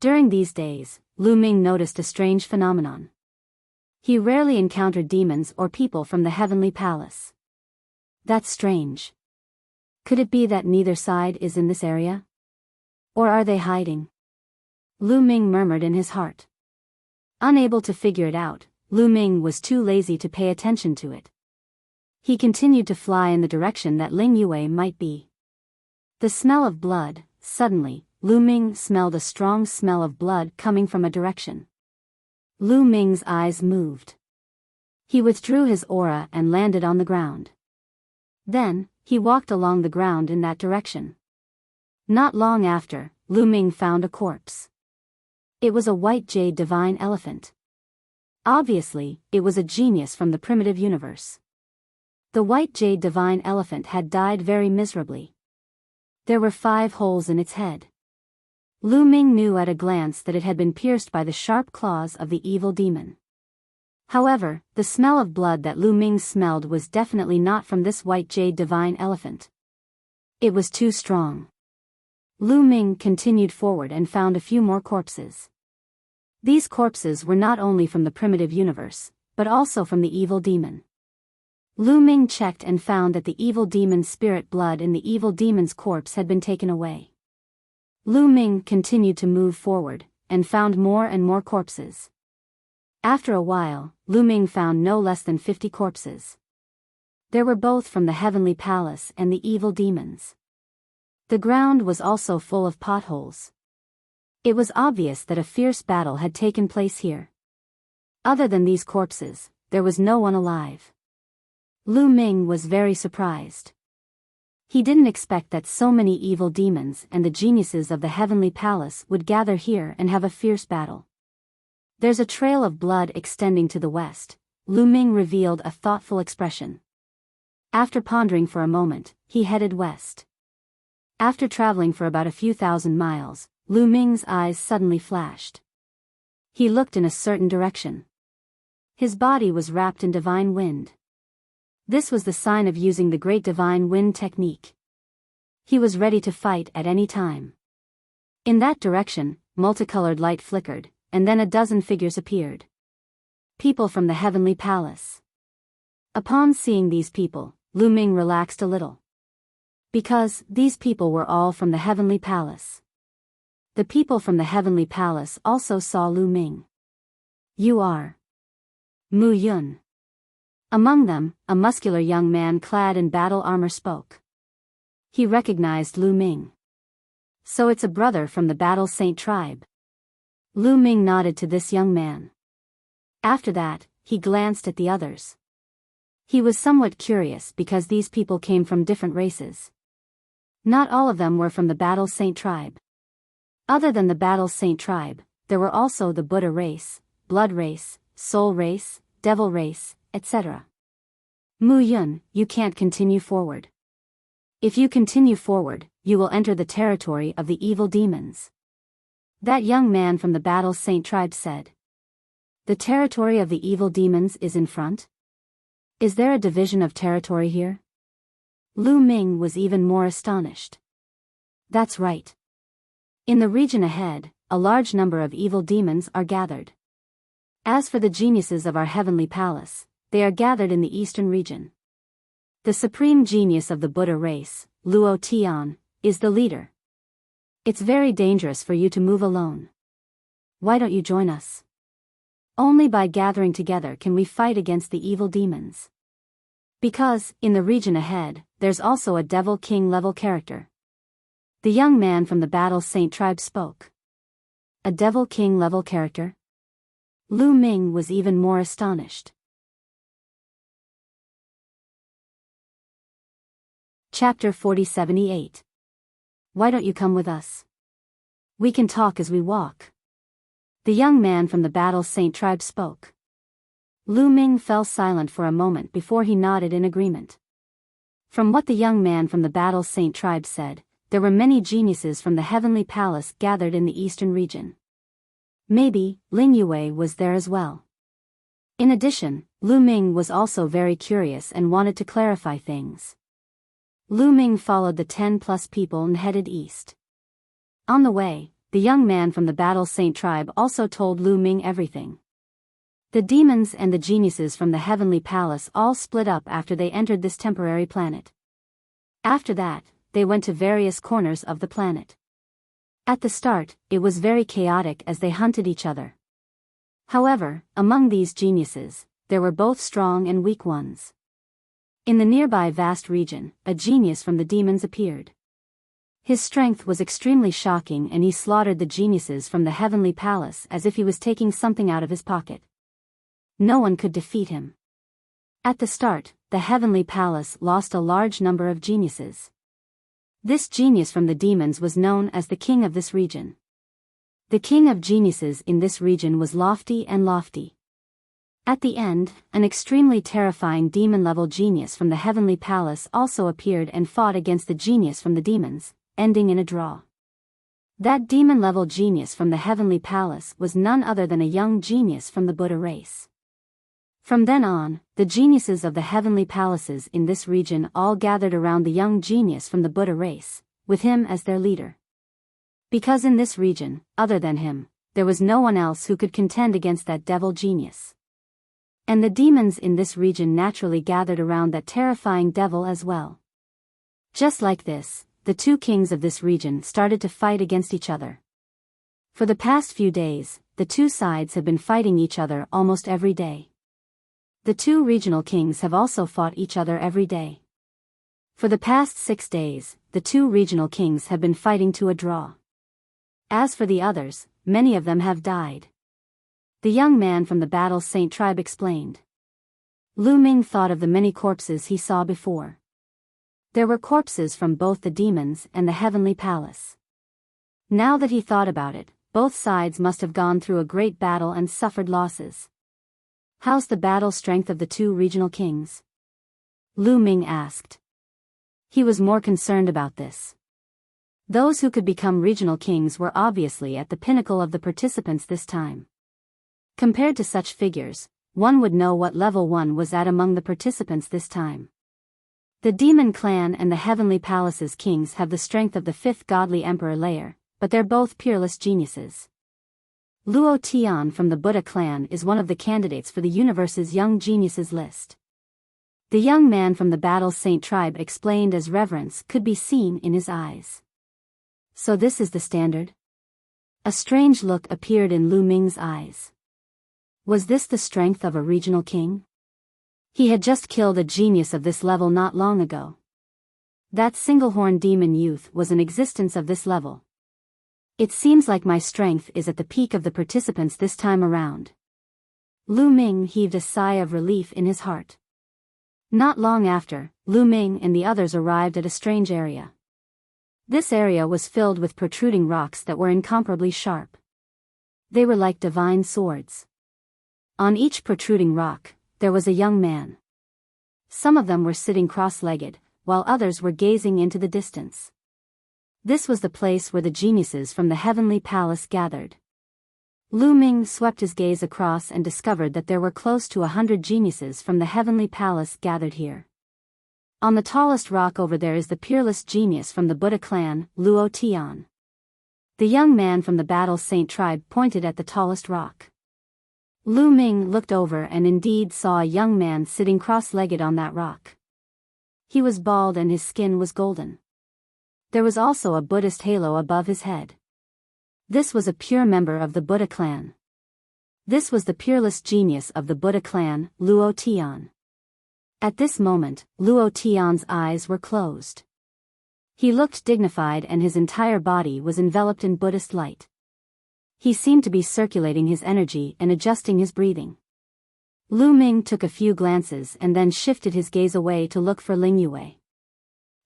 S1: During these days, Lu Ming noticed a strange phenomenon. He rarely encountered demons or people from the heavenly palace. That's strange. Could it be that neither side is in this area? Or are they hiding? Lu Ming murmured in his heart. Unable to figure it out, Lu Ming was too lazy to pay attention to it. He continued to fly in the direction that Ling Yue might be. The smell of blood, suddenly, Lu Ming smelled a strong smell of blood coming from a direction. Lu Ming's eyes moved. He withdrew his aura and landed on the ground. Then, he walked along the ground in that direction. Not long after, Lu Ming found a corpse. It was a white jade divine elephant. Obviously, it was a genius from the primitive universe. The white jade divine elephant had died very miserably. There were 5 holes in its head. Lu Ming knew at a glance that it had been pierced by the sharp claws of the evil demon. However, the smell of blood that Lu Ming smelled was definitely not from this white jade divine elephant. It was too strong. Lu Ming continued forward and found a few more corpses. These corpses were not only from the primitive universe, but also from the evil demon. Lu Ming checked and found that the evil demon's spirit blood in the evil demon's corpse had been taken away. Lu Ming continued to move forward, and found more and more corpses. After a while, Lu Ming found no less than 50 corpses. There were both from the heavenly palace and the evil demons. The ground was also full of potholes. It was obvious that a fierce battle had taken place here. Other than these corpses, there was no one alive. Lu Ming was very surprised. He didn't expect that so many evil demons and the geniuses of the heavenly palace would gather here and have a fierce battle. There's a trail of blood extending to the west. Lu Ming revealed a thoughtful expression. After pondering for a moment, he headed west. After traveling for about a few thousand miles, Lu Ming's eyes suddenly flashed. He looked in a certain direction. His body was wrapped in divine wind. This was the sign of using the great divine wind technique. He was ready to fight at any time. In that direction, multicolored light flickered, and then a dozen figures appeared. People from the heavenly palace. Upon seeing these people, Lu Ming relaxed a little. Because these people were all from the heavenly palace. The people from the heavenly palace also saw Lu Ming. You are Mu Yun. Among them, a muscular young man clad in battle armor spoke. He recognized Lu Ming. So it's a brother from the Battle Saint tribe. Lu Ming nodded to this young man. After that, he glanced at the others. He was somewhat curious because these people came from different races. Not all of them were from the Battle Saint tribe. Other than the Battle Saint tribe, there were also the Buddha race, blood race, soul race, devil race, etc. Mu Yun, you can't continue forward. If you continue forward, you will enter the territory of the evil demons. That young man from the Battle Saint tribe said. The territory of the evil demons is in front? Is there a division of territory here? Lu Ming was even more astonished. That's right. In the region ahead, a large number of evil demons are gathered. As for the geniuses of our heavenly palace, they are gathered in the eastern region. The supreme genius of the Buddha race, Luo Tian, is the leader. It's very dangerous for you to move alone. Why don't you join us? Only by gathering together can we fight against the evil demons. Because, in the region ahead, there's also a Devil King level character. The young man from the Battle Saint tribe spoke. A Devil King level character? Lu Ming was even more astonished. Chapter 4078. Why don't you come with us? We can talk as we walk. The young man from the Battle Saint tribe spoke. Lu Ming fell silent for a moment before he nodded in agreement. From what the young man from the Battle Saint tribe said, there were many geniuses from the Heavenly Palace gathered in the eastern region. Maybe, Ling Yue was there as well. In addition, Lu Ming was also very curious and wanted to clarify things. Lu Ming followed the 10+ people and headed east. On the way, the young man from the Battle Saint tribe also told Lu Ming everything. The demons and the geniuses from the Heavenly Palace all split up after they entered this temporary planet. After that, they went to various corners of the planet. At the start, it was very chaotic as they hunted each other. However, among these geniuses, there were both strong and weak ones. In the nearby vast region, a genius from the demons appeared. His strength was extremely shocking and he slaughtered the geniuses from the Heavenly Palace as if he was taking something out of his pocket. No one could defeat him. At the start, the Heavenly Palace lost a large number of geniuses. This genius from the demons was known as the king of this region. The king of geniuses in this region was lofty and lofty. At the end, an extremely terrifying demon-level genius from the Heavenly Palace also appeared and fought against the genius from the demons, ending in a draw. That demon-level genius from the Heavenly Palace was none other than a young genius from the Buddha race. From then on, the geniuses of the Heavenly Palaces in this region all gathered around the young genius from the Buddha race, with him as their leader. Because in this region, other than him, there was no one else who could contend against that devil genius. And the demons in this region naturally gathered around that terrifying devil as well. Just like this, the two kings of this region started to fight against each other. For the past few days, the two sides have been fighting each other almost every day. The two regional kings have also fought each other every day. For the past 6 days, the two regional kings have been fighting to a draw. As for the others, many of them have died. The young man from the Battle Saint tribe explained. Lu Ming thought of the many corpses he saw before. There were corpses from both the demons and the Heavenly Palace. Now that he thought about it, both sides must have gone through a great battle and suffered losses. How's the battle strength of the two regional kings? Lu Ming asked. He was more concerned about this. Those who could become regional kings were obviously at the pinnacle of the participants this time. Compared to such figures, one would know what level one was at among the participants this time. The Demon Clan and the Heavenly Palace's kings have the strength of the 5th godly emperor layer, but they're both peerless geniuses. Luo Tian from the Buddha clan is one of the candidates for the universe's young geniuses list. The young man from the Battle Saint tribe explained as reverence could be seen in his eyes. So this is the standard? A strange look appeared in Lu Ming's eyes. Was this the strength of a regional king? He had just killed a genius of this level not long ago. That single-horn demon youth was an existence of this level. It seems like my strength is at the peak of the participants this time around. Lu Ming heaved a sigh of relief in his heart. Not long after, Lu Ming and the others arrived at a strange area. This area was filled with protruding rocks that were incomparably sharp. They were like divine swords. On each protruding rock, there was a young man. Some of them were sitting cross-legged, while others were gazing into the distance. This was the place where the geniuses from the heavenly palace gathered. Lu Ming swept his gaze across and discovered that there were close to 100 geniuses from the heavenly palace gathered here. On the tallest rock over there is the peerless genius from the Buddha clan, Luo Tian. The young man from the Battle Saint tribe pointed at the tallest rock. Lu Ming looked over and indeed saw a young man sitting cross-legged on that rock. He was bald and his skin was golden. There was also a Buddhist halo above his head. This was a pure member of the Buddha clan. This was the peerless genius of the Buddha clan, Luo Tian. At this moment, Luo Tian's eyes were closed. He looked dignified and his entire body was enveloped in Buddhist light. He seemed to be circulating his energy and adjusting his breathing. Lu Ming took a few glances and then shifted his gaze away to look for Ling Yue.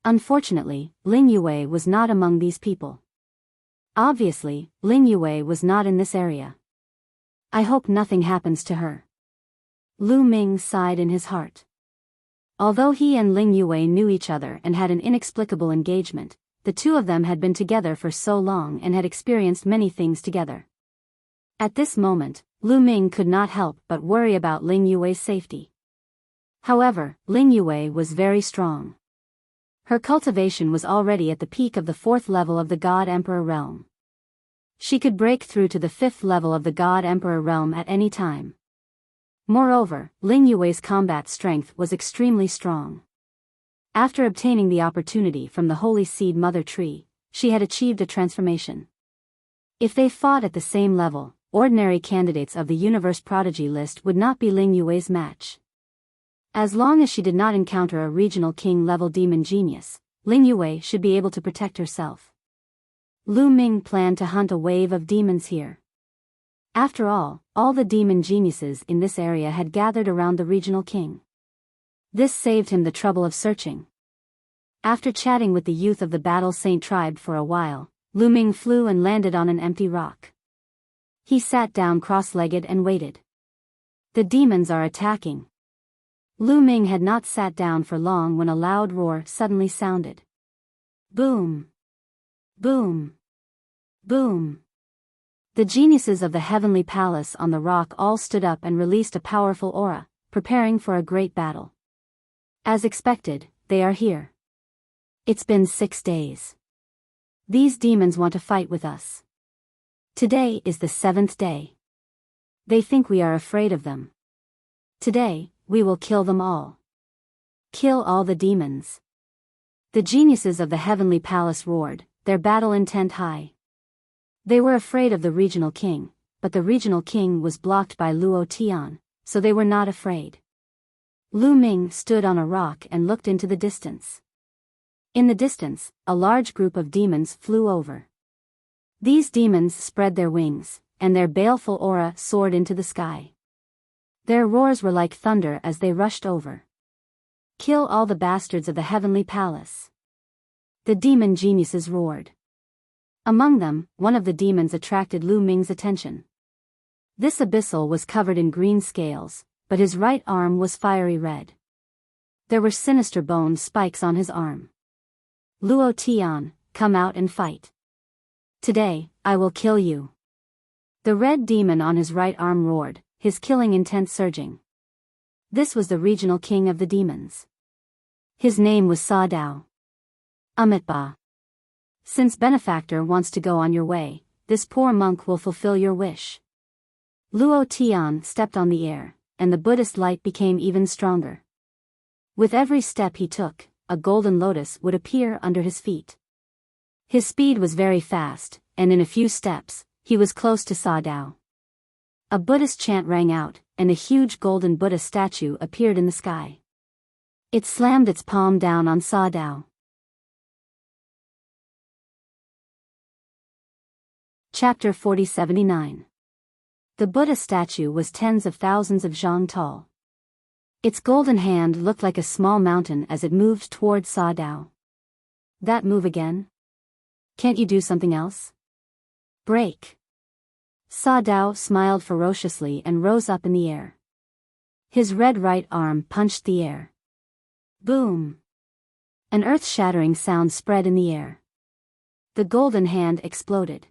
S1: Unfortunately, Ling Yue was not among these people. Obviously, Ling Yue was not in this area. I hope nothing happens to her. Lu Ming sighed in his heart. Although he and Ling Yue knew each other and had an inexplicable engagement, the two of them had been together for so long and had experienced many things together. At this moment, Lu Ming could not help but worry about Ling Yue's safety. However, Ling Yue was very strong. Her cultivation was already at the peak of the 4th level of the God Emperor realm. She could break through to the 5th level of the God Emperor realm at any time. Moreover, Ling Yue's combat strength was extremely strong. After obtaining the opportunity from the Holy Seed Mother Tree, she had achieved a transformation. If they fought at the same level, ordinary candidates of the Universe Prodigy list would not be Ling Yue's match. As long as she did not encounter a regional king-level demon genius, Ling Yue should be able to protect herself. Lu Ming planned to hunt a wave of demons here. After all the demon geniuses in this area had gathered around the regional king. This saved him the trouble of searching. After chatting with the youth of the Battle Saint tribe for a while, Lu Ming flew and landed on an empty rock. He sat down cross-legged and waited. The demons are attacking. Lu Ming had not sat down for long when a loud roar suddenly sounded. Boom! Boom! Boom! The geniuses of the heavenly palace on the rock all stood up and released a powerful aura, preparing for a great battle. As expected, they are here. It's been 6 days. These demons want to fight with us. Today is the 7th day. They think we are afraid of them. Today, we will kill them all. Kill all the demons. The geniuses of the heavenly palace roared, their battle intent high. They were afraid of the regional king, but the regional king was blocked by Luo Tian, so they were not afraid. Lu Ming stood on a rock and looked into the distance. In the distance, a large group of demons flew over. These demons spread their wings, and their baleful aura soared into the sky. Their roars were like thunder as they rushed over. Kill all the bastards of the heavenly palace. The demon geniuses roared. Among them, one of the demons attracted Lu Ming's attention. This abyssal was covered in green scales, but his right arm was fiery red. There were sinister bone spikes on his arm. Luo Tian, come out and fight. Today, I will kill you. The red demon on his right arm roared, his killing intent surging. This was the regional king of the demons. His name was Sa Dao. Amitba. Since Benefactor wants to go on your way, this poor monk will fulfill your wish. Luo Tian stepped on the air, and the Buddhist light became even stronger. With every step he took, a golden lotus would appear under his feet. His speed was very fast, and in a few steps, he was close to Sa Dao. A Buddhist chant rang out, and a huge golden Buddha statue appeared in the sky. It slammed its palm down on Sa Dao. Chapter 4079. The Buddha statue was tens of thousands of zhang tall. Its golden hand looked like a small mountain as it moved toward Sa Dao. That move again? Can't you do something else? Break. Sa Dao smiled ferociously and rose up in the air. His red right arm punched the air. Boom! An earth-shattering sound spread in the air. The golden hand exploded.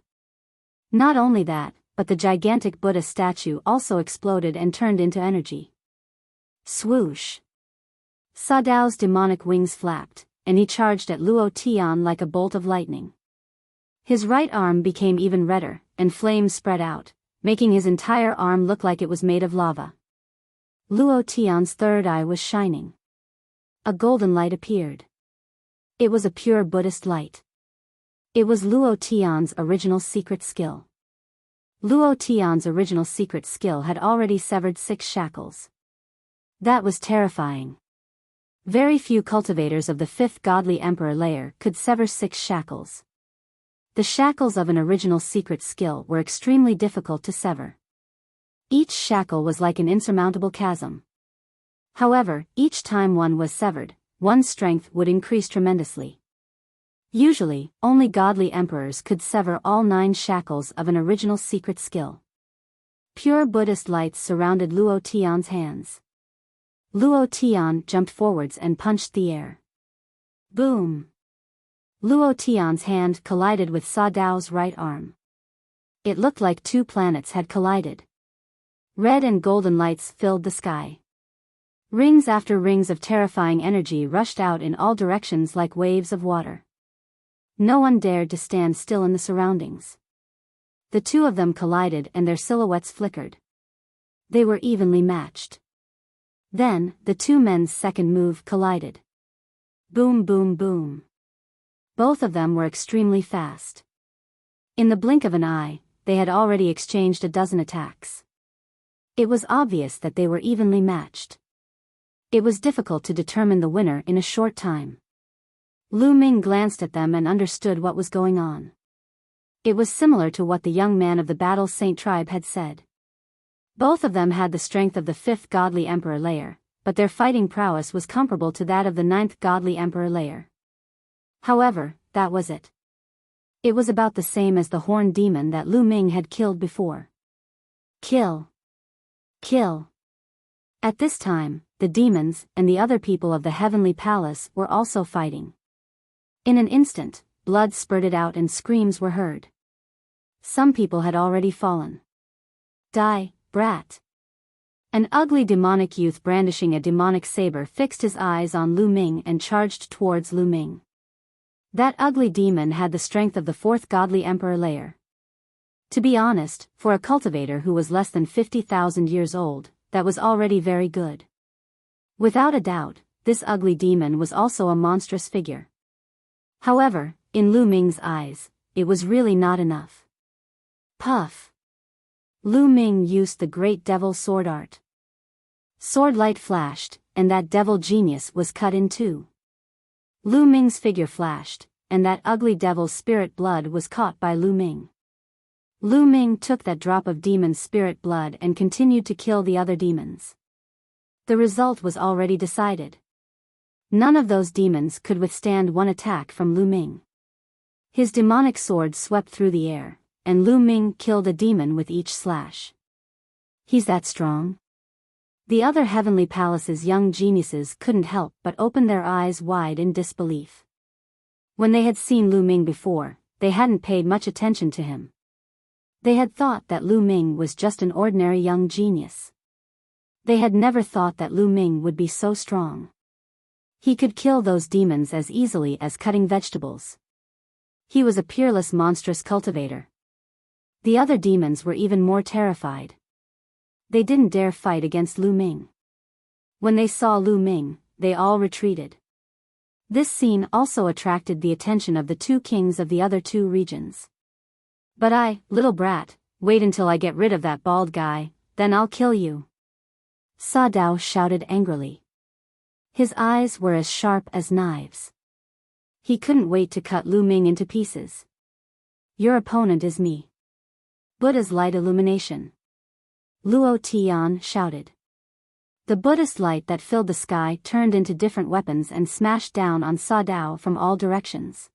S1: Not only that, but the gigantic Buddha statue also exploded and turned into energy. Swoosh! Sa Dao's demonic wings flapped, and he charged at Luo Tian like a bolt of lightning. His right arm became even redder, and flames spread out, making his entire arm look like it was made of lava. Luo Tian's third eye was shining. A golden light appeared. It was a pure Buddhist light. It was Luo Tian's original secret skill. Luo Tian's original secret skill had already severed 6 shackles. That was terrifying. Very few cultivators of the 5th godly emperor layer could sever 6 shackles. The shackles of an original secret skill were extremely difficult to sever. Each shackle was like an insurmountable chasm. However, each time one was severed, one's strength would increase tremendously. Usually, only godly emperors could sever all 9 shackles of an original secret skill. Pure Buddhist lights surrounded Luo Tian's hands. Luo Tian jumped forwards and punched the air. Boom! Luo Tian's hand collided with Sa Dao's right arm. It looked like 2 planets had collided. Red and golden lights filled the sky. Rings after rings of terrifying energy rushed out in all directions like waves of water. No one dared to stand still in the surroundings. The 2 of them collided and their silhouettes flickered. They were evenly matched. Then, the 2 men's second move collided. Boom boom boom. Both of them were extremely fast. In the blink of an eye, they had already exchanged a dozen attacks. It was obvious that they were evenly matched. It was difficult to determine the winner in a short time. Lu Ming glanced at them and understood what was going on. It was similar to what the young man of the Battle Saint tribe had said. Both of them had the strength of the 5th godly emperor layer, but their fighting prowess was comparable to that of the 9th godly emperor layer. However, that was it. It was about the same as the horned demon that Lu Ming had killed before. Kill. Kill. At this time, the demons and the other people of the heavenly palace were also fighting. In an instant, blood spurted out and screams were heard. Some people had already fallen. Die, brat. An ugly demonic youth brandishing a demonic saber fixed his eyes on Lu Ming and charged towards Lu Ming. That ugly demon had the strength of the 4th godly emperor layer. To be honest, for a cultivator who was less than 50,000 years old, that was already very good. Without a doubt, this ugly demon was also a monstrous figure. However, in Lu Ming's eyes, it was really not enough. Puff! Lu Ming used the great devil sword art. Sword light flashed, and that devil genius was cut in 2. Lu Ming's figure flashed, and that ugly devil's spirit blood was caught by Lu Ming. Lu Ming took that drop of demon spirit blood and continued to kill the other demons. The result was already decided. None of those demons could withstand one attack from Lu Ming. His demonic sword swept through the air, and Lu Ming killed a demon with each slash. He's that strong? The other heavenly palace's young geniuses couldn't help but open their eyes wide in disbelief. When they had seen Lu Ming before, they hadn't paid much attention to him. They had thought that Lu Ming was just an ordinary young genius. They had never thought that Lu Ming would be so strong. He could kill those demons as easily as cutting vegetables. He was a peerless monstrous cultivator. The other demons were even more terrified. They didn't dare fight against Lu Ming. When they saw Lu Ming, they all retreated. This scene also attracted the attention of the 2 kings of the other 2 regions. But little brat, wait until I get rid of that bald guy, then I'll kill you. Sa Dao shouted angrily. His eyes were as sharp as knives. He couldn't wait to cut Lu Ming into pieces. Your opponent is me. Buddha's light illumination. Luo Tian shouted. The Buddhist light that filled the sky turned into different weapons and smashed down on Sa Dao from all directions.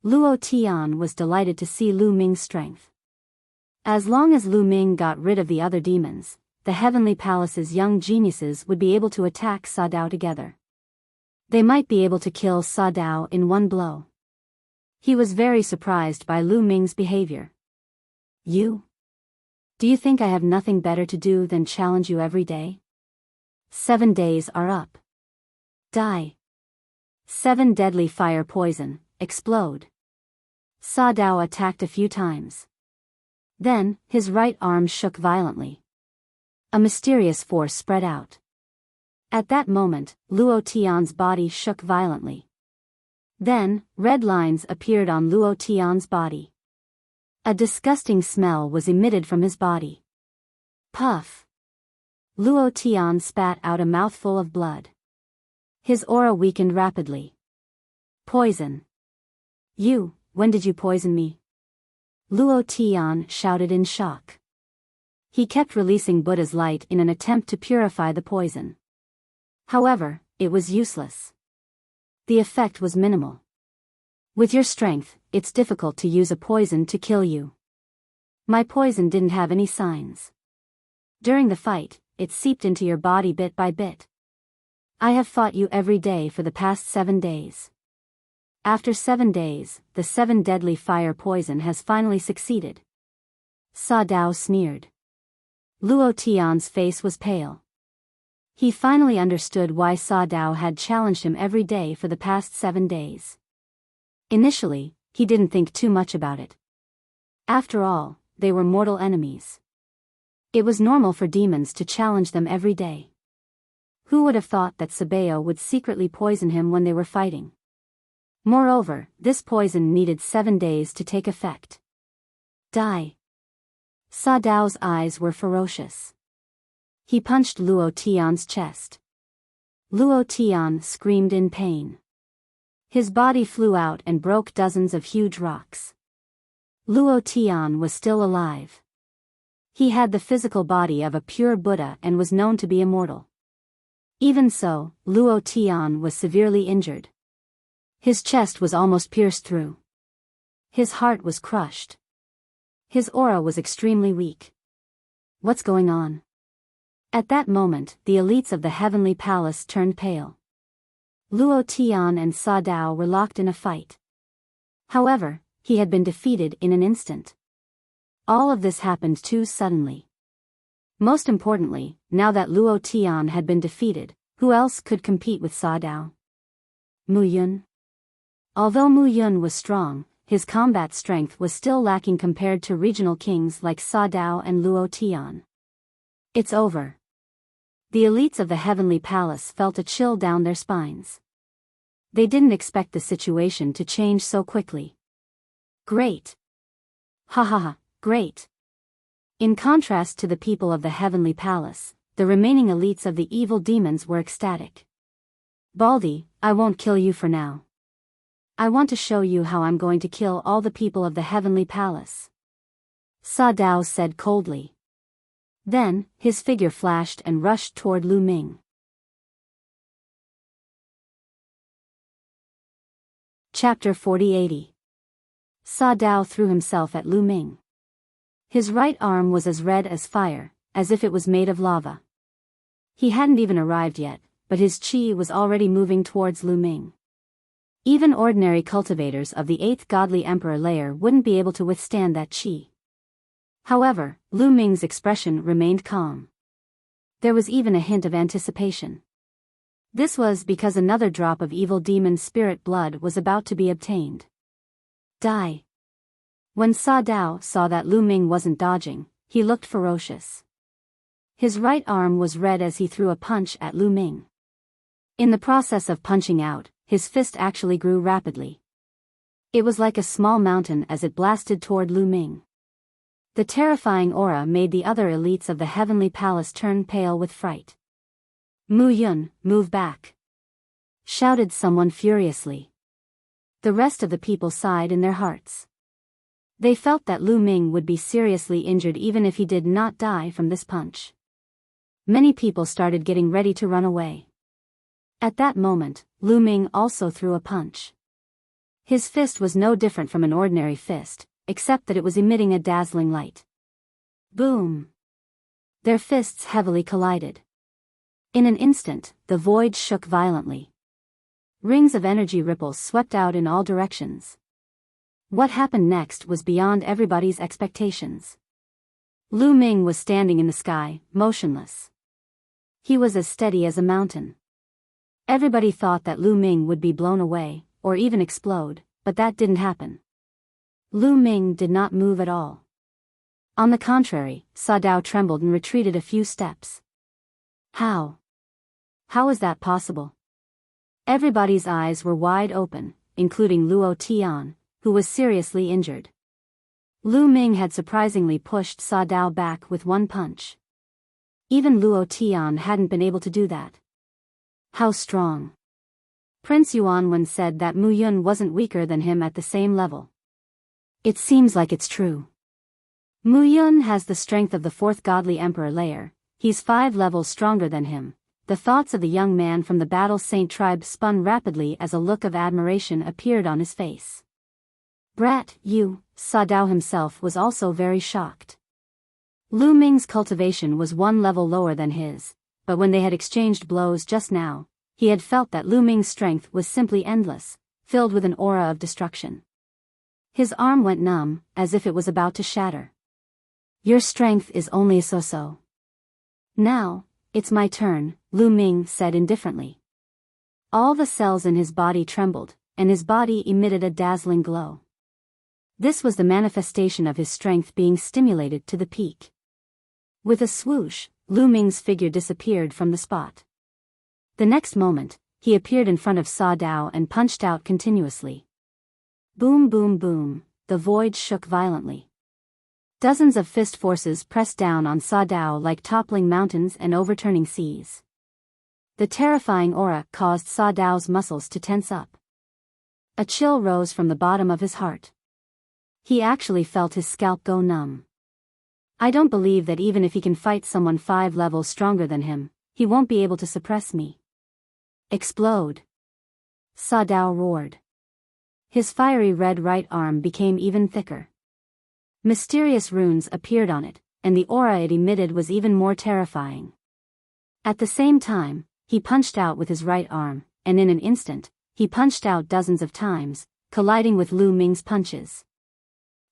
S1: Luo Tian was delighted to see Lu Ming's strength. As long as Lu Ming got rid of the other demons, the Heavenly Palace's young geniuses would be able to attack Sa Dao together. They might be able to kill Sa Dao in one blow. He was very surprised by Lu Ming's behavior. You? Do you think I have nothing better to do than challenge you every day? 7 days are up. Die. 7 deadly fire poison, explode. Sa Dao attacked a few times. Then, his right arm shook violently. A mysterious force spread out. At that moment, Luo Tian's body shook violently. Then, red lines appeared on Luo Tian's body. A disgusting smell was emitted from his body. Puff! Luo Tian spat out a mouthful of blood. His aura weakened rapidly. Poison. You, when did you poison me? Luo Tian shouted in shock. He kept releasing Buddha's light in an attempt to purify the poison. However, it was useless. The effect was minimal. With your strength, it's difficult to use a poison to kill you. My poison didn't have any signs. During the fight, it seeped into your body bit by bit. I have fought you every day for the past 7 days. After 7 days, the 7 deadly fire poison has finally succeeded. Sa Dao sneered. Luo Tian's face was pale. He finally understood why Sa Dao had challenged him every day for the past 7 days. Initially, he didn't think too much about it. After all, they were mortal enemies. It was normal for demons to challenge them every day. Who would have thought that Biyao would secretly poison him when they were fighting? Moreover, this poison needed 7 days to take effect. Die. Sa Dao's eyes were ferocious. He punched Luo Tian's chest. Luo Tian screamed in pain. His body flew out and broke dozens of huge rocks. Luo Tian was still alive. He had the physical body of a pure Buddha and was known to be immortal. Even so, Luo Tian was severely injured. His chest was almost pierced through. His heart was crushed. His aura was extremely weak. What's going on? At that moment, the elites of the Heavenly Palace turned pale. Luo Tian and Sa Dao were locked in a fight. However, he had been defeated in an instant. All of this happened too suddenly. Most importantly, now that Luo Tian had been defeated, who else could compete with Sa Dao? Mu Yun. Although Mu Yun was strong, his combat strength was still lacking compared to regional kings like Sa Dao and Luo Tian. It's over. The elites of the Heavenly Palace felt a chill down their spines. They didn't expect the situation to change so quickly. Great. Ha ha ha, great. In contrast to the people of the Heavenly Palace, the remaining elites of the evil demons were ecstatic. Baldy, I won't kill you for now. I want to show you how I'm going to kill all the people of the Heavenly Palace. Sa Dao said coldly. Then, his figure flashed and rushed toward Lu Ming. Chapter 4080. Sa Dao threw himself at Lu Ming. His right arm was as red as fire, as if it was made of lava. He hadn't even arrived yet, but his chi was already moving towards Lu Ming. Even ordinary cultivators of the 8th godly emperor layer wouldn't be able to withstand that chi. However, Lu Ming's expression remained calm. There was even a hint of anticipation. This was because another drop of evil demon spirit blood was about to be obtained. Die. When Sa Dao saw that Lu Ming wasn't dodging, he looked ferocious. His right arm was red as he threw a punch at Lu Ming. In the process of punching out, his fist actually grew rapidly. It was like a small mountain as it blasted toward Lu Ming. The terrifying aura made the other elites of the Heavenly Palace turn pale with fright. Mu Yun, move back! Shouted someone furiously. The rest of the people sighed in their hearts. They felt that Lu Ming would be seriously injured even if he did not die from this punch. Many people started getting ready to run away. At that moment, Lu Ming also threw a punch. His fist was no different from an ordinary fist, except that it was emitting a dazzling light. Boom! Their fists heavily collided. In an instant, the void shook violently. Rings of energy ripples swept out in all directions. What happened next was beyond everybody's expectations. Lu Ming was standing in the sky, motionless. He was as steady as a mountain. Everybody thought that Lu Ming would be blown away, or even explode, but that didn't happen. Lu Ming did not move at all. On the contrary, Sa Dao trembled and retreated a few steps. How? How is that possible? Everybody's eyes were wide open, including Luo Tian, who was seriously injured. Lu Ming had surprisingly pushed Sa Dao back with one punch. Even Luo Tian hadn't been able to do that. How strong! Prince Yuanwen said that Mu Yun wasn't weaker than him at the same level. It seems like it's true. Mu Yun has the strength of the fourth godly emperor layer, he's 5 levels stronger than him. The thoughts of the young man from the Battle Saint tribe spun rapidly as a look of admiration appeared on his face. Brat, you, Sa Dao himself was also very shocked. Lu Ming's cultivation was 1 level lower than his, but when they had exchanged blows just now, he had felt that Lu Ming's strength was simply endless, filled with an aura of destruction. His arm went numb, as if it was about to shatter. Your strength is only a so-so. Now, it's my turn, Lu Ming said indifferently. All the cells in his body trembled, and his body emitted a dazzling glow. This was the manifestation of his strength being stimulated to the peak. With a swoosh, Lu Ming's figure disappeared from the spot. The next moment, he appeared in front of Sa Dao and punched out continuously. Boom boom boom, the void shook violently. Dozens of fist forces pressed down on Sa Dao like toppling mountains and overturning seas. The terrifying aura caused Sa Dao's muscles to tense up. A chill rose from the bottom of his heart. He actually felt his scalp go numb. I don't believe that even if he can fight someone 5 levels stronger than him, he won't be able to suppress me. Explode! Sa Dao roared. His fiery red right arm became even thicker. Mysterious runes appeared on it, and the aura it emitted was even more terrifying. At the same time, he punched out with his right arm, and in an instant, he punched out dozens of times, colliding with Lu Ming's punches.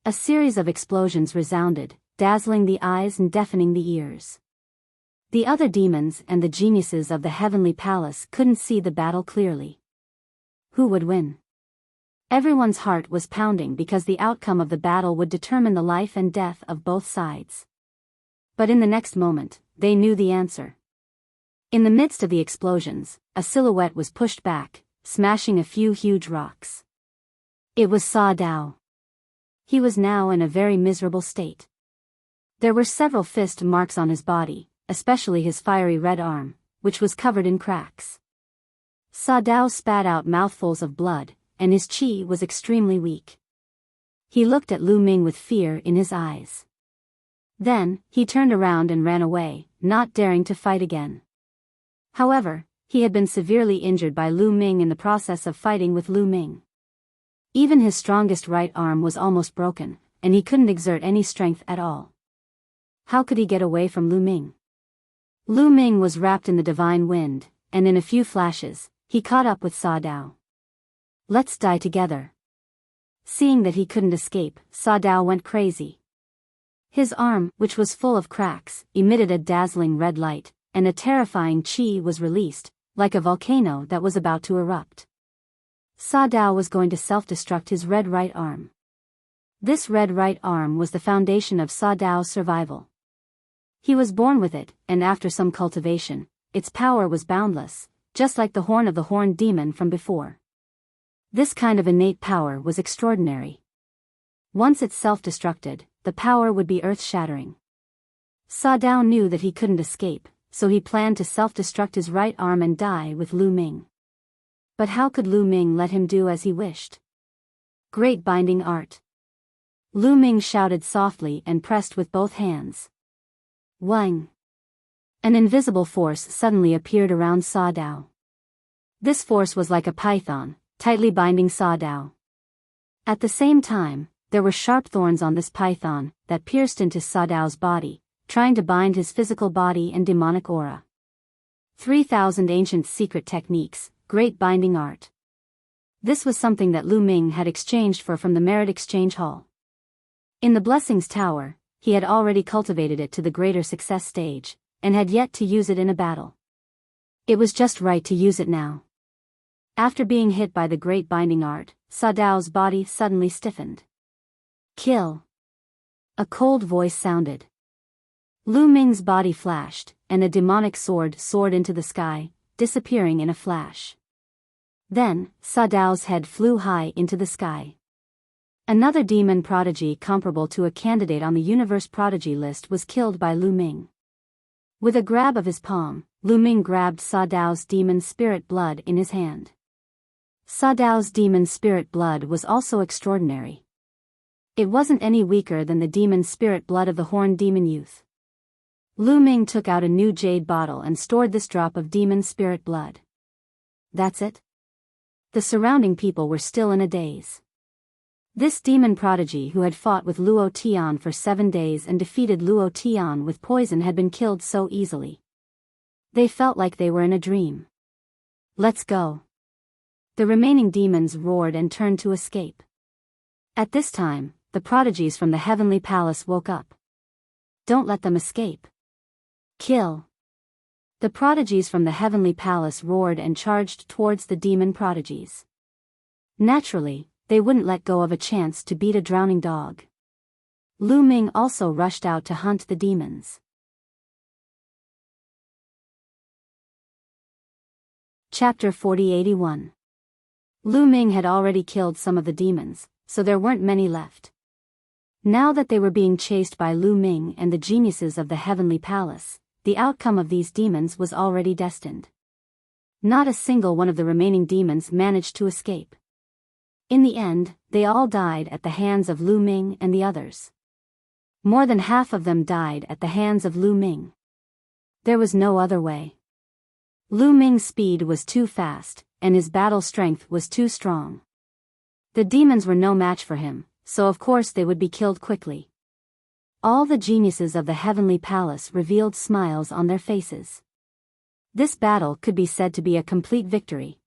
S1: A series of explosions resounded, dazzling the eyes and deafening the ears. The other demons and the geniuses of the heavenly palace couldn't see the battle clearly. Who would win? Everyone's heart was pounding because the outcome of the battle would determine the life and death of both sides. But in the next moment, they knew the answer. In the midst of the explosions, a silhouette was pushed back, smashing a few huge rocks. It was Sa Dao. He was now in a very miserable state. There were several fist marks on his body, especially his fiery red arm, which was covered in cracks. Sa Dao spat out mouthfuls of blood, and his qi was extremely weak. He looked at Lu Ming with fear in his eyes. Then, he turned around and ran away, not daring to fight again. However, he had been severely injured by Lu Ming in the process of fighting with Lu Ming. Even his strongest right arm was almost broken, and he couldn't exert any strength at all. How could he get away from Lu Ming? Lu Ming was wrapped in the divine wind, and in a few flashes, he caught up with Sa Dao. Let's die together. Seeing that he couldn't escape, Sa Dao went crazy. His arm, which was full of cracks, emitted a dazzling red light, and a terrifying qi was released, like a volcano that was about to erupt. Sa Dao was going to self-destruct his red right arm. This red right arm was the foundation of Sa Dao's survival. He was born with it, and after some cultivation, its power was boundless, just like the horn of the horned demon from before. This kind of innate power was extraordinary. Once it self-destructed, the power would be earth-shattering. Sa Dao knew that he couldn't escape, so he planned to self-destruct his right arm and die with Lu Ming. But how could Lu Ming let him do as he wished? Great binding art. Lu Ming shouted softly and pressed with both hands. Wang! An invisible force suddenly appeared around Sa Dao. This force was like a python, tightly binding Sa Dao. At the same time, there were sharp thorns on this python that pierced into Sa Dao's body, trying to bind his physical body and demonic aura. 3,000 ancient secret techniques, great binding art. This was something that Lu Ming had exchanged from the Merit Exchange Hall. In the Blessings Tower, he had already cultivated it to the greater success stage, and had yet to use it in a battle. It was just right to use it now. After being hit by the great binding art, Sa Dao's body suddenly stiffened. Kill! A cold voice sounded. Lu Ming's body flashed, and a demonic sword soared into the sky, disappearing in a flash. Then, Sa Dao's head flew high into the sky. Another demon prodigy comparable to a candidate on the Universe Prodigy list was killed by Lu Ming. With a grab of his palm, Lu Ming grabbed Sa Dao's demon spirit blood in his hand. Sa Dao's demon spirit blood was also extraordinary. It wasn't any weaker than the demon spirit blood of the horned demon youth. Lu Ming took out a new jade bottle and stored this drop of demon spirit blood. That's it? The surrounding people were still in a daze. This demon prodigy who had fought with Luo Tian for 7 days and defeated Luo Tian with poison had been killed so easily. They felt like they were in a dream. Let's go. The remaining demons roared and turned to escape. At this time, the prodigies from the heavenly palace woke up. Don't let them escape. Kill. The prodigies from the heavenly palace roared and charged towards the demon prodigies. Naturally, they wouldn't let go of a chance to beat a drowning dog. Lu Ming also rushed out to hunt the demons. Chapter 4081. Lu Ming had already killed some of the demons, so there weren't many left. Now that they were being chased by Lu Ming and the geniuses of the heavenly palace, the outcome of these demons was already destined. Not a single one of the remaining demons managed to escape. In the end, they all died at the hands of Lu Ming and the others. More than half of them died at the hands of Lu Ming. There was no other way. Lu Ming's speed was too fast, and his battle strength was too strong. The demons were no match for him, so of course they would be killed quickly. All the geniuses of the heavenly palace revealed smiles on their faces. This battle could be said to be a complete victory.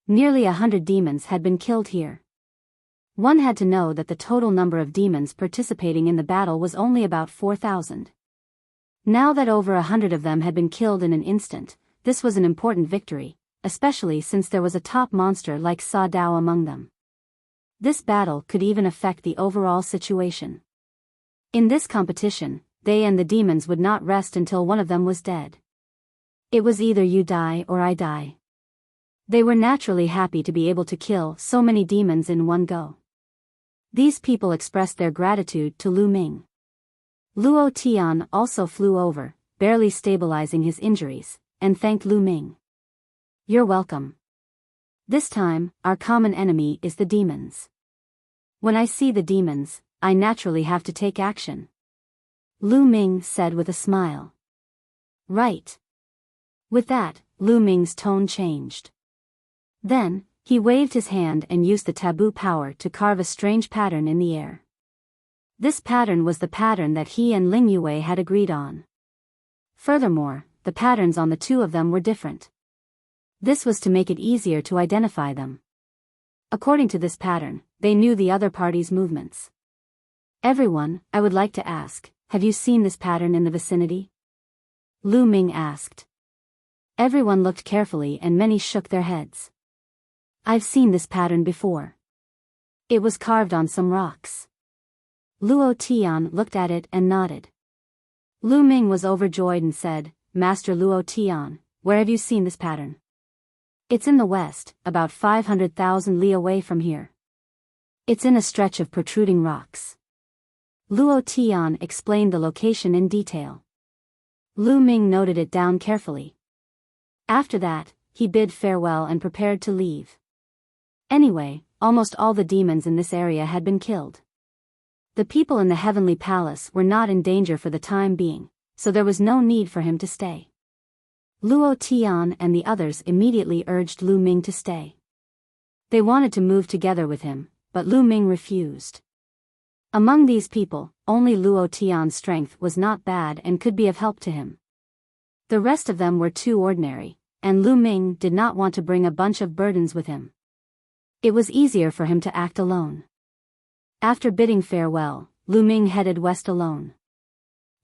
S1: Nearly 100 demons had been killed here. One had to know that the total number of demons participating in the battle was only about 4,000. Now that over 100 of them had been killed in an instant, this was an important victory, especially since there was a top monster like Sa Dao among them. This battle could even affect the overall situation. In this competition, they and the demons would not rest until one of them was dead. It was either you die or I die. They were naturally happy to be able to kill so many demons in one go. These people expressed their gratitude to Lu Ming. Luo Tian also flew over, barely stabilizing his injuries, and thanked Lu Ming. You're welcome. This time, our common enemy is the demons. When I see the demons, I naturally have to take action. Lu Ming said with a smile. Right. With that, Lu Ming's tone changed. Then, he waved his hand and used the taboo power to carve a strange pattern in the air. This pattern was the pattern that he and Ling Yue had agreed on. Furthermore, the patterns on the two of them were different. This was to make it easier to identify them. According to this pattern, they knew the other party's movements. Everyone, I would like to ask, have you seen this pattern in the vicinity? Lu Ming asked. Everyone looked carefully and many shook their heads. I've seen this pattern before. It was carved on some rocks. Luo Tian looked at it and nodded. Lu Ming was overjoyed and said, Master Luo Tian, where have you seen this pattern? It's in the west, about 500,000 li away from here. It's in a stretch of protruding rocks. Luo Tian explained the location in detail. Lu Ming noted it down carefully. After that, he bid farewell and prepared to leave. Anyway, almost all the demons in this area had been killed. The people in the heavenly palace were not in danger for the time being, so there was no need for him to stay. Luo Tian and the others immediately urged Lu Ming to stay. They wanted to move together with him, but Lu Ming refused. Among these people, only Luo Tian's strength was not bad and could be of help to him. The rest of them were too ordinary, and Lu Ming did not want to bring a bunch of burdens with him. It was easier for him to act alone. After bidding farewell, Lu Ming headed west alone.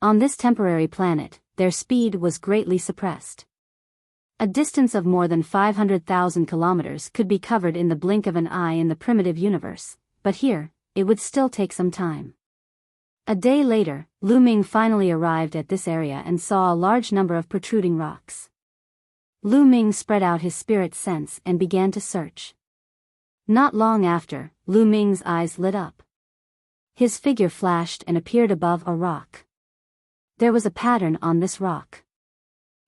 S1: On this temporary planet, their speed was greatly suppressed. A distance of more than 500,000 kilometers could be covered in the blink of an eye in the primitive universe, but here, it would still take some time. A day later, Lu Ming finally arrived at this area and saw a large number of protruding rocks. Lu Ming spread out his spirit sense and began to search. Not long after, Lu Ming's eyes lit up. His figure flashed and appeared above a rock. There was a pattern on this rock.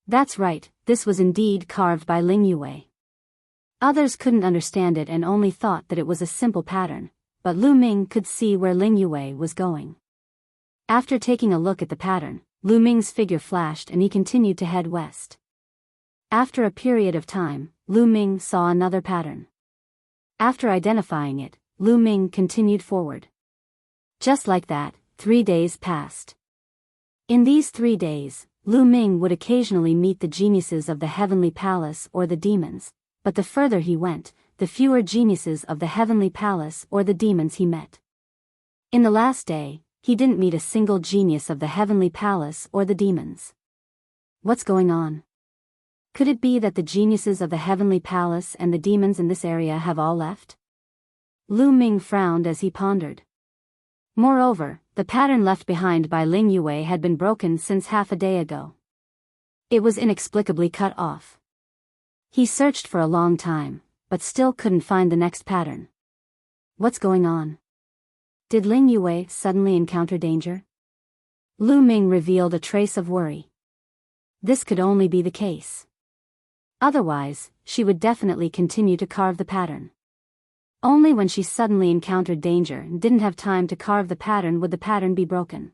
S1: That's right, this was indeed carved by Ling Yue. Others couldn't understand it and only thought that it was a simple pattern, but Lu Ming could see where Ling Yue was going. After taking a look at the pattern, Lu Ming's figure flashed and he continued to head west. After a period of time, Lu Ming saw another pattern. After identifying it, Lu Ming continued forward. Just like that, 3 days passed. In these 3 days, Lu Ming would occasionally meet the geniuses of the heavenly palace or the demons, but the further he went, the fewer geniuses of the heavenly palace or the demons he met. In the last day, he didn't meet a single genius of the heavenly palace or the demons. What's going on? Could it be that the geniuses of the heavenly palace and the demons in this area have all left? Lu Ming frowned as he pondered. Moreover, the pattern left behind by Ling Yue had been broken since half a day ago. It was inexplicably cut off. He searched for a long time, but still couldn't find the next pattern. What's going on? Did Ling Yue suddenly encounter danger? Lu Ming revealed a trace of worry. This could only be the case. Otherwise, she would definitely continue to carve the pattern. Only when she suddenly encountered danger and didn't have time to carve the pattern would the pattern be broken.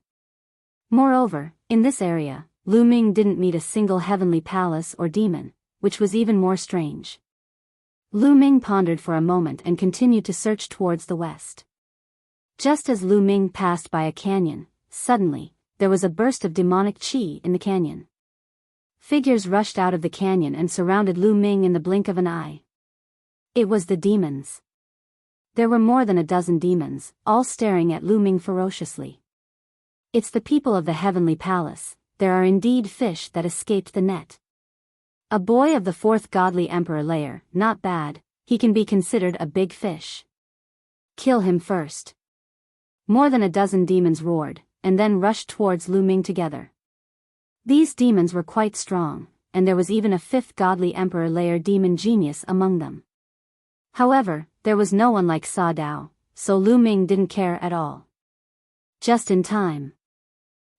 S1: Moreover, in this area, Lu Ming didn't meet a single heavenly palace or demon, which was even more strange. Lu Ming pondered for a moment and continued to search towards the west. Just as Lu Ming passed by a canyon, suddenly, there was a burst of demonic qi in the canyon. Figures rushed out of the canyon and surrounded Lu Ming in the blink of an eye. It was the demons. There were more than a dozen demons, all staring at Lu Ming ferociously. It's the people of the heavenly palace, there are indeed fish that escaped the net. A boy of the 4th godly emperor layer, not bad, he can be considered a big fish. Kill him first. More than a dozen demons roared, and then rushed towards Lu Ming together. These demons were quite strong, and there was even a 5th godly emperor layer demon genius among them. However, there was no one like Sa Dao, so Lu Ming didn't care at all. Just in time.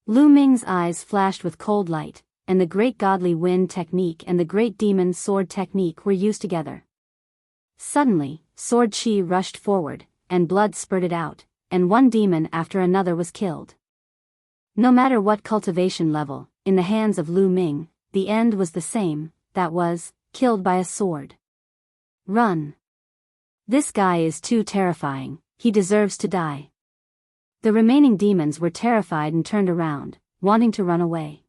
S1: Lu Ming's eyes flashed with cold light, and the great godly wind technique and the great demon sword technique were used together. Suddenly, sword chi rushed forward, and blood spurted out, and one demon after another was killed. No matter what cultivation level, in the hands of Lu Ming, the end was the same, that was, killed by a sword. Run. This guy is too terrifying, he deserves to die. The remaining demons were terrified and turned around, wanting to run away.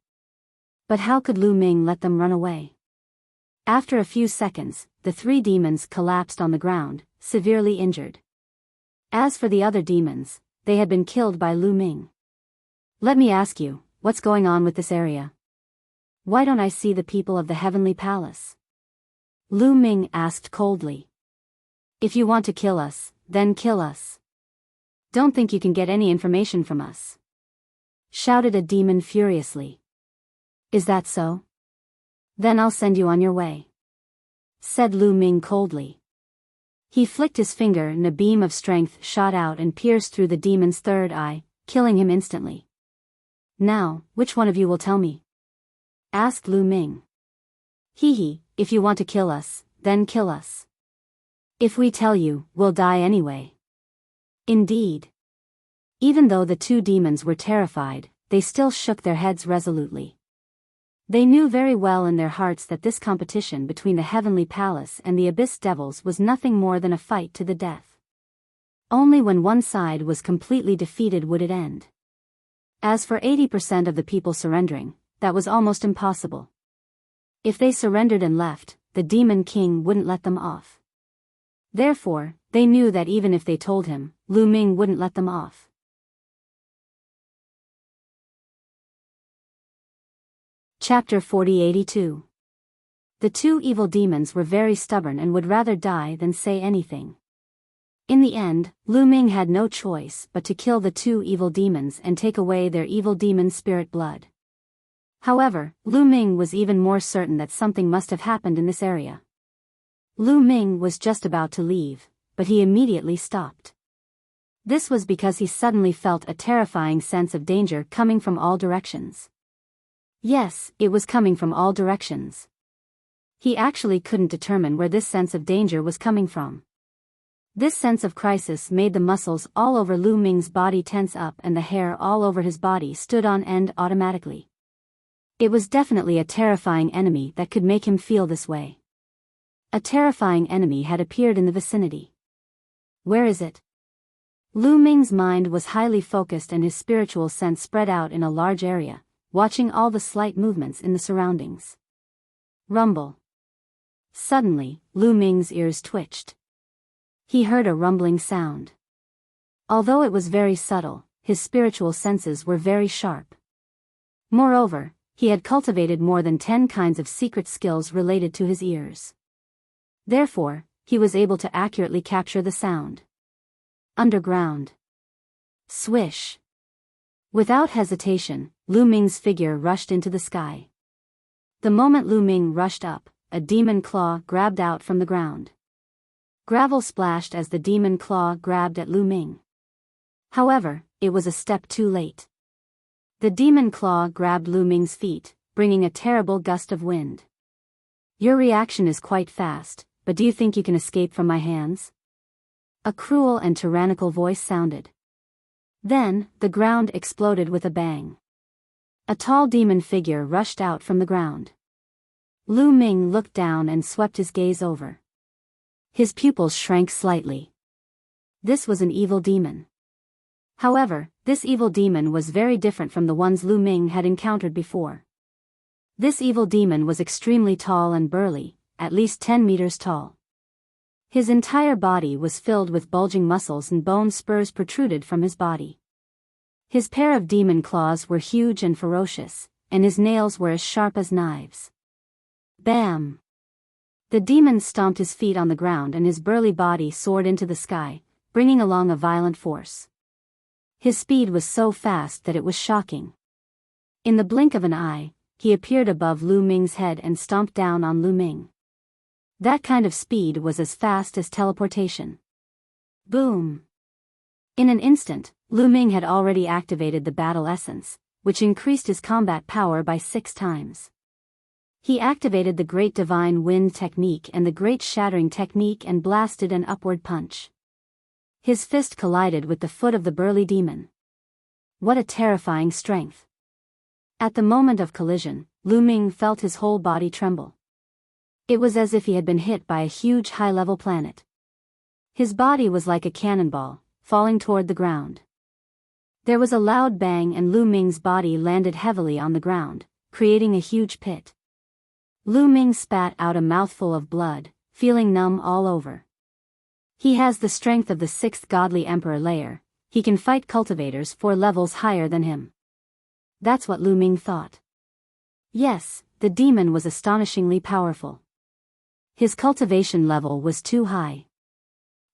S1: But how could Lu Ming let them run away? After a few seconds, the 3 demons collapsed on the ground, severely injured. As for the other demons, they had been killed by Lu Ming. Let me ask you, what's going on with this area? Why don't I see the people of the heavenly palace? Lu Ming asked coldly. If you want to kill us, then kill us. Don't think you can get any information from us. Shouted a demon furiously. Is that so? Then I'll send you on your way. Said Lu Ming coldly. He flicked his finger and a beam of strength shot out and pierced through the demon's third eye, killing him instantly. Now, which one of you will tell me? asked Lu Ming. Hee, if you want to kill us, then kill us. If we tell you, we'll die anyway. Indeed. Even though the two demons were terrified, they still shook their heads resolutely. They knew very well in their hearts that this competition between the heavenly palace and the abyss devils was nothing more than a fight to the death. Only when one side was completely defeated would it end. As for 80% of the people surrendering, that was almost impossible. If they surrendered and left, the demon king wouldn't let them off. Therefore, they knew that even if they told him, Lu Ming wouldn't let them off. Chapter 4082. The two evil demons were very stubborn and would rather die than say anything. In the end, Lu Ming had no choice but to kill the two evil demons and take away their evil demon spirit blood. However, Lu Ming was even more certain that something must have happened in this area. Lu Ming was just about to leave, but he immediately stopped. This was because he suddenly felt a terrifying sense of danger coming from all directions. Yes, it was coming from all directions. He actually couldn't determine where this sense of danger was coming from. This sense of crisis made the muscles all over Lu Ming's body tense up and the hair all over his body stood on end automatically. It was definitely a terrifying enemy that could make him feel this way. A terrifying enemy had appeared in the vicinity. Where is it? Lu Ming's mind was highly focused and his spiritual sense spread out in a large area, watching all the slight movements in the surroundings. Rumble. Suddenly, Lu Ming's ears twitched. He heard a rumbling sound. Although it was very subtle, his spiritual senses were very sharp. Moreover, he had cultivated more than 10 kinds of secret skills related to his ears. Therefore, he was able to accurately capture the sound. Underground. Swish. Without hesitation, Lu Ming's figure rushed into the sky. The moment Lu Ming rushed up, a demon claw grabbed out from the ground. Gravel splashed as the demon claw grabbed at Lu Ming. However, it was a step too late. The demon claw grabbed Lu Ming's feet, bringing a terrible gust of wind. Your reaction is quite fast, but do you think you can escape from my hands? A cruel and tyrannical voice sounded. Then, the ground exploded with a bang. A tall demon figure rushed out from the ground. Lu Ming looked down and swept his gaze over. His pupils shrank slightly. This was an evil demon. However, this evil demon was very different from the ones Lu Ming had encountered before. This evil demon was extremely tall and burly, at least 10 meters tall. His entire body was filled with bulging muscles and bone spurs protruded from his body. His pair of demon claws were huge and ferocious, and his nails were as sharp as knives. Bam! The demon stomped his feet on the ground and his burly body soared into the sky, bringing along a violent force. His speed was so fast that it was shocking. In the blink of an eye, he appeared above Lu Ming's head and stomped down on Lu Ming. That kind of speed was as fast as teleportation. Boom! In an instant, Lu Ming had already activated the battle essence, which increased his combat power by 6 times. He activated the Great Divine Wind technique and the Great Shattering technique and blasted an upward punch. His fist collided with the foot of the burly demon. What a terrifying strength! At the moment of collision, Lu Ming felt his whole body tremble. It was as if he had been hit by a huge high-level planet. His body was like a cannonball, falling toward the ground. There was a loud bang and Lu Ming's body landed heavily on the ground, creating a huge pit. Lu Ming spat out a mouthful of blood, feeling numb all over. He has the strength of the 6th godly emperor layer. He can fight cultivators 4 levels higher than him. That's what Lu Ming thought. Yes, the demon was astonishingly powerful. His cultivation level was too high.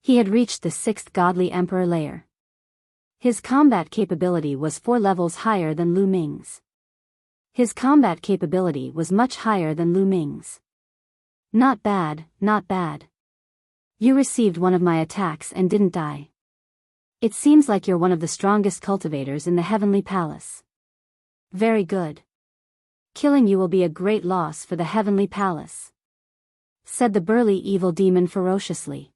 S1: He had reached the 6th godly emperor layer. His combat capability was 4 levels higher than Lu Ming's. His combat capability was much higher than Lu Ming's. Not bad, not bad. You received one of my attacks and didn't die. It seems like you're one of the strongest cultivators in the Heavenly Palace. Very good. Killing you will be a great loss for the heavenly palace," said the burly evil demon ferociously.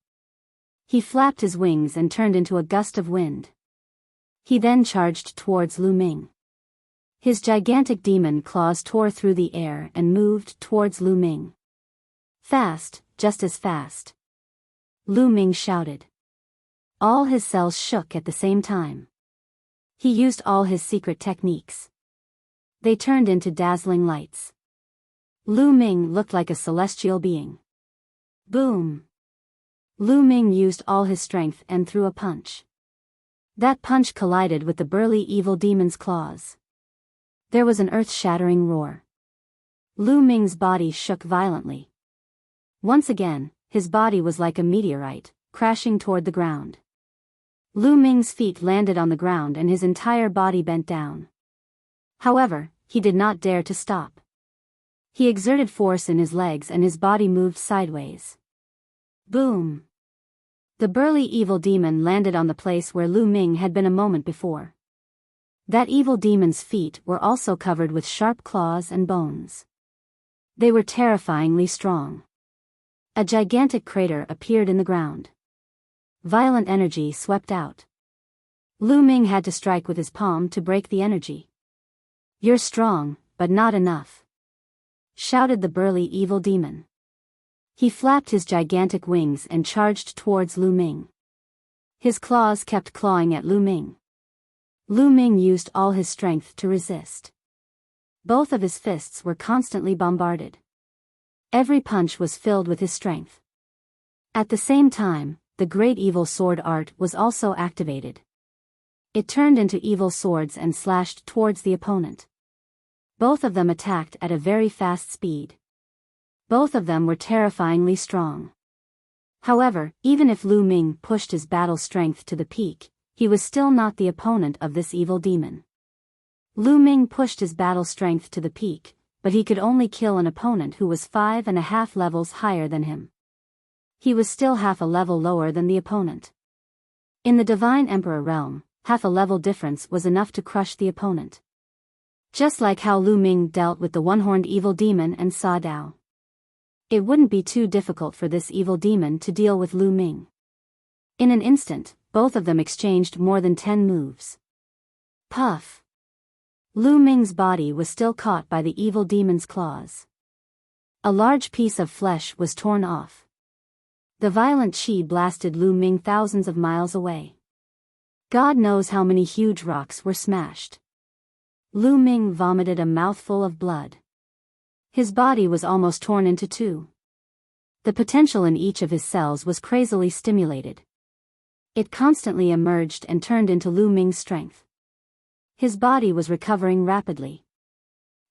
S1: He flapped his wings and turned into a gust of wind. He then charged towards Lu Ming. His gigantic demon claws tore through the air and moved towards Lu Ming. "Fast, just as fast," Lu Ming shouted. All his cells shook at the same time. He used all his secret techniques. They turned into dazzling lights. Lu Ming looked like a celestial being. Boom! Lu Ming used all his strength and threw a punch. That punch collided with the burly evil demon's claws. There was an earth-shattering roar. Lu Ming's body shook violently. Once again, his body was like a meteorite, crashing toward the ground. Lu Ming's feet landed on the ground and his entire body bent down. However, he did not dare to stop. He exerted force in his legs and his body moved sideways. Boom! The burly evil demon landed on the place where Lu Ming had been a moment before. That evil demon's feet were also covered with sharp claws and bones. They were terrifyingly strong. A gigantic crater appeared in the ground. Violent energy swept out. Lu Ming had to strike with his palm to break the energy. "You're strong, but not enough," shouted the burly evil demon. He flapped his gigantic wings and charged towards Lu Ming. His claws kept clawing at Lu Ming. Lu Ming used all his strength to resist. Both of his fists were constantly bombarded. Every punch was filled with his strength. At the same time, the great evil sword art was also activated. It turned into evil swords and slashed towards the opponent. Both of them attacked at a very fast speed. Both of them were terrifyingly strong. However, even if Lu Ming pushed his battle strength to the peak, he was still not the opponent of this evil demon. Lu Ming pushed his battle strength to the peak, but he could only kill an opponent who was 5.5 levels higher than him. He was still half a level lower than the opponent. In the Divine Emperor realm, half a level difference was enough to crush the opponent. Just like how Lu Ming dealt with the one-horned evil demon and Sa Dao. It wouldn't be too difficult for this evil demon to deal with Lu Ming. In an instant, both of them exchanged more than 10 moves. Puff! Lu Ming's body was still caught by the evil demon's claws. A large piece of flesh was torn off. The violent chi blasted Lu Ming thousands of miles away. God knows how many huge rocks were smashed. Lu Ming vomited a mouthful of blood. His body was almost torn into two. The potential in each of his cells was crazily stimulated. It constantly emerged and turned into Lu Ming's strength. His body was recovering rapidly.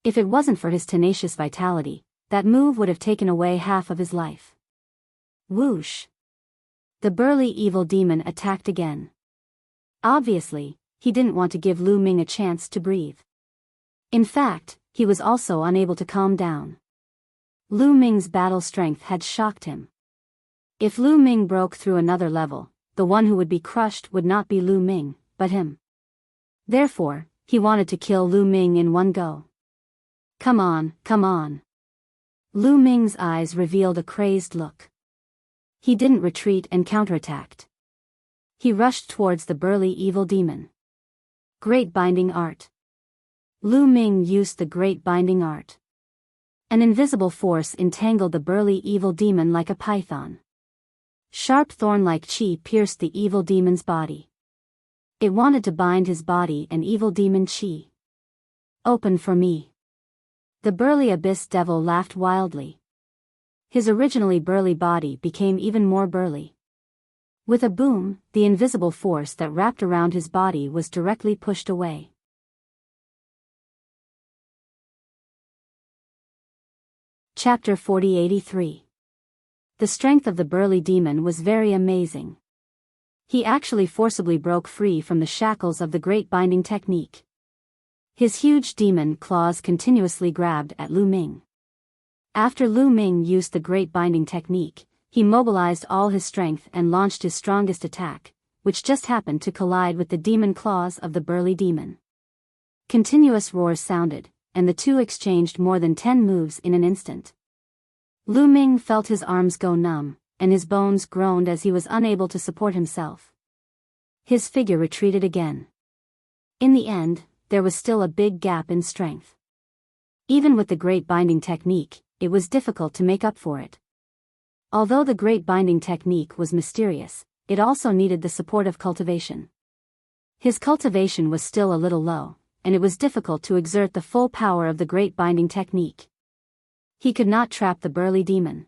S1: If it wasn't for his tenacious vitality, that move would have taken away half of his life. Whoosh! The burly evil demon attacked again. Obviously, he didn't want to give Lu Ming a chance to breathe. In fact, he was also unable to calm down. Lu Ming's battle strength had shocked him. If Lu Ming broke through another level, the one who would be crushed would not be Lu Ming, but him. Therefore, he wanted to kill Lu Ming in one go. Come on, come on. Lu Ming's eyes revealed a crazed look. He didn't retreat and counterattacked. He rushed towards the burly evil demon. Great Binding Art. Lu Ming used the Great Binding Art. An invisible force entangled the burly evil demon like a python. Sharp thorn-like chi pierced the evil demon's body. It wanted to bind his body and evil demon chi. Open for me. The burly abyss devil laughed wildly. His originally burly body became even more burly. With a boom, the invisible force that wrapped around his body was directly pushed away. Chapter 4083. The strength of the burly demon was very amazing. He actually forcibly broke free from the shackles of the Great Binding Technique. His huge demon claws continuously grabbed at Lu Ming. After Lu Ming used the Great Binding Technique, he mobilized all his strength and launched his strongest attack, which just happened to collide with the demon claws of the burly demon. Continuous roars sounded, and the two exchanged more than 10 moves in an instant. Lu Ming felt his arms go numb, and his bones groaned as he was unable to support himself. His figure retreated again. In the end, there was still a big gap in strength. Even with the great binding technique, it was difficult to make up for it. Although the great binding technique was mysterious, it also needed the support of cultivation. His cultivation was still a little low, and it was difficult to exert the full power of the great binding technique. He could not trap the burly demon.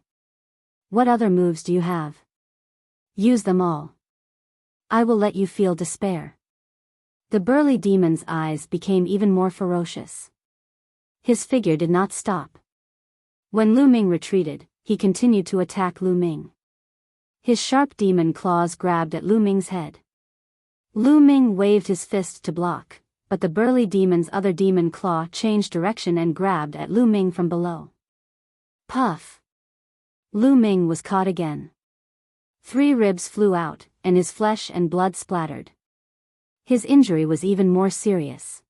S1: What other moves do you have? Use them all. I will let you feel despair. The burly demon's eyes became even more ferocious. His figure did not stop. When Lu Ming retreated, he continued to attack Lu Ming. His sharp demon claws grabbed at Lu Ming's head. Lu Ming waved his fist to block, but the burly demon's other demon claw changed direction and grabbed at Lu Ming from below. Puff! Lu Ming was caught again. 3 ribs flew out, and his flesh and blood splattered. His injury was even more serious.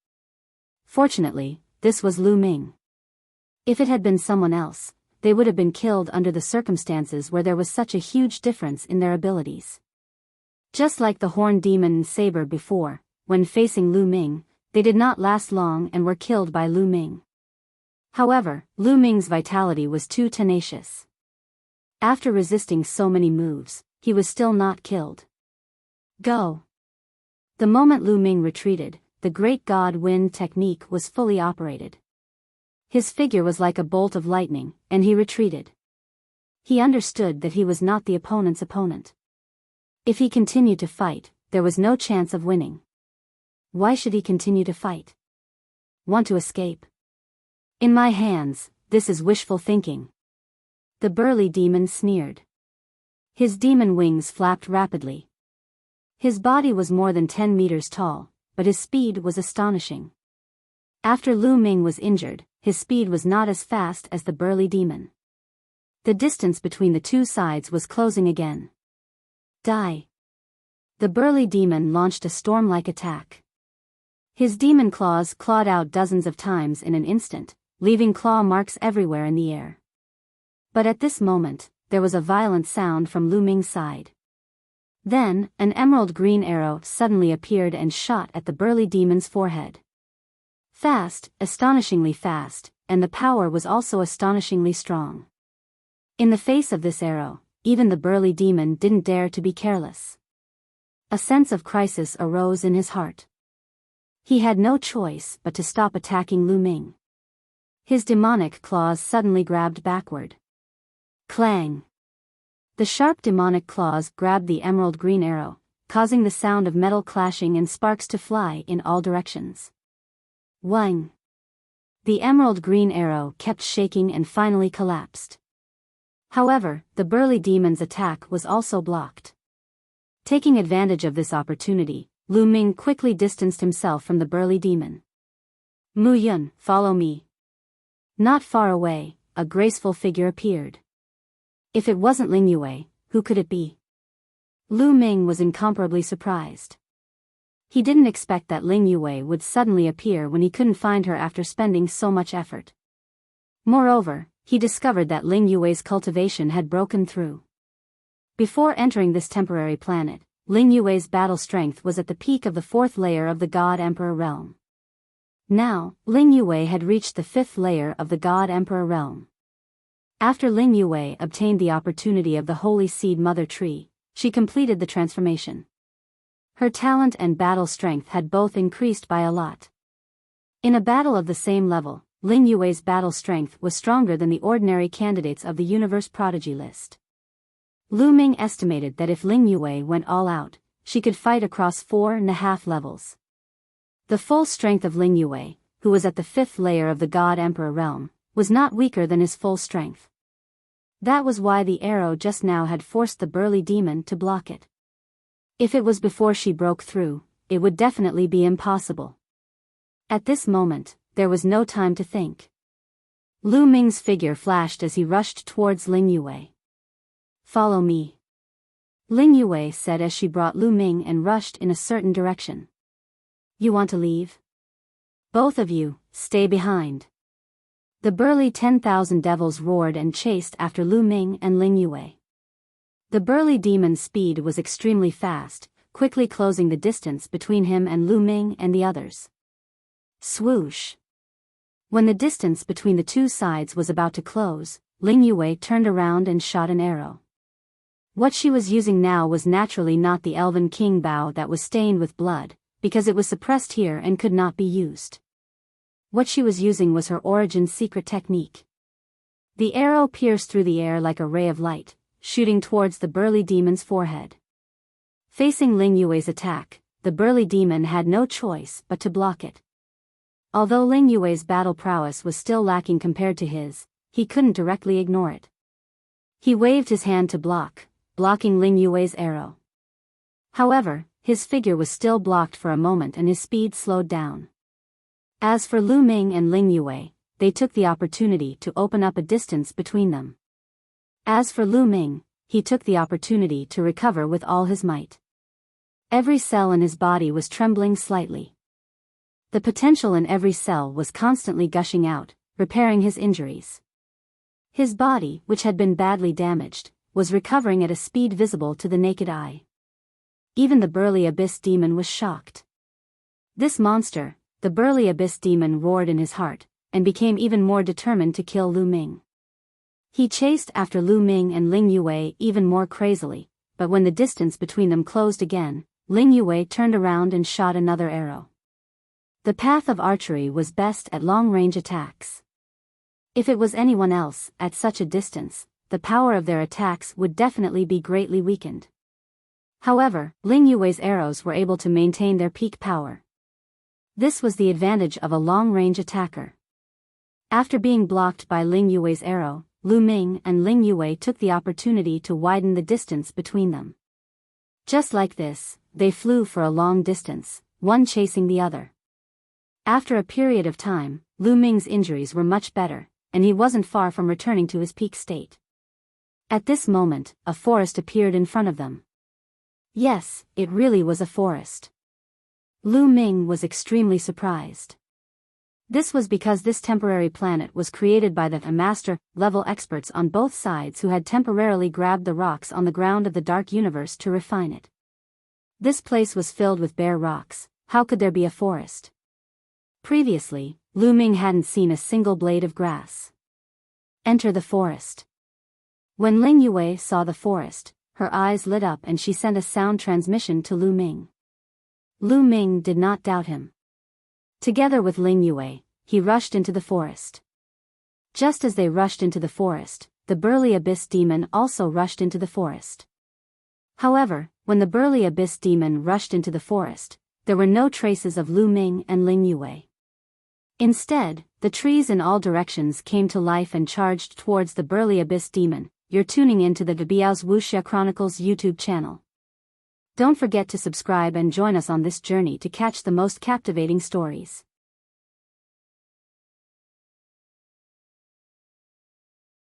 S1: Fortunately, this was Lu Ming. If it had been someone else, they would have been killed under the circumstances where there was such a huge difference in their abilities. Just like the horn demon and saber before, when facing Lu Ming, they did not last long and were killed by Lu Ming. However, Lu Ming's vitality was too tenacious. After resisting so many moves, he was still not killed. Go! The moment Lu Ming retreated, the Great God Wind technique was fully operated. His figure was like a bolt of lightning, and he retreated. He understood that he was not the opponent's opponent. If he continued to fight, there was no chance of winning. Why should he continue to fight? Want to escape? In my hands, this is wishful thinking. The burly demon sneered. His demon wings flapped rapidly. His body was more than 10 meters tall, but his speed was astonishing. After Lu Ming was injured, his speed was not as fast as the burly demon. The distance between the two sides was closing again. Die! The burly demon launched a storm-like attack. His demon claws clawed out dozens of times in an instant, leaving claw marks everywhere in the air. But at this moment, there was a violent sound from Lu Ming's side. Then, an emerald green arrow suddenly appeared and shot at the burly demon's forehead. Fast, astonishingly fast, and the power was also astonishingly strong. In the face of this arrow, even the burly demon didn't dare to be careless. A sense of crisis arose in his heart. He had no choice but to stop attacking Lu Ming. His demonic claws suddenly grabbed backward. Clang! The sharp demonic claws grabbed the emerald green arrow, causing the sound of metal clashing and sparks to fly in all directions. Wang! The emerald green arrow kept shaking and finally collapsed. However, the burly demon's attack was also blocked. Taking advantage of this opportunity, Lu Ming quickly distanced himself from the burly demon. Mu Yun, follow me. Not far away, a graceful figure appeared. If it wasn't Ling Yue, who could it be? Lu Ming was incomparably surprised. He didn't expect that Ling Yue would suddenly appear when he couldn't find her after spending so much effort. Moreover, he discovered that Ling Yue's cultivation had broken through. Before entering this temporary planet, Ling Yue's battle strength was at the peak of the 4th layer of the God Emperor realm. Now, Ling Yue had reached the 5th layer of the God Emperor realm. After Ling Yue obtained the opportunity of the Holy Seed Mother Tree, she completed the transformation. Her talent and battle strength had both increased by a lot. In a battle of the same level, Ling Yue's battle strength was stronger than the ordinary candidates of the Universe Prodigy list. Lu Ming estimated that if Ling Yue went all out, she could fight across 4.5 levels. The full strength of Ling Yue, who was at the 5th layer of the God Emperor realm, was not weaker than his full strength. That was why the arrow just now had forced the burly demon to block it. If it was before she broke through, it would definitely be impossible. At this moment, there was no time to think. Lu Ming's figure flashed as he rushed towards Ling Yue. Follow me. Ling Yue said as she brought Lu Ming and rushed in a certain direction. You want to leave? Both of you, stay behind. The burly 10,000 devils roared and chased after Lu Ming and Ling Yue. The burly demon's speed was extremely fast, quickly closing the distance between him and Lu Ming and the others. Swoosh! When the distance between the two sides was about to close, Ling Yue turned around and shot an arrow. What she was using now was naturally not the elven king bow that was stained with blood, because it was suppressed here and could not be used. What she was using was her origin's secret technique. The arrow pierced through the air like a ray of light, shooting towards the burly demon's forehead. Facing Ling Yue's attack, the burly demon had no choice but to block it. Although Ling Yue's battle prowess was still lacking compared to his, he couldn't directly ignore it. He waved his hand to block, blocking Ling Yue's arrow. However, his figure was still blocked for a moment and his speed slowed down. As for Lu Ming and Ling Yue, they took the opportunity to open up a distance between them. As for Lu Ming, he took the opportunity to recover with all his might. Every cell in his body was trembling slightly. The potential in every cell was constantly gushing out, repairing his injuries. His body, which had been badly damaged, was recovering at a speed visible to the naked eye. Even the burly abyss demon was shocked. This monster, the burly abyss demon, roared in his heart, and became even more determined to kill Lu Ming. He chased after Lu Ming and Ling Yue even more crazily, but when the distance between them closed again, Ling Yue turned around and shot another arrow. The path of archery was best at long-range attacks. If it was anyone else, at such a distance, the power of their attacks would definitely be greatly weakened. However, Ling Yue's arrows were able to maintain their peak power. This was the advantage of a long-range attacker. After being blocked by Ling Yue's arrow, Lu Ming and Ling Yue took the opportunity to widen the distance between them. Just like this, they flew for a long distance, one chasing the other. After a period of time, Lu Ming's injuries were much better, and he wasn't far from returning to his peak state. At this moment, a forest appeared in front of them. Yes, it really was a forest. Lu Ming was extremely surprised. This was because this temporary planet was created by the master-level experts on both sides who had temporarily grabbed the rocks on the ground of the dark universe to refine it. This place was filled with bare rocks. How could there be a forest? Previously, Lu Ming hadn't seen a single blade of grass. Enter the forest. When Ling Yue saw the forest, her eyes lit up and she sent a sound transmission to Lu Ming. Lu Ming did not doubt him. Together with Ling Yue, he rushed into the forest. Just as they rushed into the forest, the burly abyss demon also rushed into the forest. However, when the burly abyss demon rushed into the forest, there were no traces of Lu Ming and Ling Yue. Instead, the trees in all directions came to life and charged towards the burly abyss demon. You're tuning into the Biyao's Wuxia Chronicles YouTube channel. Don't forget to subscribe and join us on this journey to catch the most captivating stories.